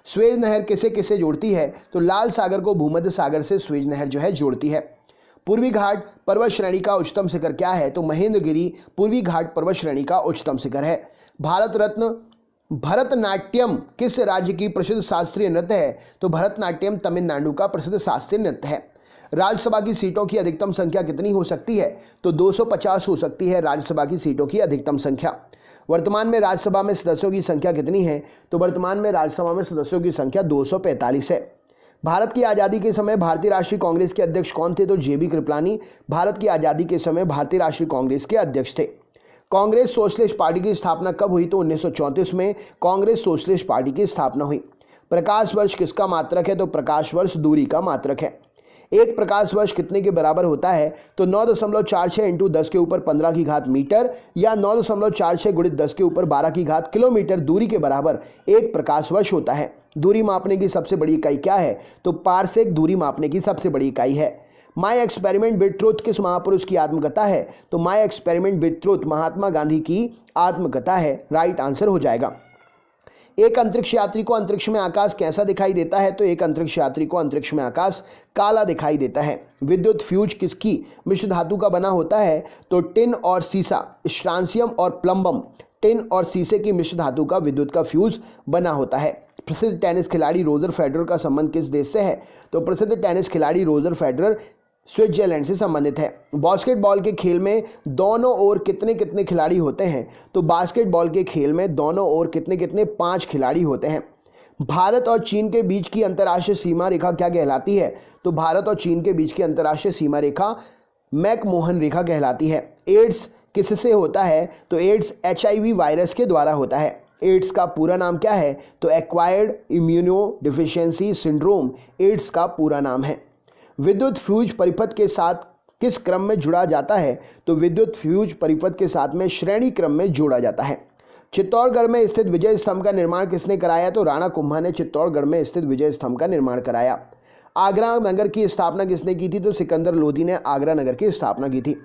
स्वेज नहर किसे किसे जोड़ती है? तो लाल सागर को भूमध्य सागर से स्वेज नहर जो है जोड़ती है। पूर्वी घाट पर्वत श्रेणी का उच्चतम शिखर क्या है? तो महेंद्रगिरी पूर्वी घाट पर्वत श्रेणी का उच्चतम शिखर है। भारत रत्न भरतनाट्यम किस राज्य की प्रसिद्ध शास्त्रीय नृत्य है? तो भरतनाट्यम तमिलनाडु का प्रसिद्ध शास्त्रीय नृत्य है। राज्यसभा की सीटों की अधिकतम संख्या कितनी हो सकती है? तो 250 हो सकती है राज्यसभा की सीटों की अधिकतम संख्या। वर्तमान में राज्यसभा में सदस्यों की संख्या कितनी है? तो वर्तमान में राज्यसभा में सदस्यों की संख्या 245 है। भारत की आज़ादी के समय भारतीय राष्ट्रीय कांग्रेस के अध्यक्ष कौन थे? तो JB कृपलानी भारत की आज़ादी के समय भारतीय राष्ट्रीय कांग्रेस के अध्यक्ष थे। कांग्रेस सोशलिस्ट पार्टी की स्थापना कब हुई? तो 1934 में कांग्रेस सोशलिस्ट पार्टी की स्थापना हुई। प्रकाश वर्ष किसका मात्रक है? तो प्रकाश वर्ष दूरी का मात्रक है। एक प्रकाश वर्ष कितने के बराबर होता है? तो 9.46 इंटू 10 के ऊपर 15 की घात मीटर या 9.46 गुणित 10 के ऊपर 12 की घात किलोमीटर दूरी के बराबर एक प्रकाश वर्ष होता है। दूरी मापने की सबसे बड़ी इकाई क्या है? तो पारसेक दूरी मापने की सबसे बड़ी इकाई है। माई एक्सपेरिमेंट विद ट्रुथ किस महापुरुष की आत्मकथा है? तो my experiment with truth Mahatma Gandhi की आत्मकथा है। राइट आंसर हो जाएगा। एक अंतरिक्ष यात्री को अंतरिक्ष में आकाश कैसा दिखाई देता है? तो एक अंतरिक्ष यात्री को अंतरिक्ष में आकाश काला दिखाई देता है। विद्युत फ्यूज किसकी मिश्र धातु का बना होता है? तो टिन और सीसा, स्ट्रांसियम और प्लम्बम, टिन और सीसे की मिश्र धातु का विद्युत का फ्यूज बना होता है। प्रसिद्ध टेनिस खिलाड़ी रोजर फेडरर का संबंध किस देश से है? तो प्रसिद्ध टेनिस खिलाड़ी रोजर फेडरर स्विट्जरलैंड से संबंधित है। बास्केटबॉल के खेल में दोनों ओर कितने कितने खिलाड़ी होते हैं? तो बास्केटबॉल के खेल में दोनों ओर कितने कितने 5 खिलाड़ी होते हैं। भारत और चीन के बीच की अंतर्राष्ट्रीय सीमा रेखा क्या कहलाती है? तो भारत और चीन के बीच की अंतर्राष्ट्रीय सीमा रेखा मैकमोहन रेखा कहलाती है। एड्स किससे होता है? तो एड्स HIV वायरस के द्वारा होता है। एड्स का पूरा नाम क्या है? तो acquired immuno deficiency syndrome AIDS का पूरा नाम है। विद्युत फ्यूज परिपथ के साथ किस क्रम में जुड़ा जाता है? तो विद्युत फ्यूज परिपथ के साथ में श्रेणी क्रम में जोड़ा जाता है। चित्तौड़गढ़ में स्थित विजय स्तंभ का निर्माण किसने कराया? तो राणा कुंभा ने चित्तौड़गढ़ में स्थित विजय स्तंभ का निर्माण कराया। आगरा नगर की स्थापना किसने की थी? तो सिकंदर लोधी ने आगरा नगर की स्थापना की थी।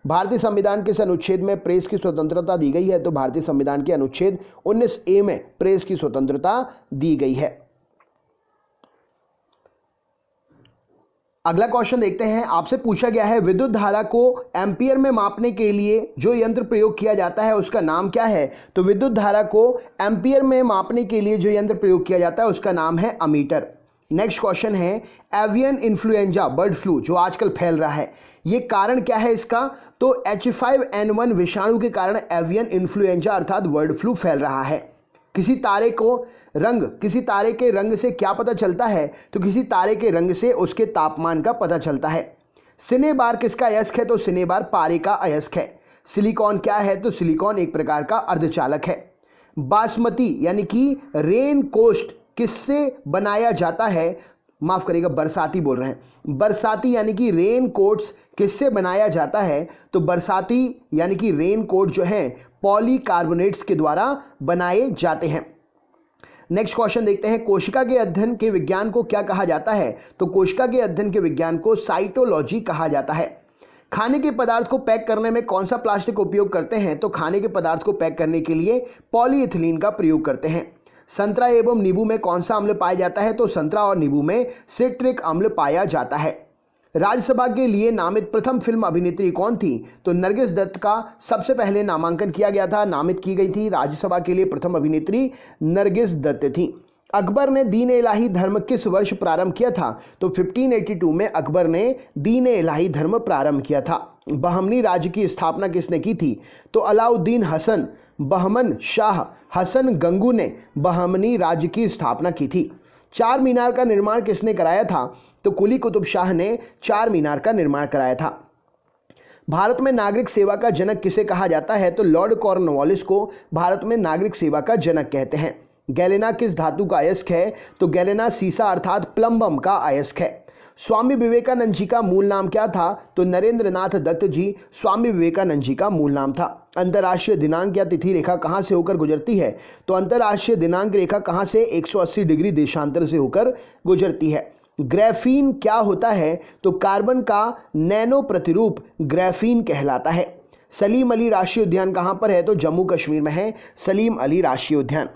भारतीय संविधान किस अनुच्छेद में प्रेस की स्वतंत्रता दी गई है? तो भारतीय संविधान के अनुच्छेद 19A में प्रेस की स्वतंत्रता दी गई है। अगला क्वेश्चन देखते हैं। आपसे पूछा गया है विद्युत धारा को एम्पियर में मापने के लिए जो यंत्र प्रयोग किया जाता है उसका नाम क्या है? तो विद्युत धारा को एम्पियर में मापने के लिए जो यंत्र प्रयोग किया जाता है उसका नाम है अमीटर। नेक्स्ट क्वेश्चन है एवियन इन्फ्लुएंजा बर्ड फ्लू जो आजकल फैल रहा है, ये कारण क्या है इसका? तो H5N1 विषाणु के कारण एवियन इन्फ्लुएंजा अर्थात बर्ड फ्लू फैल रहा है। किसी तारे के रंग से क्या पता चलता है? तो किसी तारे के रंग से उसके तापमान का पता चलता है। सिनेबार किसका अयस्क है? तो सिनेबार पारे का अयस्क है। सिलिकॉन क्या है? तो सिलिकॉन एक प्रकार का अर्धचालक है। बासमती यानी कि रेन कोस्ट किससे बनाया जाता है? माफ करिएगा, बरसाती बोल रहे हैं। बरसाती यानी कि रेन कोट्स किससे बनाया जाता है? तो बरसाती यानी कि रेन कोट जो है पॉलीकार्बोनेट्स के द्वारा बनाए जाते हैं। नेक्स्ट क्वेश्चन देखते हैं। कोशिका के अध्ययन के विज्ञान को क्या कहा जाता है? तो कोशिका के अध्ययन के विज्ञान को साइटोलॉजी कहा जाता है। खाने के पदार्थ को पैक करने में कौन सा प्लास्टिक उपयोग करते हैं? तो खाने के पदार्थ को पैक करने के लिए पॉलीइथिलीन का प्रयोग करते हैं। संतरा एवं नींबू में कौन सा अम्ल पाया जाता है? तो संतरा और नींबू में सिट्रिक अम्ल पाया जाता है। राज्यसभा के लिए नामित प्रथम फिल्म अभिनेत्री कौन थी? तो नरगिस दत्त का सबसे पहले नामांकन किया गया था, नामित की गई थी। राज्यसभा के लिए प्रथम अभिनेत्री नरगिस दत्त थी। अकबर ने दीन इलाही धर्म किस वर्ष प्रारंभ किया था? तो 1582 में अकबर ने दीन इलाही धर्म प्रारंभ किया था। बहमनी राज्य की स्थापना किसने की थी? तो अलाउद्दीन हसन बहमन शाह हसन गंगू ने बहमनी राज्य की स्थापना की थी। चार मीनार का निर्माण किसने कराया था? तो कुली कुतुब शाह ने चार मीनार का निर्माण कराया था। भारत में नागरिक सेवा का जनक किसे कहा जाता है? तो लॉर्ड कॉर्नवालिस को भारत में नागरिक सेवा का जनक कहते हैं। गैलेना किस धातु का अयस्क है? तो गैलेना सीसा अर्थात प्लम्बम का अयस्क है। स्वामी विवेकानंद जी का मूल नाम क्या था? तो नरेंद्रनाथ दत्त जी स्वामी विवेकानंद जी का मूल नाम था। अंतर्राष्ट्रीय दिनांक या तिथि रेखा कहाँ से होकर गुजरती है? तो अंतर्राष्ट्रीय दिनांक रेखा कहाँ से? 180 डिग्री देशांतर से होकर गुजरती है। ग्राफीन क्या होता है? तो कार्बन का नैनो प्रतिरूप ग्राफीन कहलाता है। सलीम अली राष्ट्रीय उद्यान कहाँ पर है? तो जम्मू कश्मीर में है सलीम अली राष्ट्रीय उद्यान।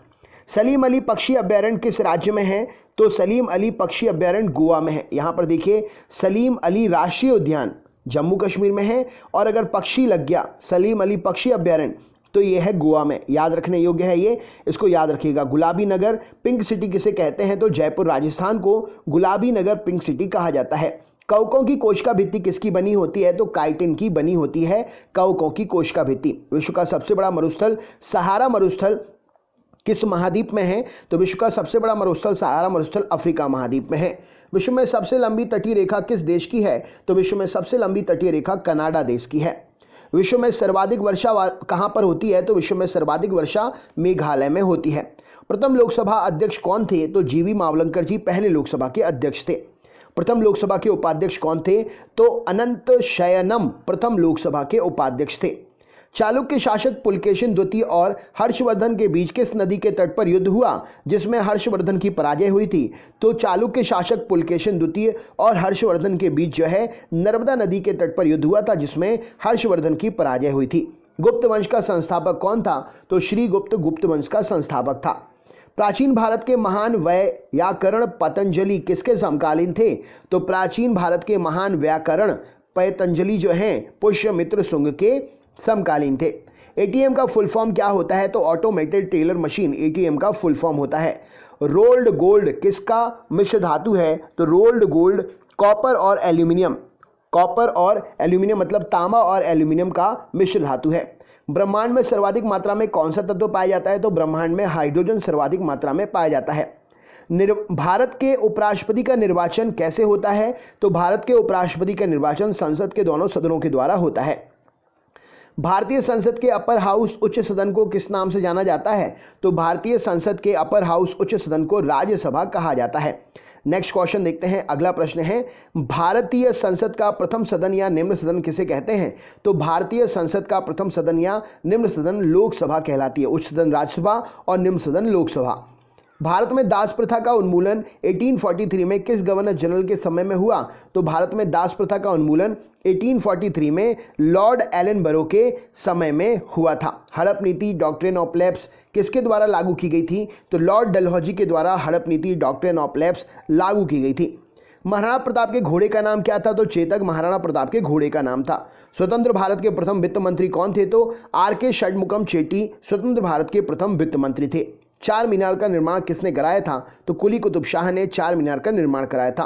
सलीम अली पक्षी अभ्यारण्य किस राज्य में है? तो सलीम अली पक्षी अभ्यारण्य गोवा में है। यहाँ पर देखिए सलीम अली राष्ट्रीय उद्यान जम्मू कश्मीर में है, और अगर पक्षी लग गया सलीम अली पक्षी अभ्यारण्य तो ये है गोवा में। याद रखने योग्य है ये, इसको याद रखिएगा। गुलाबी नगर पिंक सिटी किसे कहते हैं? तो जयपुर राजस्थान को गुलाबी नगर पिंक सिटी कहा जाता है। कवकों की कोशिका भित्ति किसकी बनी होती है? तो काइटिन की बनी होती है कवकों की कोशिका भित्ति। विश्व का सबसे बड़ा मरुस्थल सहारा मरुस्थल किस महाद्वीप में है? तो विश्व का सबसे बड़ा मरुस्थल सहारा मरुस्थल अफ्रीका महाद्वीप में है। विश्व में सबसे लंबी तटीय रेखा किस देश की है? तो विश्व में सबसे लंबी तटीय रेखा कनाडा देश की है। विश्व में सर्वाधिक वर्षा कहाँ पर होती है? तो विश्व में सर्वाधिक वर्षा मेघालय में होती है। प्रथम लोकसभा अध्यक्ष कौन थे? तो जीवी मावलंकर जी पहले लोकसभा के अध्यक्ष थे। प्रथम लोकसभा के उपाध्यक्ष कौन थे? तो अनंत शयनम प्रथम लोकसभा के उपाध्यक्ष थे। चालुक्य शासक पुलकेशिन द्वितीय और हर्षवर्धन के बीच किस नदी के तट पर युद्ध हुआ जिसमें हर्षवर्धन की पराजय हुई थी? तो चालुक्य शासक पुलकेशिन द्वितीय और हर्षवर्धन के बीच जो है नर्मदा नदी के तट पर युद्ध हुआ था जिसमें हर्षवर्धन की पराजय हुई थी। गुप्त वंश का संस्थापक कौन था? तो श्रीगुप्त गुप्त वंश का संस्थापक था। प्राचीन भारत के महान व्याकरण पतंजलि किसके समकालीन थे? तो प्राचीन भारत के महान व्याकरण पतंजलि जो हैं पुष्यमित्र शुंग के समकालीन थे। एटीएम का फुल फॉर्म क्या होता है? तो ऑटोमेटेड टेलर मशीन एटीएम का फुल फॉर्म होता है। रोल्ड गोल्ड किसका मिश्र धातु है? तो रोल्ड गोल्ड कॉपर और एल्यूमिनियम, कॉपर और एल्यूमिनियम मतलब तांबा और एल्यूमिनियम का मिश्र धातु है। ब्रह्मांड में सर्वाधिक मात्रा में कौन सा तत्व पाया जाता है? तो ब्रह्मांड में हाइड्रोजन सर्वाधिक मात्रा में पाया जाता है। भारत के उपराष्ट्रपति का निर्वाचन कैसे होता है? तो भारत के उपराष्ट्रपति का निर्वाचन संसद के दोनों सदनों के द्वारा होता है। भारतीय संसद के अपर हाउस उच्च सदन को किस नाम से जाना जाता है? तो भारतीय संसद के अपर हाउस उच्च सदन को राज्यसभा कहा जाता है। नेक्स्ट क्वेश्चन देखते हैं। अगला प्रश्न है भारतीय संसद का प्रथम सदन या निम्न सदन किसे कहते हैं? तो भारतीय संसद का प्रथम सदन या निम्न सदन लोकसभा कहलाती है। उच्च सदन राज्यसभा और निम्न सदन लोकसभा। भारत में दास प्रथा का उन्मूलन 1843 में किस गवर्नर जनरल के समय में हुआ? तो भारत में दास प्रथा का उन्मूलन 1843 में लॉर्ड एलनबरो के समय में हुआ था। हड़प नीति डॉक्ट्रिन ऑफ लैप्स किसके द्वारा लागू की गई थी? तो लॉर्ड डलहौजी के द्वारा हड़प नीति डॉक्ट्रिन ऑफ लैप्स लागू की गई थी। महाराणा प्रताप के घोड़े का नाम क्या था? तो चेतक महाराणा प्रताप के घोड़े का नाम था। स्वतंत्र भारत के प्रथम वित्त मंत्री कौन थे? तो आर.के. षणमुगम चेट्टी स्वतंत्र भारत के प्रथम वित्त मंत्री थे। चार मीनार का निर्माण किसने कराया था? तो कुली कुतुब शाह ने चार मीनार का निर्माण कराया था।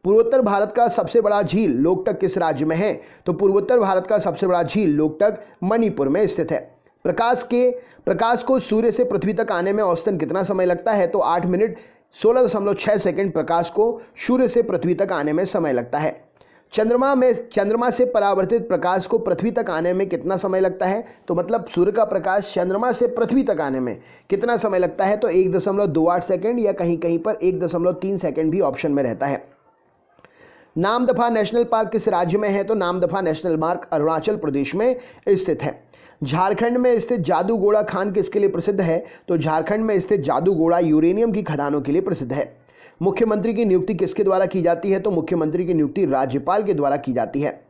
पूर्वोत्तर भारत का सबसे बड़ा झील लोकटक किस राज्य में है? तो पूर्वोत्तर भारत का सबसे बड़ा झील लोकटक मणिपुर में स्थित है। प्रकाश को सूर्य से पृथ्वी तक आने में औसतन कितना समय लगता है? तो 8 मिनट 16.6 सेकंड प्रकाश को सूर्य से पृथ्वी तक आने में समय लगता है। चंद्रमा से परावर्तित प्रकाश को पृथ्वी तक आने में कितना समय लगता है? तो मतलब सूर्य का प्रकाश चंद्रमा से पृथ्वी तक आने में कितना समय लगता है? तो 1.28 सेकंड या कहीं कहीं पर 1.3 सेकंड भी ऑप्शन में रहता है। नामदफा नेशनल पार्क किस राज्य में है? तो नामदफा नेशनल पार्क अरुणाचल प्रदेश में स्थित है। झारखंड में स्थित जादूगोड़ा खान किसके लिए प्रसिद्ध है? तो झारखंड में स्थित जादूगोड़ा यूरेनियम की खदानों के लिए प्रसिद्ध है। मुख्यमंत्री की नियुक्ति किसके द्वारा की जाती है? तो मुख्यमंत्री की नियुक्ति राज्यपाल के द्वारा की जाती है।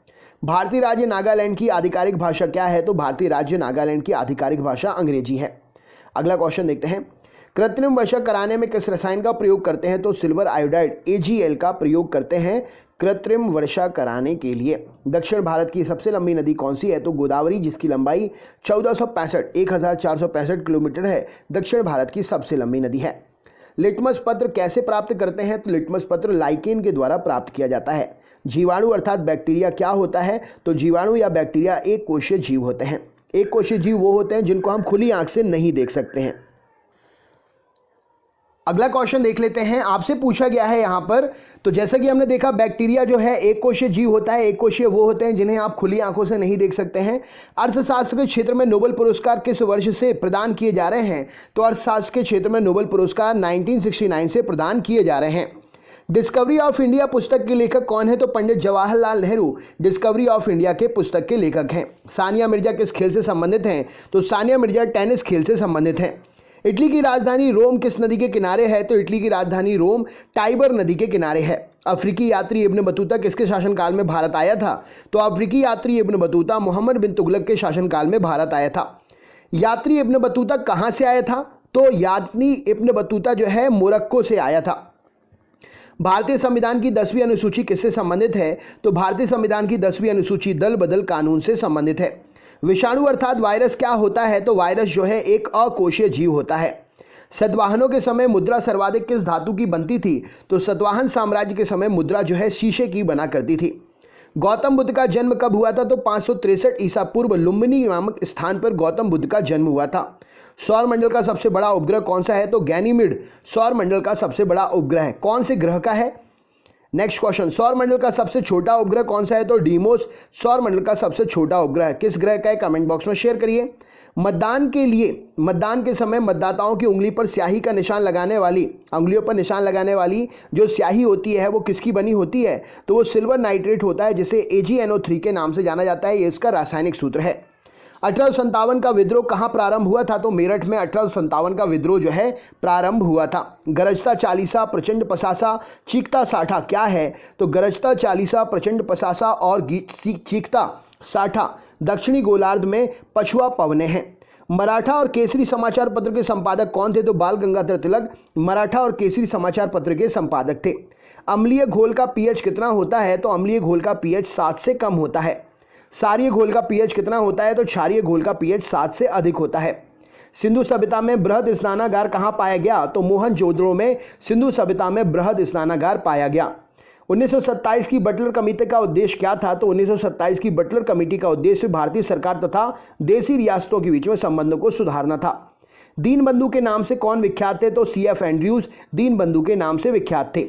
भारतीय राज्य नागालैंड की आधिकारिक भाषा क्या है? तो भारतीय राज्य नागालैंड की आधिकारिक भाषा अंग्रेजी है। अगला क्वेश्चन देखते हैं। कृत्रिम वर्षा कराने में किस रसायन का प्रयोग करते हैं? तो सिल्वर आयोडाइड AgL का प्रयोग करते हैं कृत्रिम वर्षा कराने के लिए। दक्षिण भारत की सबसे लंबी नदी कौन सी है? तो गोदावरी, जिसकी लंबाई 1465 किलोमीटर है, दक्षिण भारत की सबसे लंबी नदी है। लिटमस पत्र कैसे प्राप्त करते हैं? तो लिटमस पत्र लाइकेन के द्वारा प्राप्त किया जाता है। जीवाणु अर्थात बैक्टीरिया क्या होता है? तो जीवाणु या बैक्टीरिया एक कोशीय जीव होते हैं। एक कोशीय जीव वो होते हैं जिनको हम खुली आंख से नहीं देख सकते हैं। अगला क्वेश्चन देख लेते हैं। आपसे पूछा गया है यहाँ पर, तो जैसा कि हमने देखा बैक्टीरिया जो है एक कोशीय जीव होता है। एक कोशीय वो होते हैं जिन्हें आप खुली आंखों से नहीं देख सकते हैं। अर्थशास्त्र के क्षेत्र में नोबेल पुरस्कार किस वर्ष से प्रदान किए जा रहे हैं? तो अर्थशास्त्र के क्षेत्र में नोबेल पुरस्कार 1969 से प्रदान किए जा रहे हैं। डिस्कवरी ऑफ इंडिया पुस्तक के लेखक कौन है? तो Pandit Jawaharlal Nehru discovery of India के पुस्तक के लेखक हैं। सानिया मिर्जा किस खेल से संबंधित हैं? तो सानिया मिर्जा टेनिस खेल से संबंधित हैं। इटली की राजधानी रोम किस नदी के किनारे है? तो इटली की राजधानी रोम टाइबर नदी के किनारे है। अफ्रीकी यात्री इब्न बतूता किसके शासनकाल में भारत आया था? तो अफ्रीकी यात्री इब्न बतूता मोहम्मद बिन तुगलक के शासनकाल में भारत आया था। यात्री इब्न बतूता कहाँ से आया था? तो यात्री इब्न बतूता जो है मोरक्को से आया था। भारतीय संविधान की 10वीं अनुसूची किससे संबंधित है? तो भारतीय संविधान की 10वीं अनुसूची दल बदल कानून से संबंधित है। विषाणु अर्थात वायरस क्या होता है? तो वायरस जो है एक अकोशीय जीव होता है। सतवाहनों के समय मुद्रा सर्वाधिक किस धातु की बनती थी? तो सतवाहन साम्राज्य के समय मुद्रा जो है शीशे की बना करती थी। गौतम बुद्ध का जन्म कब हुआ था? तो 563 ईसा पूर्व लुम्बिनी नामक स्थान पर गौतम बुद्ध का जन्म हुआ था। सौर मंडल का सबसे बड़ा उपग्रह कौन सा है? तो गैनीमीड सौर मंडल का सबसे बड़ा उपग्रह है। कौन से ग्रह का है? Next question. सौर मंडल का सबसे छोटा उपग्रह कौन सा है? तो डीमोस सौर मंडल का सबसे छोटा उपग्रह किस ग्रह का है? कमेंट बॉक्स में शेयर करिए। मतदान के समय मतदाताओं की उंगलियों पर निशान लगाने वाली जो स्याही होती है वो किसकी बनी होती है? तो वो सिल्वर नाइट्रेट होता है, जिसे AgNO3 के नाम से जाना जाता है। ये इसका रासायनिक सूत्र है। 1857 का विद्रोह कहाँ प्रारंभ हुआ था? तो मेरठ में 1857 का विद्रोह जो है प्रारंभ हुआ था। गरजता चालीसा, प्रचंड पसासा, चीखता साठा क्या है? तो गरजता चालीसा, प्रचंड पसासा और चीखता साठा दक्षिणी गोलार्ध में पछुआ पवने हैं। मराठा और केसरी समाचार पत्र के संपादक कौन थे? तो बाल गंगाधर तिलक मराठा और केसरी समाचार पत्र के संपादक थे। अम्लीय घोल का pH कितना होता है? तो अम्लीय घोल का pH 7 से कम होता है। क्षारीय घोल का pH कितना होता है? तो क्षारीय घोल का pH 7 से अधिक होता है। सिंधु सभ्यता में बृहद स्नानागार कहाँ पाया गया? तो मोहनजोदड़ो में सिंधु सभ्यता में बृहद स्नानागार पाया गया। 1927 की बटलर कमेटी का उद्देश्य क्या था? तो 1927 की बटलर कमेटी का उद्देश्य भारतीय सरकार तथा देशी रियासतों के बीच में संबंधों को सुधारना था। दीनबंधु के नाम से कौन विख्यात थे? तो CF एंड्रयूज दीनबंधु के नाम से विख्यात थे।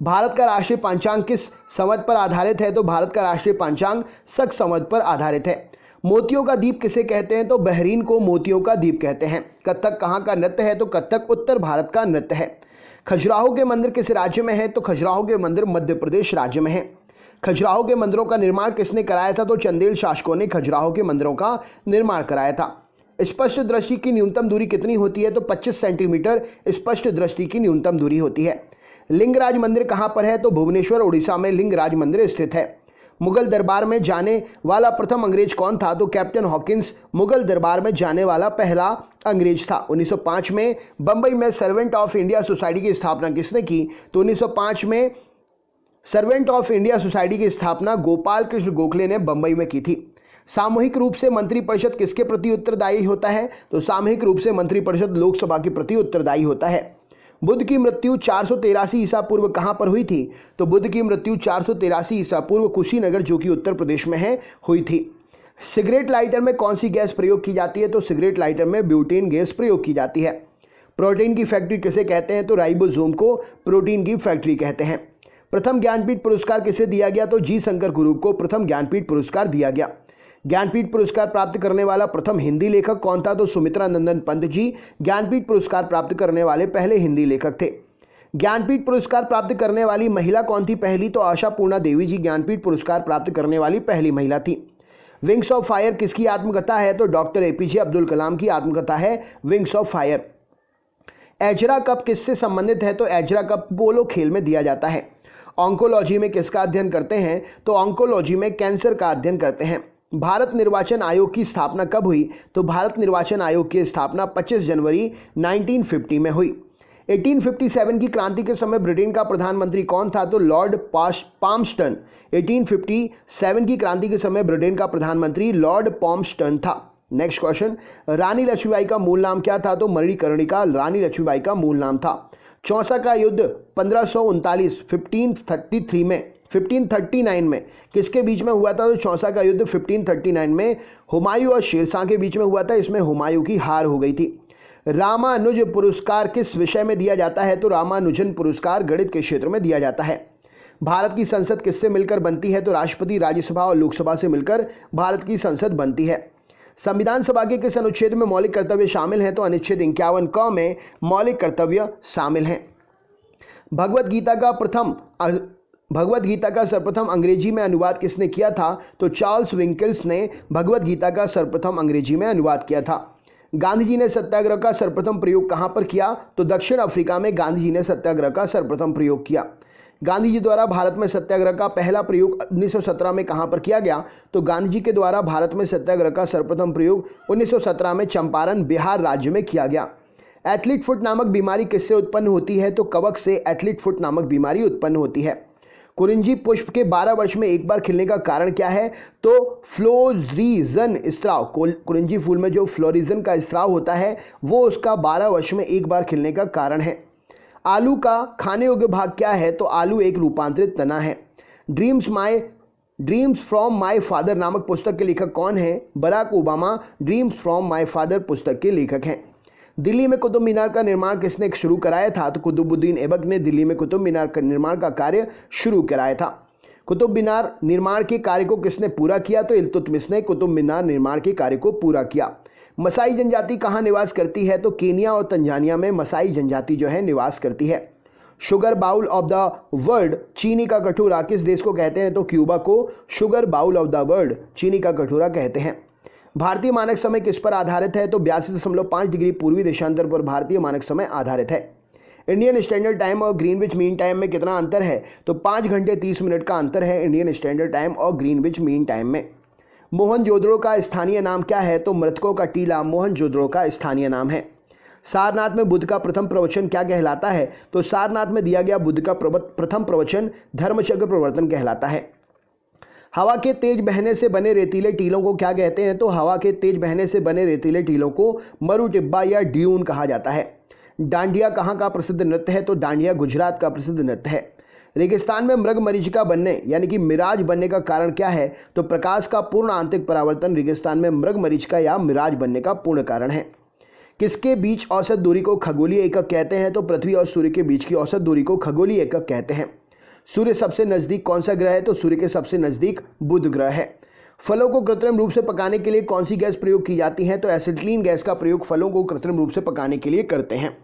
भारत का राष्ट्रीय पंचांग किस संवत पर आधारित है? तो भारत का राष्ट्रीय पंचांग शक संवत पर आधारित है। मोतियों का द्वीप किसे कहते हैं? तो बहरीन को मोतियों का द्वीप कहते हैं। कथक कहाँ का नृत्य है? तो कथक उत्तर भारत का नृत्य है। खजुराहो के मंदिर किस राज्य में है? तो खजुराहो के मंदिर मध्य प्रदेश राज्य में है। खजुराहो के मंदिरों का निर्माण किसने कराया था? तो चंदेल शासकों ने खजुराहो के मंदिरों का निर्माण कराया था। स्पष्ट दृष्टि की न्यूनतम दूरी कितनी होती है? तो 25 सेंटीमीटर स्पष्ट दृष्टि की न्यूनतम दूरी होती है। लिंगराज मंदिर कहाँ पर है? तो भुवनेश्वर उड़ीसा में लिंगराज मंदिर स्थित है। मुगल दरबार में जाने वाला प्रथम अंग्रेज कौन था? तो कैप्टन हॉकिंस मुगल दरबार में जाने वाला पहला अंग्रेज था। 1905 में बंबई में सर्वेंट ऑफ इंडिया सोसाइटी की स्थापना किसने की? तो 1905 में सर्वेंट ऑफ इंडिया सोसाइटी की स्थापना गोपाल कृष्ण गोखले ने बंबई में की थी। सामूहिक रूप से मंत्रिपरिषद किसके प्रति उत्तरदायी होता है? तो सामूहिक रूप से मंत्रिपरिषद लोकसभा के प्रति उत्तरदायी होता है। बुद्ध की मृत्यु 483 ईसा पूर्व कहाँ पर हुई थी? तो बुद्ध की मृत्यु 483 ईसा पूर्व कुशीनगर जो कि उत्तर प्रदेश में है हुई थी। सिगरेट लाइटर में कौन सी गैस प्रयोग की जाती है? तो सिगरेट लाइटर में ब्यूटेन गैस प्रयोग की जाती है। प्रोटीन की फैक्ट्री किसे कहते हैं? तो राइबोसोम को प्रोटीन की फैक्ट्री कहते हैं। प्रथम ज्ञानपीठ पुरस्कार किसे दिया गया? तो जी शंकर गुरु को प्रथम ज्ञानपीठ पुरस्कार दिया गया। ज्ञानपीठ पुरस्कार प्राप्त करने वाला प्रथम हिंदी लेखक कौन था? तो सुमित्रा नंदन पंत जी ज्ञानपीठ पुरस्कार प्राप्त करने वाले पहले हिंदी लेखक थे। ज्ञानपीठ पुरस्कार प्राप्त करने वाली महिला कौन थी पहली? तो आशापूर्णा देवी जी ज्ञानपीठ पुरस्कार प्राप्त करने वाली पहली महिला थी। विंग्स ऑफ फायर किसकी आत्मकथा है? तो डॉक्टर APJ अब्दुल कलाम की आत्मकथा है wings of fire. Ezra cup किससे संबंधित है? तो एजरा कप पोलो खेल में दिया जाता है। ऑन्कोलॉजी में किसका अध्ययन करते हैं? तो ऑन्कोलॉजी में कैंसर का अध्ययन करते हैं। भारत निर्वाचन आयोग की स्थापना कब हुई? तो भारत निर्वाचन आयोग की स्थापना 25 जनवरी 1950 में हुई। 1857 की क्रांति के समय ब्रिटेन का प्रधानमंत्री कौन था? तो लॉर्ड पाल्मस्टन। 1857 की क्रांति के समय ब्रिटेन का प्रधानमंत्री लॉर्ड पाल्मस्टन था। नेक्स्ट क्वेश्चन, रानी लक्ष्मीबाई का मूल नाम क्या था? तो मणिकर्णिका रानी लक्ष्मीबाई का मूल नाम था। चौसा का युद्ध 1539 में किसके बीच में हुआ था? तो चौसा का युद्ध 1539 में हुमायूं और शेरशाह के बीच में हुआ था। इसमें हुमायूं की हार हो गई थी। रामानुज पुरस्कार किस विषय में दिया जाता है? तो रामानुजन पुरस्कार गणित के क्षेत्र में दिया जाता है। भारत की संसद किससे मिलकर बनती है? तो राष्ट्रपति, राज्यसभा और लोकसभा से मिलकर भारत की संसद बनती है। संविधान सभा के किस अनुच्छेद में मौलिक कर्तव्य शामिल हैं? तो अनुच्छेद 51 क में मौलिक कर्तव्य शामिल हैं। भगवत गीता का सर्वप्रथम अंग्रेजी में अनुवाद किसने किया था? तो चार्ल्स विंकल्स ने भगवत गीता का सर्वप्रथम अंग्रेजी में अनुवाद किया था। गांधी जी ने सत्याग्रह का सर्वप्रथम प्रयोग कहां पर किया? तो दक्षिण अफ्रीका में गांधी जी ने सत्याग्रह का सर्वप्रथम प्रयोग किया। गांधी जी द्वारा भारत में सत्याग्रह का पहला प्रयोग 1917 में कहां पर किया गया? तो गांधी जी के द्वारा भारत में सत्याग्रह का सर्वप्रथम प्रयोग 1917 में चंपारण, बिहार राज्य में किया गया। एथलीट फुट नामक बीमारी किससे उत्पन्न होती है? तो कवक से एथलीट फुट नामक बीमारी उत्पन्न होती है। कुरिंजी पुष्प के 12 वर्ष में एक बार खिलने का कारण क्या है? तो फ्लोरिजन स्राव। कुरिंजी फूल में जो फ्लोरिजन का स्राव होता है वो उसका 12 वर्ष में एक बार खिलने का कारण है। आलू का खाने योग्य भाग क्या है? तो आलू एक रूपांतरित तना है। ड्रीम्स फ्रॉम माय फादर नामक पुस्तक के लेखक कौन है? Barack Obama Dreams from My Father पुस्तक के लेखक हैं। दिल्ली में कुतुब मीनार का निर्माण किसने शुरू कराया था? तो कुतुबुद्दीन ऐबक ने दिल्ली में कुतुब मीनार का निर्माण का कार्य शुरू कराया था। कुतुब मीनार निर्माण के कार्य को किसने पूरा किया? तो इल्तुतमिश ने कुतुब मीनार निर्माण के कार्य को पूरा किया। मसाई जनजाति कहाँ निवास करती है? तो केनिया और तंजानिया में मसाई जनजाति जो है निवास करती है। Sugar bowl of the world, चीनी का कटोरा किस देश को कहते हैं? तो क्यूबा को sugar bowl of the world, चीनी का कटोरा कहते हैं। भारतीय मानक समय किस पर आधारित है? तो 82.5 डिग्री पूर्वी देशांतर पर भारतीय मानक समय आधारित है। इंडियन स्टैंडर्ड टाइम और ग्रीनविच मीन टाइम में कितना अंतर है? तो 5 घंटे 30 मिनट का अंतर है इंडियन स्टैंडर्ड टाइम और ग्रीनविच मीन टाइम में। मोहनजोदड़ो का स्थानीय नाम क्या है? तो मृतकों का टीला मोहनजोदड़ो का स्थानीय नाम है। सारनाथ में बुद्ध का प्रथम प्रवचन क्या कहलाता है? तो सारनाथ में दिया गया बुद्ध का प्रथम प्रवचन धर्मचक्र प्रवर्तन कहलाता है। हवा के तेज बहने से बने रेतीले टीलों को क्या कहते हैं? तो हवा के तेज बहने से बने रेतीले टीलों को मरु टिब्बा या ड्यून कहा जाता है। डांडिया कहाँ का प्रसिद्ध नृत्य है? तो डांडिया गुजरात का प्रसिद्ध नृत्य है। रेगिस्तान में मृग मरीचिका बनने यानी कि मिराज बनने का कारण क्या है? तो प्रकाश का पूर्ण आंतरिक परावर्तन रेगिस्तान में मृग मरीचिका या मिराज बनने का पूर्ण कारण है। किसके बीच औसत दूरी को खगोलीय एकक कहते हैं? तो पृथ्वी और सूर्य के बीच की औसत दूरी को खगोलीय एकक कहते हैं। सूर्य सबसे नजदीक कौन सा ग्रह है? तो सूर्य के सबसे नजदीक बुध ग्रह है। फलों को कृत्रिम रूप से पकाने के लिए कौन सी गैस प्रयोग की जाती है? तो एसिटिलीन गैस का प्रयोग फलों को कृत्रिम रूप से पकाने के लिए करते हैं।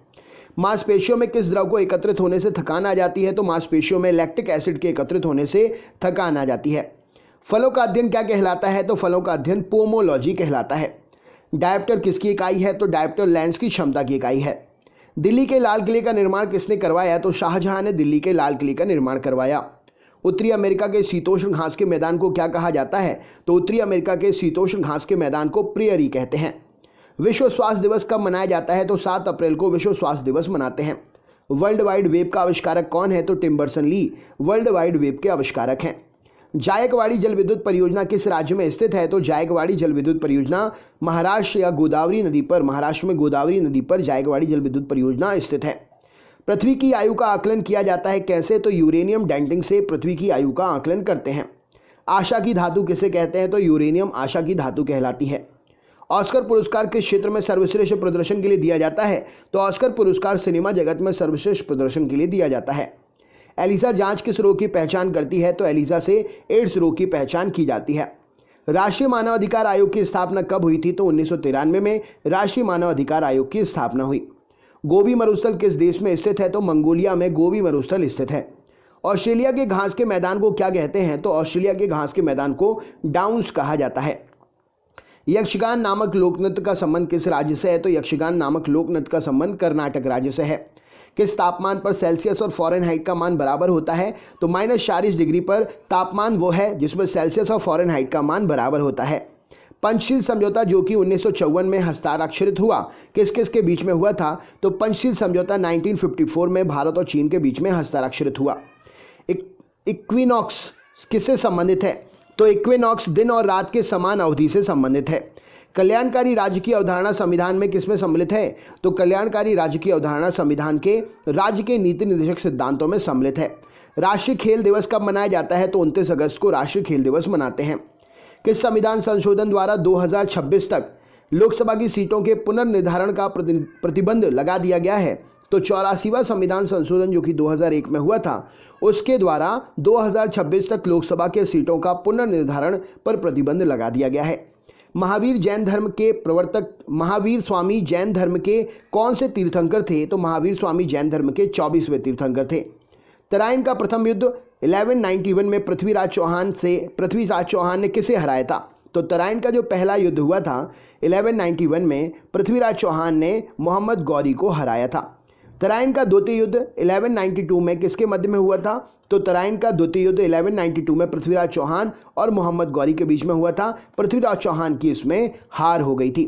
मांसपेशियों में किस द्रव को एकत्रित होने से थकान आ जाती है? तो मांसपेशियों में लैक्टिक एसिड के एकत्रित होने से थकान आ जाती है। फलों का अध्ययन क्या कहलाता है? तो फलों का अध्ययन पोमोलॉजी कहलाता है। डायप्टर किसकी इकाई है? तो डायप्टर लेंस की क्षमता की इकाई है। दिल्ली के लाल किले का निर्माण किसने करवाया? तो शाहजहां ने दिल्ली के लाल किले का निर्माण करवाया। उत्तरी अमेरिका के शीतोष्ण घास के मैदान को क्या कहा जाता है? तो उत्तरी अमेरिका के शीतोष्ण घास के मैदान को प्रेयरी कहते हैं। विश्व स्वास्थ्य दिवस कब मनाया जाता है? तो 7 अप्रैल को विश्व स्वास्थ्य दिवस मनाते हैं। वर्ल्ड वाइड वेब का आविष्कारक कौन है? तो टिम बर्सन ली वर्ल्ड वाइड वेब के आविष्कारक हैं। जायकवाड़ी जल विद्युत परियोजना किस राज्य में स्थित है? तो जायकवाड़ी जल विद्युत परियोजना महाराष्ट्र या गोदावरी नदी पर, महाराष्ट्र में गोदावरी नदी पर जायकवाड़ी जल विद्युत परियोजना स्थित है। पृथ्वी की आयु का आकलन किया जाता है कैसे? तो यूरेनियम डेंटिंग से पृथ्वी की आयु का आकलन करते हैं। आशा की धातु किसे कहते हैं? तो यूरेनियम आशा की धातु कहलाती है। ऑस्कर पुरस्कार किस क्षेत्र में सर्वश्रेष्ठ प्रदर्शन के लिए दिया जाता है? तो ऑस्कर पुरस्कार सिनेमा जगत में सर्वश्रेष्ठ प्रदर्शन के लिए दिया जाता है। एलिसा जांच किस रोग की पहचान करती है? तो एलिसा से एड्स रोग की पहचान की जाती है। राष्ट्रीय मानव अधिकार आयोग की स्थापना कब हुई थी? तो 1993 में राष्ट्रीय मानव अधिकार आयोग की स्थापना हुई। गोबी मरुस्थल किस देश में स्थित है? तो मंगोलिया में गोबी मरुस्थल स्थित है। ऑस्ट्रेलिया के घास के मैदान को क्या कहते हैं? तो ऑस्ट्रेलिया के घास के मैदान को डाउन्स कहा जाता है। यक्षगान नामक लोकनृत्य का संबंध किस राज्य से है? तो यक्षगान नामक लोकनृत्य का संबंध कर्नाटक राज्य से है। किस तापमान पर सेल्सियस और फ़ारेनहाइट का मान बराबर होता है? तो -40 डिग्री पर तापमान वो है जिसमें सेल्सियस और फ़ारेनहाइट का मान बराबर होता है। पंचशील समझौता जो कि 1954 में हस्ताक्षरित हुआ, किस किस के बीच में हुआ था? तो पंचशील समझौता 1954 में भारत और चीन के बीच में हस्ताक्षरित हुआ। इक्विनॉक्स किससे संबंधित है? तो इक्विनॉक्स दिन और रात के समान अवधि से संबंधित है। कल्याणकारी राज्य की अवधारणा संविधान में किसमें सम्मिलित है? तो कल्याणकारी राज्य की अवधारणा संविधान के राज्य के नीति निर्देशक सिद्धांतों में सम्मिलित है। राष्ट्रीय खेल दिवस कब मनाया जाता है? तो 29 अगस्त को राष्ट्रीय खेल दिवस मनाते हैं। किस संविधान संशोधन द्वारा 2026 तक लोकसभा की सीटों के पुनर्निर्धारण का प्रतिबंध लगा दिया गया है? तो 84वां संविधान संशोधन जो कि 2001 में हुआ था, उसके द्वारा 2026 तक लोकसभा के सीटों का पुनर्निर्धारण पर प्रतिबंध लगा दिया गया है। महावीर जैन धर्म के प्रवर्तक महावीर स्वामी जैन धर्म के कौन से तीर्थंकर थे? तो महावीर स्वामी जैन धर्म के 24वें तीर्थंकर थे। तराइन का प्रथम युद्ध 1191 में पृथ्वीराज चौहान ने किसे हराया था? तो तराइन का जो पहला युद्ध हुआ था 1191 में पृथ्वीराज चौहान ने मोहम्मद गौरी को हराया था। तराइन का द्वितीय युद्ध 1192 में किसके मध्य में हुआ था? तो तराइन का द्वितीय युद्ध 1192 में पृथ्वीराज चौहान और मोहम्मद गौरी के बीच में हुआ था। पृथ्वीराज चौहान की इसमें हार हो गई थी।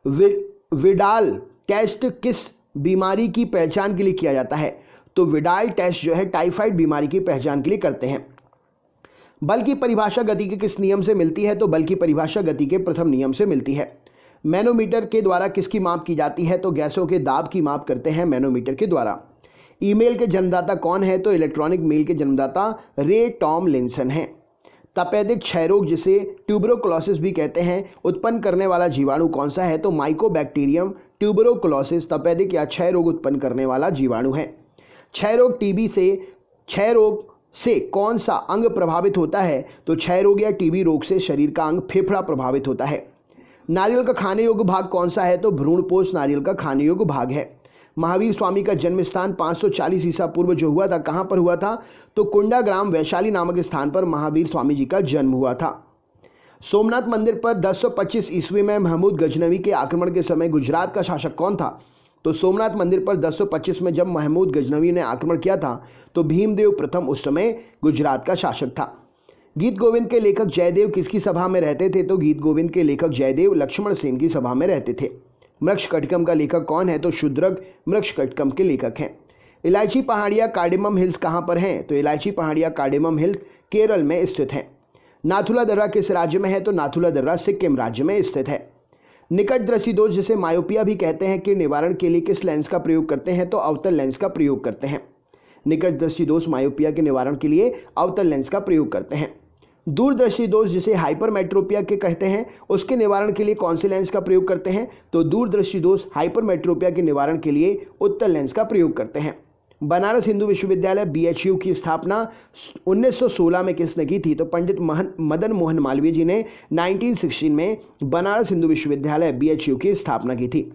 विडाल टेस्ट किस बीमारी की पहचान के लिए किया जाता है? तो विडाल टेस्ट जो है टाइफाइड बीमारी की पहचान के लिए करते हैं। बल की परिभाषा गति के किस नियम से मिलती है? तो बल की परिभाषा गति के प्रथम नियम से मिलती है। मैनोमीटर के द्वारा किसकी माप की जाती है? तो गैसों के दाब की माप करते हैं मैनोमीटर के द्वारा। ईमेल के जन्मदाता कौन है? तो इलेक्ट्रॉनिक मेल के जन्मदाता रे टॉमलिंसन हैं। तपेदिक क्षय रोग जिसे ट्यूबरोक्लोसिस भी कहते हैं उत्पन्न करने वाला जीवाणु कौन सा है? तो माइकोबैक्टीरियम ट्यूबरोक्लोसिस तपेदिक या क्षय रोग उत्पन्न करने वाला जीवाणु है। क्षय रोग से कौन सा अंग प्रभावित होता है? तो क्षय रोग या टीबी रोग से शरीर का अंग फेफड़ा प्रभावित होता है। नारियल का खाने योग्य भाग कौन सा है? तो भ्रूणपोष नारियल का खाने योग्य भाग है। महावीर स्वामी का जन्म स्थान 540 ईसा पूर्व जो हुआ था, कहाँ पर हुआ था? तो कुंडाग्राम वैशाली नामक स्थान पर महावीर स्वामी जी का जन्म हुआ था। सोमनाथ मंदिर पर 1025 ईस्वी में महमूद गजनवी के आक्रमण के समय गुजरात का शासक कौन था? तो सोमनाथ मंदिर पर 1025 में जब महमूद गजनवी ने आक्रमण किया था तो भीमदेव प्रथम उस समय गुजरात का शासक था। गीत गोविंद के लेखक जयदेव किसकी सभा में रहते थे? तो गीत गोविंद के लेखक जयदेव लक्ष्मण सेन की सभा में रहते थे। मृक्षकटिकम का लेखक कौन है? तो शूद्रक मृक्षकटिकम के लेखक हैं। इलायची पहाड़ियाँ कार्डेमम हिल्स कहाँ पर हैं? तो इलायची पहाड़ियाँ कार्डेमम हिल्स केरल में स्थित हैं। नाथुला दर्रा किस राज्य में है? तो नाथुला दर्रा सिक्किम राज्य में स्थित है। निकट दृष्टि दोष जिसे मायोपिया भी कहते हैं के निवारण के लिए किस लेंस का प्रयोग करते हैं? तो अवतल लेंस का प्रयोग करते हैं। निकट दृष्टि दोष मायोपिया के निवारण के लिए अवतल लेंस का प्रयोग करते हैं। दूरदृष्टि दोष जिसे हाइपरमेट्रोपिया के कहते हैं उसके निवारण के लिए कौन से लेंस का प्रयोग करते हैं? तो दूरदृष्टि दोष हाइपरमेट्रोपिया के निवारण के लिए उत्तल लेंस का प्रयोग करते हैं। बनारस हिंदू विश्वविद्यालय BHU की स्थापना 1916 में किसने की थी? तो पंडित मदन मोहन मालवीय जी ने 1916 में बनारस हिंदू विश्वविद्यालय BHU की स्थापना की थी।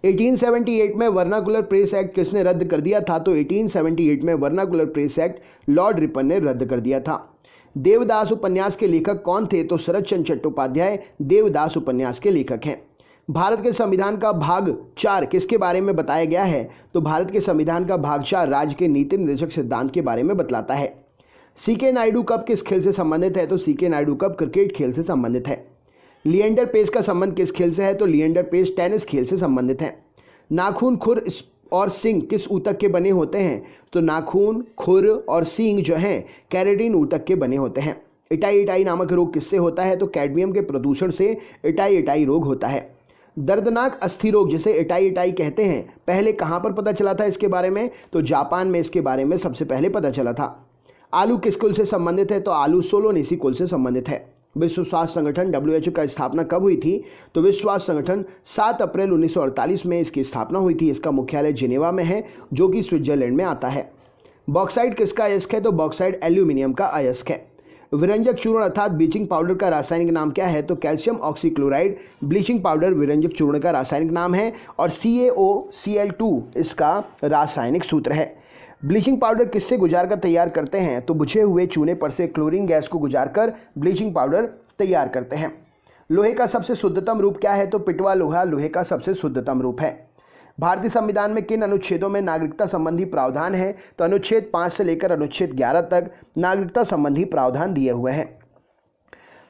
1878 में वर्नाकुलर प्रेस एक्ट किसने रद्द कर दिया था? तो 1878 में vernacular press act Lord Ripon ने रद्द कर दिया था। देवदास उपन्यास के लेखक कौन थे? तो शरद चंद्र चट्टोपाध्याय देवदास उपन्यास के लेखक हैं। भारत के संविधान का भाग 4 किसके बारे में बताया गया है? तो भारत के संविधान का भाग 4 राज्य के नीति निर्देशक सिद्धांत के बारे में बतलाता है। CK नायडू कप किस खेल से संबंधित है? तो CK नायडू कप क्रिकेट खेल से संबंधित है। लिएंडर पेस का संबंध किस खेल से है? तो लिएंडर पेस टेनिस खेल से संबंधित है। नाखून, खुर और सींग किस ऊतक के बने होते हैं? तो नाखून, खुर और सींग जो हैं कैरेटिन ऊतक के बने होते हैं। इटाई नामक रोग किससे होता है? तो कैडमियम के प्रदूषण से इटाई रोग होता है। दर्दनाक अस्थि रोग जिसे इटाई कहते हैं पहले कहाँ पर पता चला था इसके बारे में? तो जापान में इसके बारे में सबसे पहले पता चला था। आलू किस कुल से संबंधित है? तो आलू सोलोनेसी कुल से संबंधित है। विश्व स्वास्थ्य संगठन WHO का स्थापना कब हुई थी? तो विश्व स्वास्थ्य संगठन 7 अप्रैल 1948 में इसकी स्थापना हुई थी। इसका मुख्यालय जिनेवा में है जो कि स्विट्जरलैंड में आता है। बॉक्साइट किसका अयस्क है? तो बॉक्साइट एल्यूमिनियम का अयस्क है। विरंजक चूर्ण अर्थात ब्लीचिंग पाउडर का रासायनिक नाम क्या है? तो कैल्शियम ऑक्सीक्लोराइड ब्लीचिंग पाउडर विरंजक चूर्ण का रासायनिक नाम है और CaOCl2 इसका रासायनिक सूत्र है। ब्लीचिंग पाउडर किससे गुजार कर तैयार करते हैं? तो बुझे हुए चूने पर से क्लोरीन गैस को गुजार कर ब्लीचिंग पाउडर तैयार करते हैं। लोहे का सबसे शुद्धतम रूप क्या है? तो पिटवा लोहा लोहे का सबसे शुद्धतम रूप है। भारतीय संविधान में किन अनुच्छेदों में नागरिकता संबंधी प्रावधान है? तो अनुच्छेद 5 से लेकर अनुच्छेद 11 तक नागरिकता संबंधी प्रावधान दिए हुए हैं।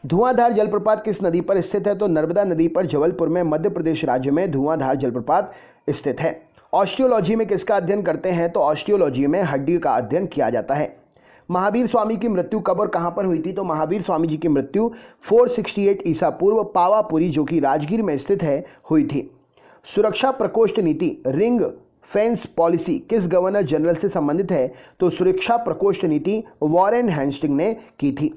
धुआंधार जलप्रपात किस नदी पर स्थित है? तो नर्मदा नदी पर जबलपुर में मध्य प्रदेश राज्य में धुआंधार जलप्रपात स्थित है। ऑस्टियोलॉजी में किसका अध्ययन करते हैं? तो ऑस्टियोलॉजी में हड्डी का अध्ययन किया जाता है। महावीर स्वामी की मृत्यु कब और कहां पर हुई थी? तो महावीर स्वामी जी की मृत्यु 468 ईसा पूर्व पावापुरी जो कि राजगीर में स्थित है हुई थी। सुरक्षा प्रकोष्ठ नीति रिंग फेंस पॉलिसी किस गवर्नर जनरल से संबंधित है? तो सुरक्षा प्रकोष्ठ नीति वॉरेन हेस्टिंग्स ने की थी।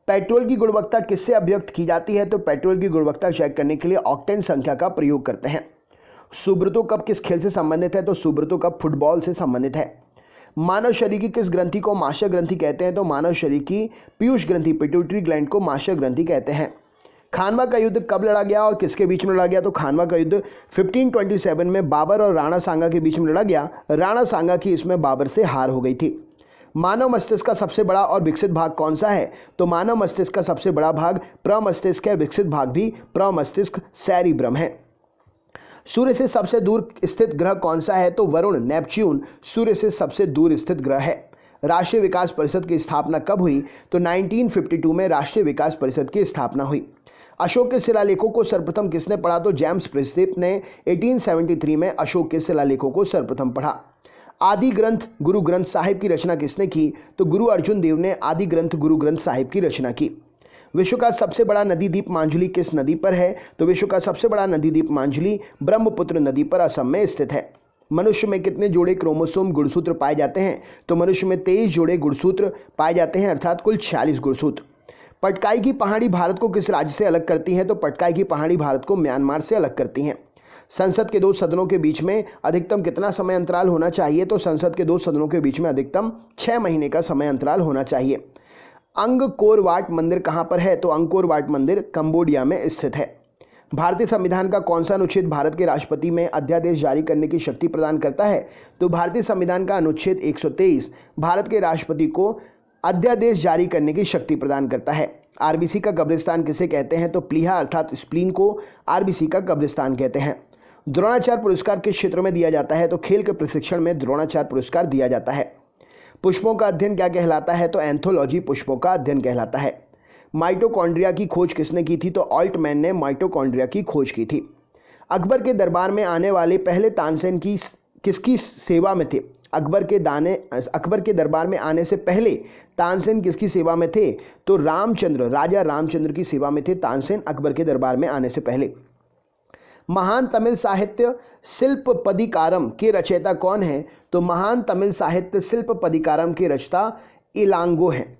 पेट्रोल की गुणवत्ता किससे अभिव्यक्त की जाती है? तो पेट्रोल की गुणवत्ता चेक करने के लिए ऑक्टेन संख्या का प्रयोग करते हैं। सुब्रतो कप किस खेल से संबंधित है? तो सुब्रतो कप फुटबॉल से संबंधित है। मानव शरीर की किस ग्रंथि को माशय ग्रंथि कहते हैं? तो मानव शरीर की पीयूष ग्रंथि पिट्यूटरी ग्लैंड को माशय ग्रंथि कहते हैं। खानवा का युद्ध कब लड़ा गया और किसके बीच में लड़ा गया? तो खानवा का युद्ध 1527 में बाबर और राणा सांगा के बीच में लड़ा गया। राणा सांगा की इसमें बाबर से हार हो गई थी। मानव मस्तिष्क का सबसे बड़ा और विकसित भाग कौन सा है? तो मानव मस्तिष्क का सबसे बड़ा भाग प्रमस्तिष्क है, विकसित भाग भी प्रमस्तिष्क सेरिब्रम है। सूर्य से सबसे दूर स्थित ग्रह कौन सा है? तो वरुण नेपच्यून सूर्य से सबसे दूर स्थित ग्रह है। राष्ट्रीय विकास परिषद की स्थापना कब हुई? तो 1952 में राष्ट्रीय विकास परिषद की स्थापना हुई। अशोक के शिलालेखों को सर्वप्रथम किसने पढ़ा? तो जेम्स प्रिंसपिप ने 1873 में अशोक के शिलालेखों को सर्वप्रथम पढ़ा। आदि ग्रंथ गुरु ग्रंथ साहिब की रचना किसने की? तो गुरु अर्जुन देव ने आदि ग्रंथ गुरु ग्रंथ साहिब की रचना की। विश्व का सबसे बड़ा नदी द्वीप मांजुली किस नदी पर है? तो विश्व का सबसे बड़ा नदी द्वीप मांजुली ब्रह्मपुत्र नदी पर असम में स्थित है। मनुष्य में कितने जोड़े क्रोमोसोम गुणसूत्र पाए जाते हैं? तो मनुष्य में 23 जोड़े गुणसूत्र पाए जाते हैं अर्थात कुल 46 गुणसूत्र। पटकाई की पहाड़ी भारत को किस राज्य से अलग करती हैं? तो पटकाई की पहाड़ी भारत को म्यांमार से अलग करती हैं। संसद के 2 सदनों के बीच में अधिकतम कितना समय अंतराल होना चाहिए? तो संसद के 2 सदनों के बीच में अधिकतम 6 महीने का समय अंतराल होना चाहिए। अंगकोर वाट मंदिर कहाँ पर है? तो अंगकोर वाट मंदिर कंबोडिया में स्थित है। भारतीय संविधान का कौन सा अनुच्छेद भारत के राष्ट्रपति में अध्यादेश जारी करने की शक्ति प्रदान करता है? तो भारतीय संविधान का अनुच्छेद 123 भारत के राष्ट्रपति को अध्यादेश जारी करने की शक्ति प्रदान करता है। आरबीसी का कब्रिस्तान किसे कहते हैं? तो प्लीहा अर्थात स्प्लीन को आरबीसी का कब्रिस्तान कहते हैं। द्रोणाचार्य पुरस्कार किस क्षेत्र में दिया जाता है? तो खेल के प्रशिक्षण में द्रोणाचार्य पुरस्कार दिया जाता है। पुष्पों का अध्ययन क्या कहलाता है? तो एंथोलॉजी पुष्पों का अध्ययन कहलाता है। माइटोकॉन्ड्रिया की खोज किसने की थी? तो ऑल्टमैन ने माइटोकॉन्ड्रिया की खोज की थी। अकबर के दरबार में आने वाले पहले तानसेन की किसकी सेवा में थे? अकबर के दरबार में आने से पहले तानसेन किसकी सेवा में थे? तो राजा रामचंद्र की सेवा में थे तानसेन अकबर के दरबार में आने से पहले। महान तमिल साहित्य शिल्पपदिकारम के रचयिता कौन है? तो महान तमिल साहित्य शिल्पपदिकारम के रचयिता इलांगो हैं।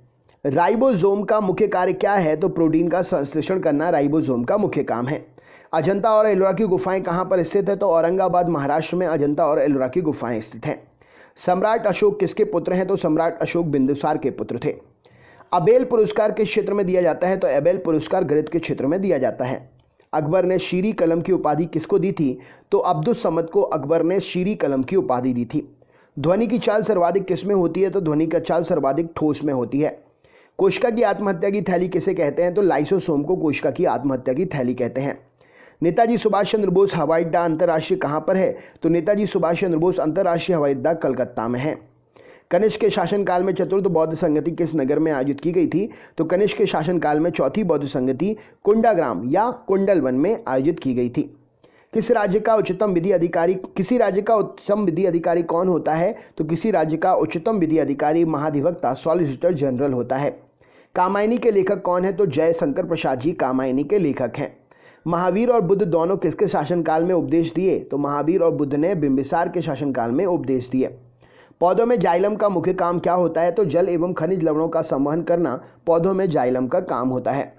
राइबोसोम का मुख्य कार्य क्या है? तो प्रोटीन का संश्लेषण करना राइबोसोम का मुख्य काम है। अजंता और एलोरा की गुफाएं कहाँ पर स्थित है? तो औरंगाबाद महाराष्ट्र में अजंता और एलोरा की गुफाएं स्थित हैं। सम्राट अशोक किसके पुत्र हैं? तो सम्राट अशोक बिंदुसार के पुत्र थे। अबेल पुरस्कार किस क्षेत्र में दिया जाता है? तो अबेल पुरस्कार गणित के क्षेत्र में दिया जाता है। अकबर ने शीरी कलम की उपाधि किसको दी थी? तो अब्दुस समद को अकबर ने शीरी कलम की उपाधि दी थी। ध्वनि की चाल सर्वाधिक किस में होती है? तो ध्वनि का चाल सर्वाधिक ठोस में होती है। कोशिका की आत्महत्या की थैली किसे कहते हैं? तो लाइसोसोम को कोशिका की आत्महत्या की थैली कहते हैं। नेताजी सुभाष चंद्र बोस हवाई अड्डा अंतर्राष्ट्रीय कहाँ पर है? तो नेताजी सुभाष चंद्र बोस अंतर्राष्ट्रीय हवाई अड्डा कलकत्ता में है। कनिष्क के शासनकाल में चतुर्थ बौद्ध संगति किस नगर में आयोजित की गई थी? तो कनिष्क के शासनकाल में चौथी बौद्ध संगति कुंडाग्राम या कुंडलवन में आयोजित की गई थी। किसी राज्य का उच्चतम विधि अधिकारी कौन होता है? तो किसी राज्य का उच्चतम विधि अधिकारी महाधिवक्ता सॉलिसिटर जनरल होता है। कामायनी के लेखक कौन है? तो जयशंकर प्रसाद जी कामायनी के लेखक हैं। महावीर और बुद्ध दोनों किसके शासनकाल में उपदेश दिए? तो महावीर और बुद्ध ने बिंबिसार के शासनकाल में उपदेश दिए। पौधों में जाइलम का मुख्य काम क्या होता है? तो जल एवं खनिज लवणों का संवहन करना पौधों में जाइलम का काम होता है।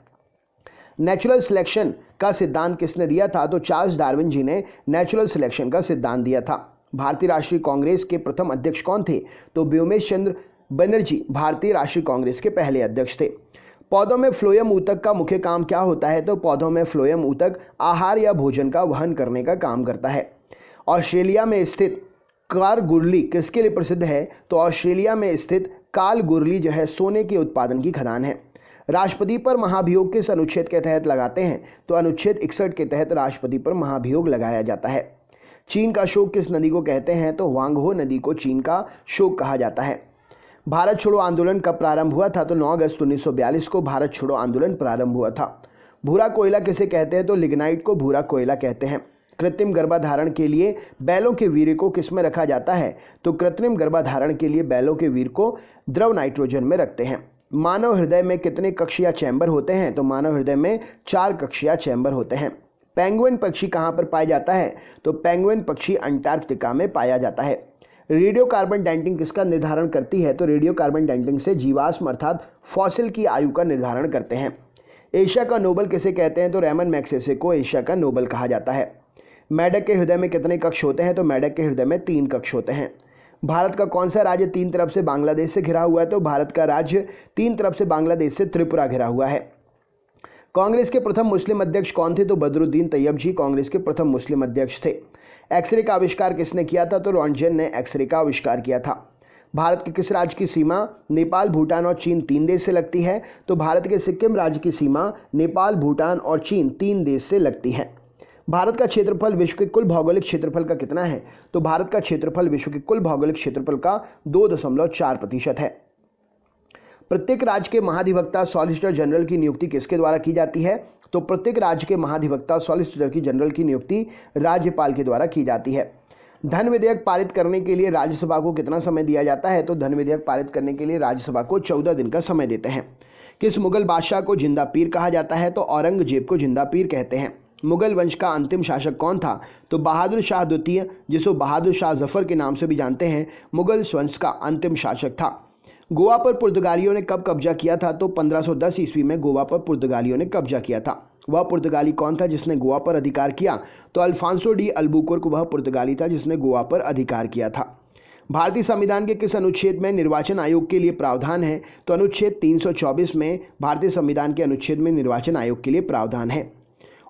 नेचुरल सिलेक्शन का सिद्धांत किसने दिया था? तो चार्ल्स डार्विन जी ने नेचुरल सिलेक्शन का सिद्धांत दिया था। भारतीय राष्ट्रीय कांग्रेस के प्रथम अध्यक्ष कौन थे? तो व्योमेश चंद्र बनर्जी भारतीय राष्ट्रीय कांग्रेस के पहले अध्यक्ष थे। पौधों में फ्लोएम ऊतक का मुख्य काम क्या होता है? तो पौधों में फ्लोएम ऊतक आहार या भोजन का वहन करने का काम करता है। ऑस्ट्रेलिया में स्थित कारगुरली किसके लिए प्रसिद्ध है? तो ऑस्ट्रेलिया में स्थित कालगुरली जो है सोने के उत्पादन की खदान है। राष्ट्रपति पर महाभियोग किस अनुच्छेद के तहत लगाते हैं? तो अनुच्छेद 61 के तहत राष्ट्रपति पर महाभियोग लगाया जाता है। चीन का शोक किस नदी को कहते हैं? तो वांगहो नदी को चीन का शोक कहा जाता है। भारत छोड़ो आंदोलन कब प्रारंभ हुआ था? तो 9 अगस्त 1942 को भारत छोड़ो आंदोलन प्रारंभ हुआ था। भूरा कोयला किसे कहते हैं? तो लिग्नाइट को भूरा कोयला कहते हैं। कृत्रिम गर्भाधारण के लिए बैलों के वीर्य को किस में रखा जाता है? तो कृत्रिम गर्भाधारण के लिए बैलों के वीर्य को द्रव नाइट्रोजन में रखते हैं। मानव हृदय में कितने कक्ष या चैम्बर होते हैं? तो मानव हृदय में 4 कक्ष या चैम्बर होते हैं। पेंगुइन पक्षी कहाँ पर पाया जाता है? तो पेंगुइन पक्षी अंटार्कटिका में पाया जाता है। रेडियो कार्बन डेटिंग किसका निर्धारण करती है? तो रेडियो कार्बन डेटिंग से जीवाश्म अर्थात फॉसिल की आयु का निर्धारण करते हैं। एशिया का नोबल किसे कहते हैं? तो रेमन मैग्सेसे को एशिया का नोबल कहा जाता है। मेढक के हृदय में कितने कक्ष होते हैं? तो मेढक के हृदय में 3 कक्ष होते हैं। भारत का कौन सा राज्य 3 तरफ से बांग्लादेश से घिरा हुआ है? तो भारत का राज्य 3 तरफ से बांग्लादेश से त्रिपुरा घिरा हुआ है। कांग्रेस के प्रथम मुस्लिम अध्यक्ष कौन थे? तो बदरुद्दीन तैयब जी कांग्रेस के प्रथम मुस्लिम अध्यक्ष थे। एक्सरे का आविष्कार किसने किया था? तो रॉन्टजेन ने एक्सरे का आविष्कार किया था। भारत के किस राज्य की सीमा नेपाल, भूटान और चीन 3 देश से लगती है? तो भारत के सिक्किम राज्य की सीमा नेपाल, भूटान और चीन 3 देश से लगती है। भारत का क्षेत्रफल विश्व के कुल भौगोलिक क्षेत्रफल का कितना है? तो भारत का क्षेत्रफल विश्व के कुल भौगोलिक क्षेत्रफल का 2.4% है। प्रत्येक राज्य के महाधिवक्ता सॉलिसिटर जनरल की नियुक्ति किसके द्वारा की जाती है? तो प्रत्येक राज्य के महाधिवक्ता सॉलिसिटर की जनरल की नियुक्ति राज्यपाल के द्वारा की जाती है। धन विधेयक पारित करने के लिए राज्यसभा को कितना समय दिया जाता है? तो धन विधेयक पारित करने के लिए राज्यसभा को 14 दिन का समय देते हैं। किस मुगल बादशाह को जिंदा पीर कहा जाता है? तो औरंगजेब को जिंदा पीर कहते हैं। मुगल वंश का अंतिम शासक कौन था? तो बहादुर शाह द्वितीय, जिसको बहादुर शाह जफर के नाम से भी जानते हैं, मुगल वंश का अंतिम शासक था। गोवा पर पुर्तगालियों ने कब कब्जा किया था? तो 1510 ईस्वी में गोवा पर पुर्तगालियों ने कब्जा किया था। वह पुर्तगाली कौन था जिसने गोवा पर अधिकार किया? तो अल्फांसो डी अल्बुकुर्क वह पुर्तगाली था जिसने गोवा पर अधिकार किया था। भारतीय संविधान के किस अनुच्छेद में निर्वाचन आयोग के लिए प्रावधान है? तो अनुच्छेद 324 में भारतीय संविधान के अनुच्छेद में निर्वाचन आयोग के लिए प्रावधान है।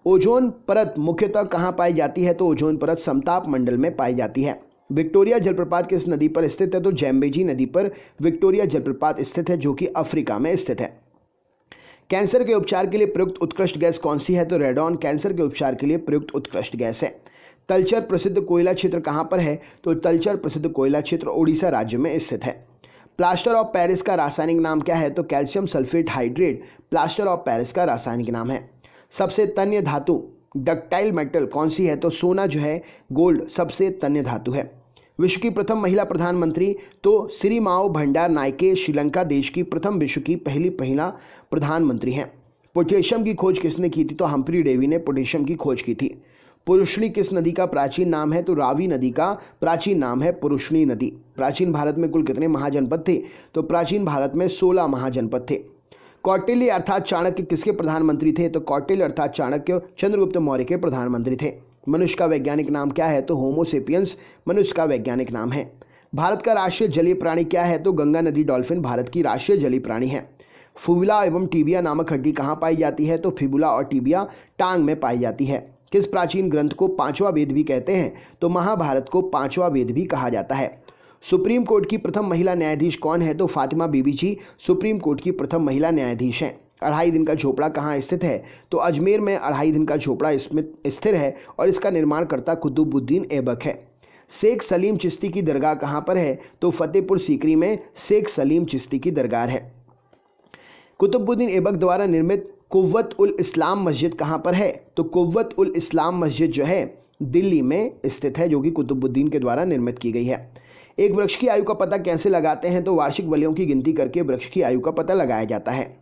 ओजोन परत मुख्यतः कहाँ पाई जाती है? तो ओजोन परत समताप मंडल में पाई जाती है। विक्टोरिया जलप्रपात किस नदी पर स्थित है? तो जैम्बेजी नदी पर विक्टोरिया जलप्रपात स्थित है, जो कि अफ्रीका में स्थित है। कैंसर के उपचार के लिए प्रयुक्त उत्कृष्ट गैस कौन सी है? तो रेडॉन कैंसर के उपचार के लिए प्रयुक्त उत्कृष्ट गैस है। तलचर प्रसिद्ध कोयला क्षेत्र कहाँ पर है? तो तलचर प्रसिद्ध कोयला क्षेत्र ओडिशा राज्य में स्थित है। प्लास्टर ऑफ पेरिस का रासायनिक नाम क्या है? तो calcium sulphate hydrate plaster of Paris का रासायनिक नाम है। सबसे तन्य धातु डक्टाइल मेटल कौन सी है? तो सोना जो है, गोल्ड सबसे तन्य धातु है। विश्व की प्रथम महिला प्रधानमंत्री? तो सिरिमाओ भंडार नायके श्रीलंका देश की प्रथम विश्व की पहली महिला प्रधानमंत्री हैं। पोटेशियम की खोज किसने की थी? तो हम्फ्री डेवी ने पोटेशियम की खोज की थी। पुरुषनी किस नदी का प्राचीन नाम है? तो रावी नदी का प्राचीन नाम है पुरुषनी नदी। प्राचीन भारत में कुल कितने महाजनपद थे? तो प्राचीन भारत में 16 महाजनपद थे। कौटिल्य अर्थात चाणक्य किसके प्रधानमंत्री थे? तो कौटिल्य अर्थात चाणक्य चंद्रगुप्त मौर्य के प्रधानमंत्री थे। मनुष्य का वैज्ञानिक नाम क्या है? तो होमो सेपियंस मनुष्य का वैज्ञानिक नाम है। भारत का राष्ट्रीय जलीय प्राणी क्या है? तो गंगा नदी डॉल्फिन भारत की राष्ट्रीय जलीय प्राणी है। फिबुला एवं टिबिया नामक हड्डी कहाँ पाई जाती है? तो फिबुला और टिबिया टांग में पाई जाती है। किस प्राचीन ग्रंथ को पांचवा वेद भी कहते हैं? तो महाभारत को पांचवा वेद भी कहा जाता है। सुप्रीम कोर्ट की प्रथम महिला न्यायाधीश कौन है? तो फातिमा बीबी जी सुप्रीम कोर्ट की प्रथम महिला न्यायाधीश हैं। 2.5 दिन का झोपड़ा कहाँ स्थित है? तो अजमेर में 2.5 दिन का झोपड़ा इसमें स्थिर है और इसका निर्माणकर्ता कुतुबुद्दीन ऐबक है। शेख सलीम चिश्ती की दरगाह कहाँ पर है? तो फतेहपुर सीकरी में शेख सलीम चिश्ती की दरगाह है। कुतुबुद्दीन ऐबक द्वारा निर्मित कुव्वत उल इस्लाम मस्जिद कहाँ पर है? तो कुव्वत उल इस्लाम मस्जिद जो है दिल्ली में स्थित है, जो कि कुतुबुद्दीन के द्वारा निर्मित की गई है। एक वृक्ष की आयु का पता कैसे लगाते हैं? तो वार्षिक वलयों की गिनती करके वृक्ष की आयु का पता लगाया जाता है।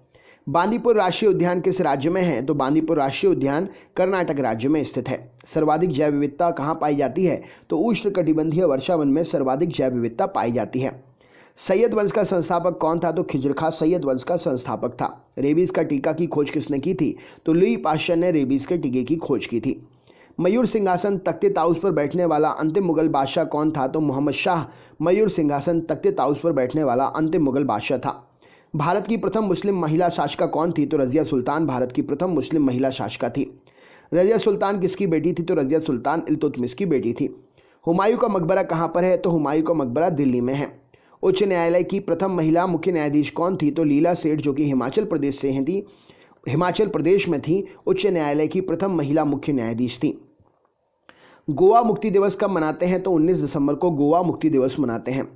बांदीपुर राष्ट्रीय उद्यान किस राज्य में है? तो बांदीपुर राष्ट्रीय उद्यान कर्नाटक राज्य में स्थित है। सर्वाधिक जैव विविधता कहाँ पाई जाती है? तो उष्णकटिबंधीय वर्षावन में सर्वाधिक जैव विविधता पाई जाती है। सैयद वंश का संस्थापक कौन था? तो खिजर खां सैयद वंश का संस्थापक था। रेबीज का टीका की खोज किसने की थी? तो लुई पाश्चर ने रेबीज के टीके की खोज की थी। मयूर सिंहासन तख्ते ताउस पर बैठने वाला अंतिम मुगल बादशाह कौन था? तो मोहम्मद शाह मयूर सिंहासन तख्ते ताउस पर बैठने वाला अंतिम मुगल बादशाह था। भारत की प्रथम मुस्लिम महिला शासिका कौन थी? तो रजिया सुल्तान भारत की प्रथम मुस्लिम महिला शासिका थी। रजिया सुल्तान किसकी बेटी थी? तो रजिया सुल्तान इल्तुतमिश की बेटी थी। हुमायूं का मकबरा कहाँ पर है? तो हुमायूं का मकबरा दिल्ली में है। उच्च न्यायालय की प्रथम महिला मुख्य न्यायाधीश कौन थी? तो लीला सेठ, जो कि हिमाचल प्रदेश से थी, हिमाचल प्रदेश में थी। उच्च न्यायालय की प्रथम महिला मुख्य न्यायाधीश थी। गोवा मुक्ति दिवस कब मनाते हैं? तो 19 दिसंबर को गोवा मुक्ति दिवस मनाते हैं।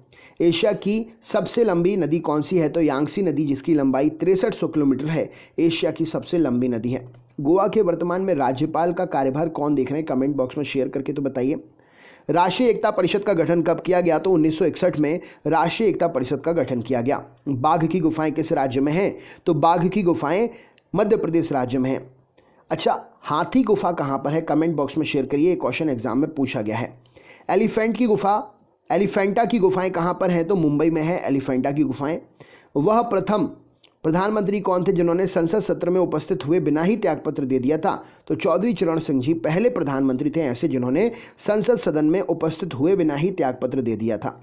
एशिया की सबसे लंबी नदी कौन सी है? तो यांगसी नदी, जिसकी लंबाई 6300 किलोमीटर है, एशिया की सबसे लंबी नदी है। गोवा के वर्तमान में राज्यपाल का कार्यभार कौन देख रहे हैं? कमेंट बॉक्स में शेयर करके तो बताइए। राष्ट्रीय एकता परिषद का गठन कब किया गया? तो 1961 में राष्ट्रीय एकता परिषद का गठन किया गया। बाघ की गुफाएं किस राज्य में हैं? तो बाघ की गुफाएं मध्य प्रदेश राज्य में हैं। अच्छा, हाथी गुफा कहाँ पर है? कमेंट बॉक्स में शेयर करिए, क्वेश्चन एग्जाम में पूछा गया है। एलिफेंटा की गुफाएं कहाँ पर हैं? तो मुंबई में है एलिफेंटा की गुफाएं। वह प्रथम प्रधानमंत्री कौन थे जिन्होंने संसद सत्र में उपस्थित हुए बिना ही त्यागपत्र दे दिया था? तो चौधरी चरण सिंह जी पहले प्रधानमंत्री थे ऐसे जिन्होंने संसद सदन में उपस्थित हुए बिना ही त्यागपत्र दे दिया था।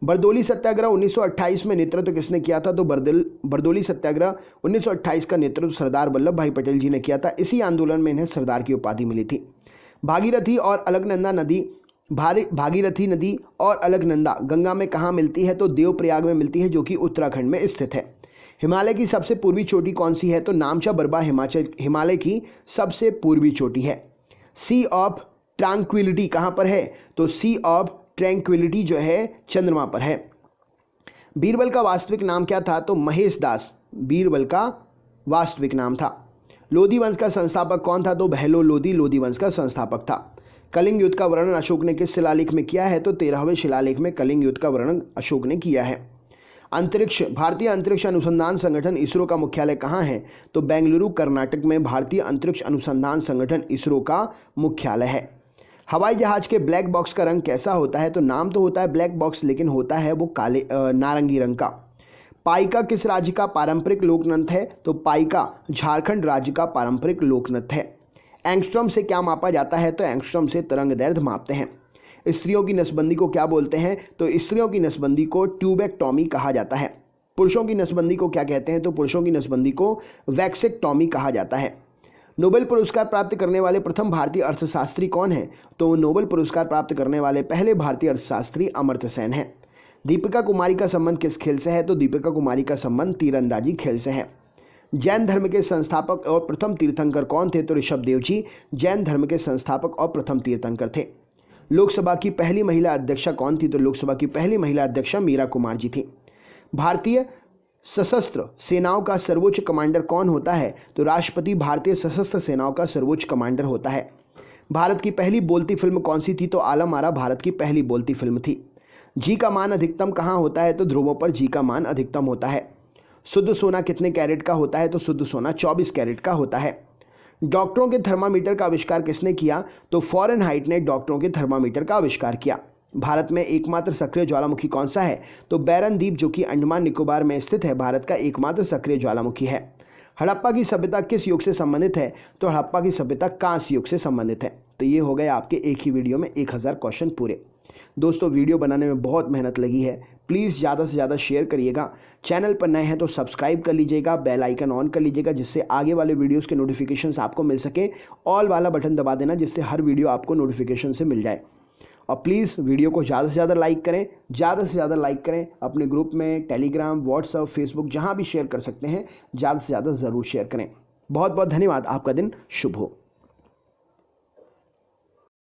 बरदोली सत्याग्रह 1928 में नेतृत्व किसने किया था? तो बरदोली सत्याग्रह 1928 का नेतृत्व सरदार वल्लभ भाई पटेल जी ने किया था। इसी आंदोलन में इन्हें सरदार की उपाधि मिली थी। भागीरथी नदी और अलकनंदा गंगा में कहाँ मिलती है? तो देवप्रयाग में मिलती है, जो कि उत्तराखंड में स्थित है। हिमालय की सबसे पूर्वी चोटी कौन सी है? तो नामचा बरबा हिमालय की सबसे पूर्वी चोटी है। सी ऑफ ट्रैंक्विलिटी कहाँ पर है? तो सी ऑफ ट्रैंक्विलिटी जो है चंद्रमा पर है। बीरबल का वास्तविक नाम क्या था? तो महेश दास बीरबल का वास्तविक नाम था। लोधी वंश का संस्थापक कौन था? तो बहलो लोधी लोधी वंश का संस्थापक था। कलिंग युद्ध का वर्णन अशोक ने किस शिलालेख में किया है? तो 13वें शिलालेख में कलिंग युद्ध का वर्णन अशोक ने किया है। भारतीय अंतरिक्ष अनुसंधान संगठन इसरो का मुख्यालय कहाँ है? तो बेंगलुरु कर्नाटक में भारतीय अंतरिक्ष अनुसंधान संगठन इसरो का मुख्यालय है। हवाई जहाज के ब्लैक बॉक्स का रंग कैसा होता है? तो नाम तो होता है ब्लैक बॉक्स, लेकिन होता है वो नारंगी रंग का। पाइका किस राज्य का पारंपरिक लोक नृत्य है? तो पाइका झारखंड राज्य का पारंपरिक लोक नृत्य है। एंगस्ट्रॉम से क्या मापा जाता है? तो एंगस्ट्रॉम से तरंग दैर्ध्य मापते हैं। स्त्रियों की नसबंदी को क्या बोलते हैं? तो स्त्रियों की नसबंदी को ट्यूबेक्टॉमी कहा जाता है। पुरुषों की नसबंदी को क्या कहते हैं? तो पुरुषों की नसबंदी को वैक्सेक्टॉमी कहा जाता है। नोबेल पुरस्कार प्राप्त करने वाले प्रथम भारतीय अर्थशास्त्री कौन है? तो नोबेल पुरस्कार प्राप्त करने वाले पहले भारतीय अर्थशास्त्री अमर्त्य सेन हैं। दीपिका कुमारी का संबंध किस खेल से है? तो दीपिका कुमारी का संबंध तीरंदाजी खेल से है। जैन धर्म के संस्थापक और प्रथम तीर्थंकर कौन थे? तो ऋषभदेव जी जैन धर्म के संस्थापक और प्रथम तीर्थंकर थे। लोकसभा की पहली महिला अध्यक्षा कौन थी? तो लोकसभा की पहली महिला अध्यक्षा मीरा कुमार जी थी। भारतीय सशस्त्र सेनाओं का सर्वोच्च कमांडर कौन होता है? तो राष्ट्रपति भारतीय सशस्त्र सेनाओं का सर्वोच्च कमांडर होता है। भारत की पहली बोलती फिल्म कौन सी थी? तो आलम आरा भारत की पहली बोलती फिल्म थी। जी का मान अधिकतम कहाँ होता है? तो ध्रुवों पर जी का मान अधिकतम होता है। शुद्ध सोना कितने कैरेट का होता है? तो शुद्ध सोना 24 कैरेट का होता है। डॉक्टरों के थर्मामीटर का आविष्कार किसने किया? तो फॉरेनहाइट ने डॉक्टरों के थर्मामीटर का आविष्कार किया। भारत में एकमात्र सक्रिय ज्वालामुखी कौन सा है? तो बैरन द्वीप जो कि अंडमान निकोबार में स्थित है, भारत का एकमात्र सक्रिय ज्वालामुखी है। हड़प्पा की सभ्यता किस युग से संबंधित है? तो हड़प्पा की सभ्यता कांस्य युग से संबंधित है। तो ये हो गए आपके एक ही वीडियो में 1000 क्वेश्चन पूरे। दोस्तों वीडियो बनाने में बहुत मेहनत लगी है, प्लीज़ ज़्यादा से ज़्यादा शेयर करिएगा। चैनल पर नए हैं तो सब्सक्राइब कर लीजिएगा, बेल आइकन ऑन कर लीजिएगा जिससे आगे वाले वीडियोस के नोटिफिकेशंस आपको मिल सके। ऑल वाला बटन दबा देना जिससे हर वीडियो आपको नोटिफिकेशन से मिल जाए। और प्लीज़ वीडियो को ज़्यादा से ज़्यादा लाइक करें, ज़्यादा से ज़्यादा लाइक करें। अपने ग्रुप में टेलीग्राम, व्हाट्सएप, फेसबुक जहाँ भी शेयर कर सकते हैं ज़्यादा से ज़्यादा ज़रूर शेयर करें। बहुत बहुत धन्यवाद। आपका दिन शुभ हो।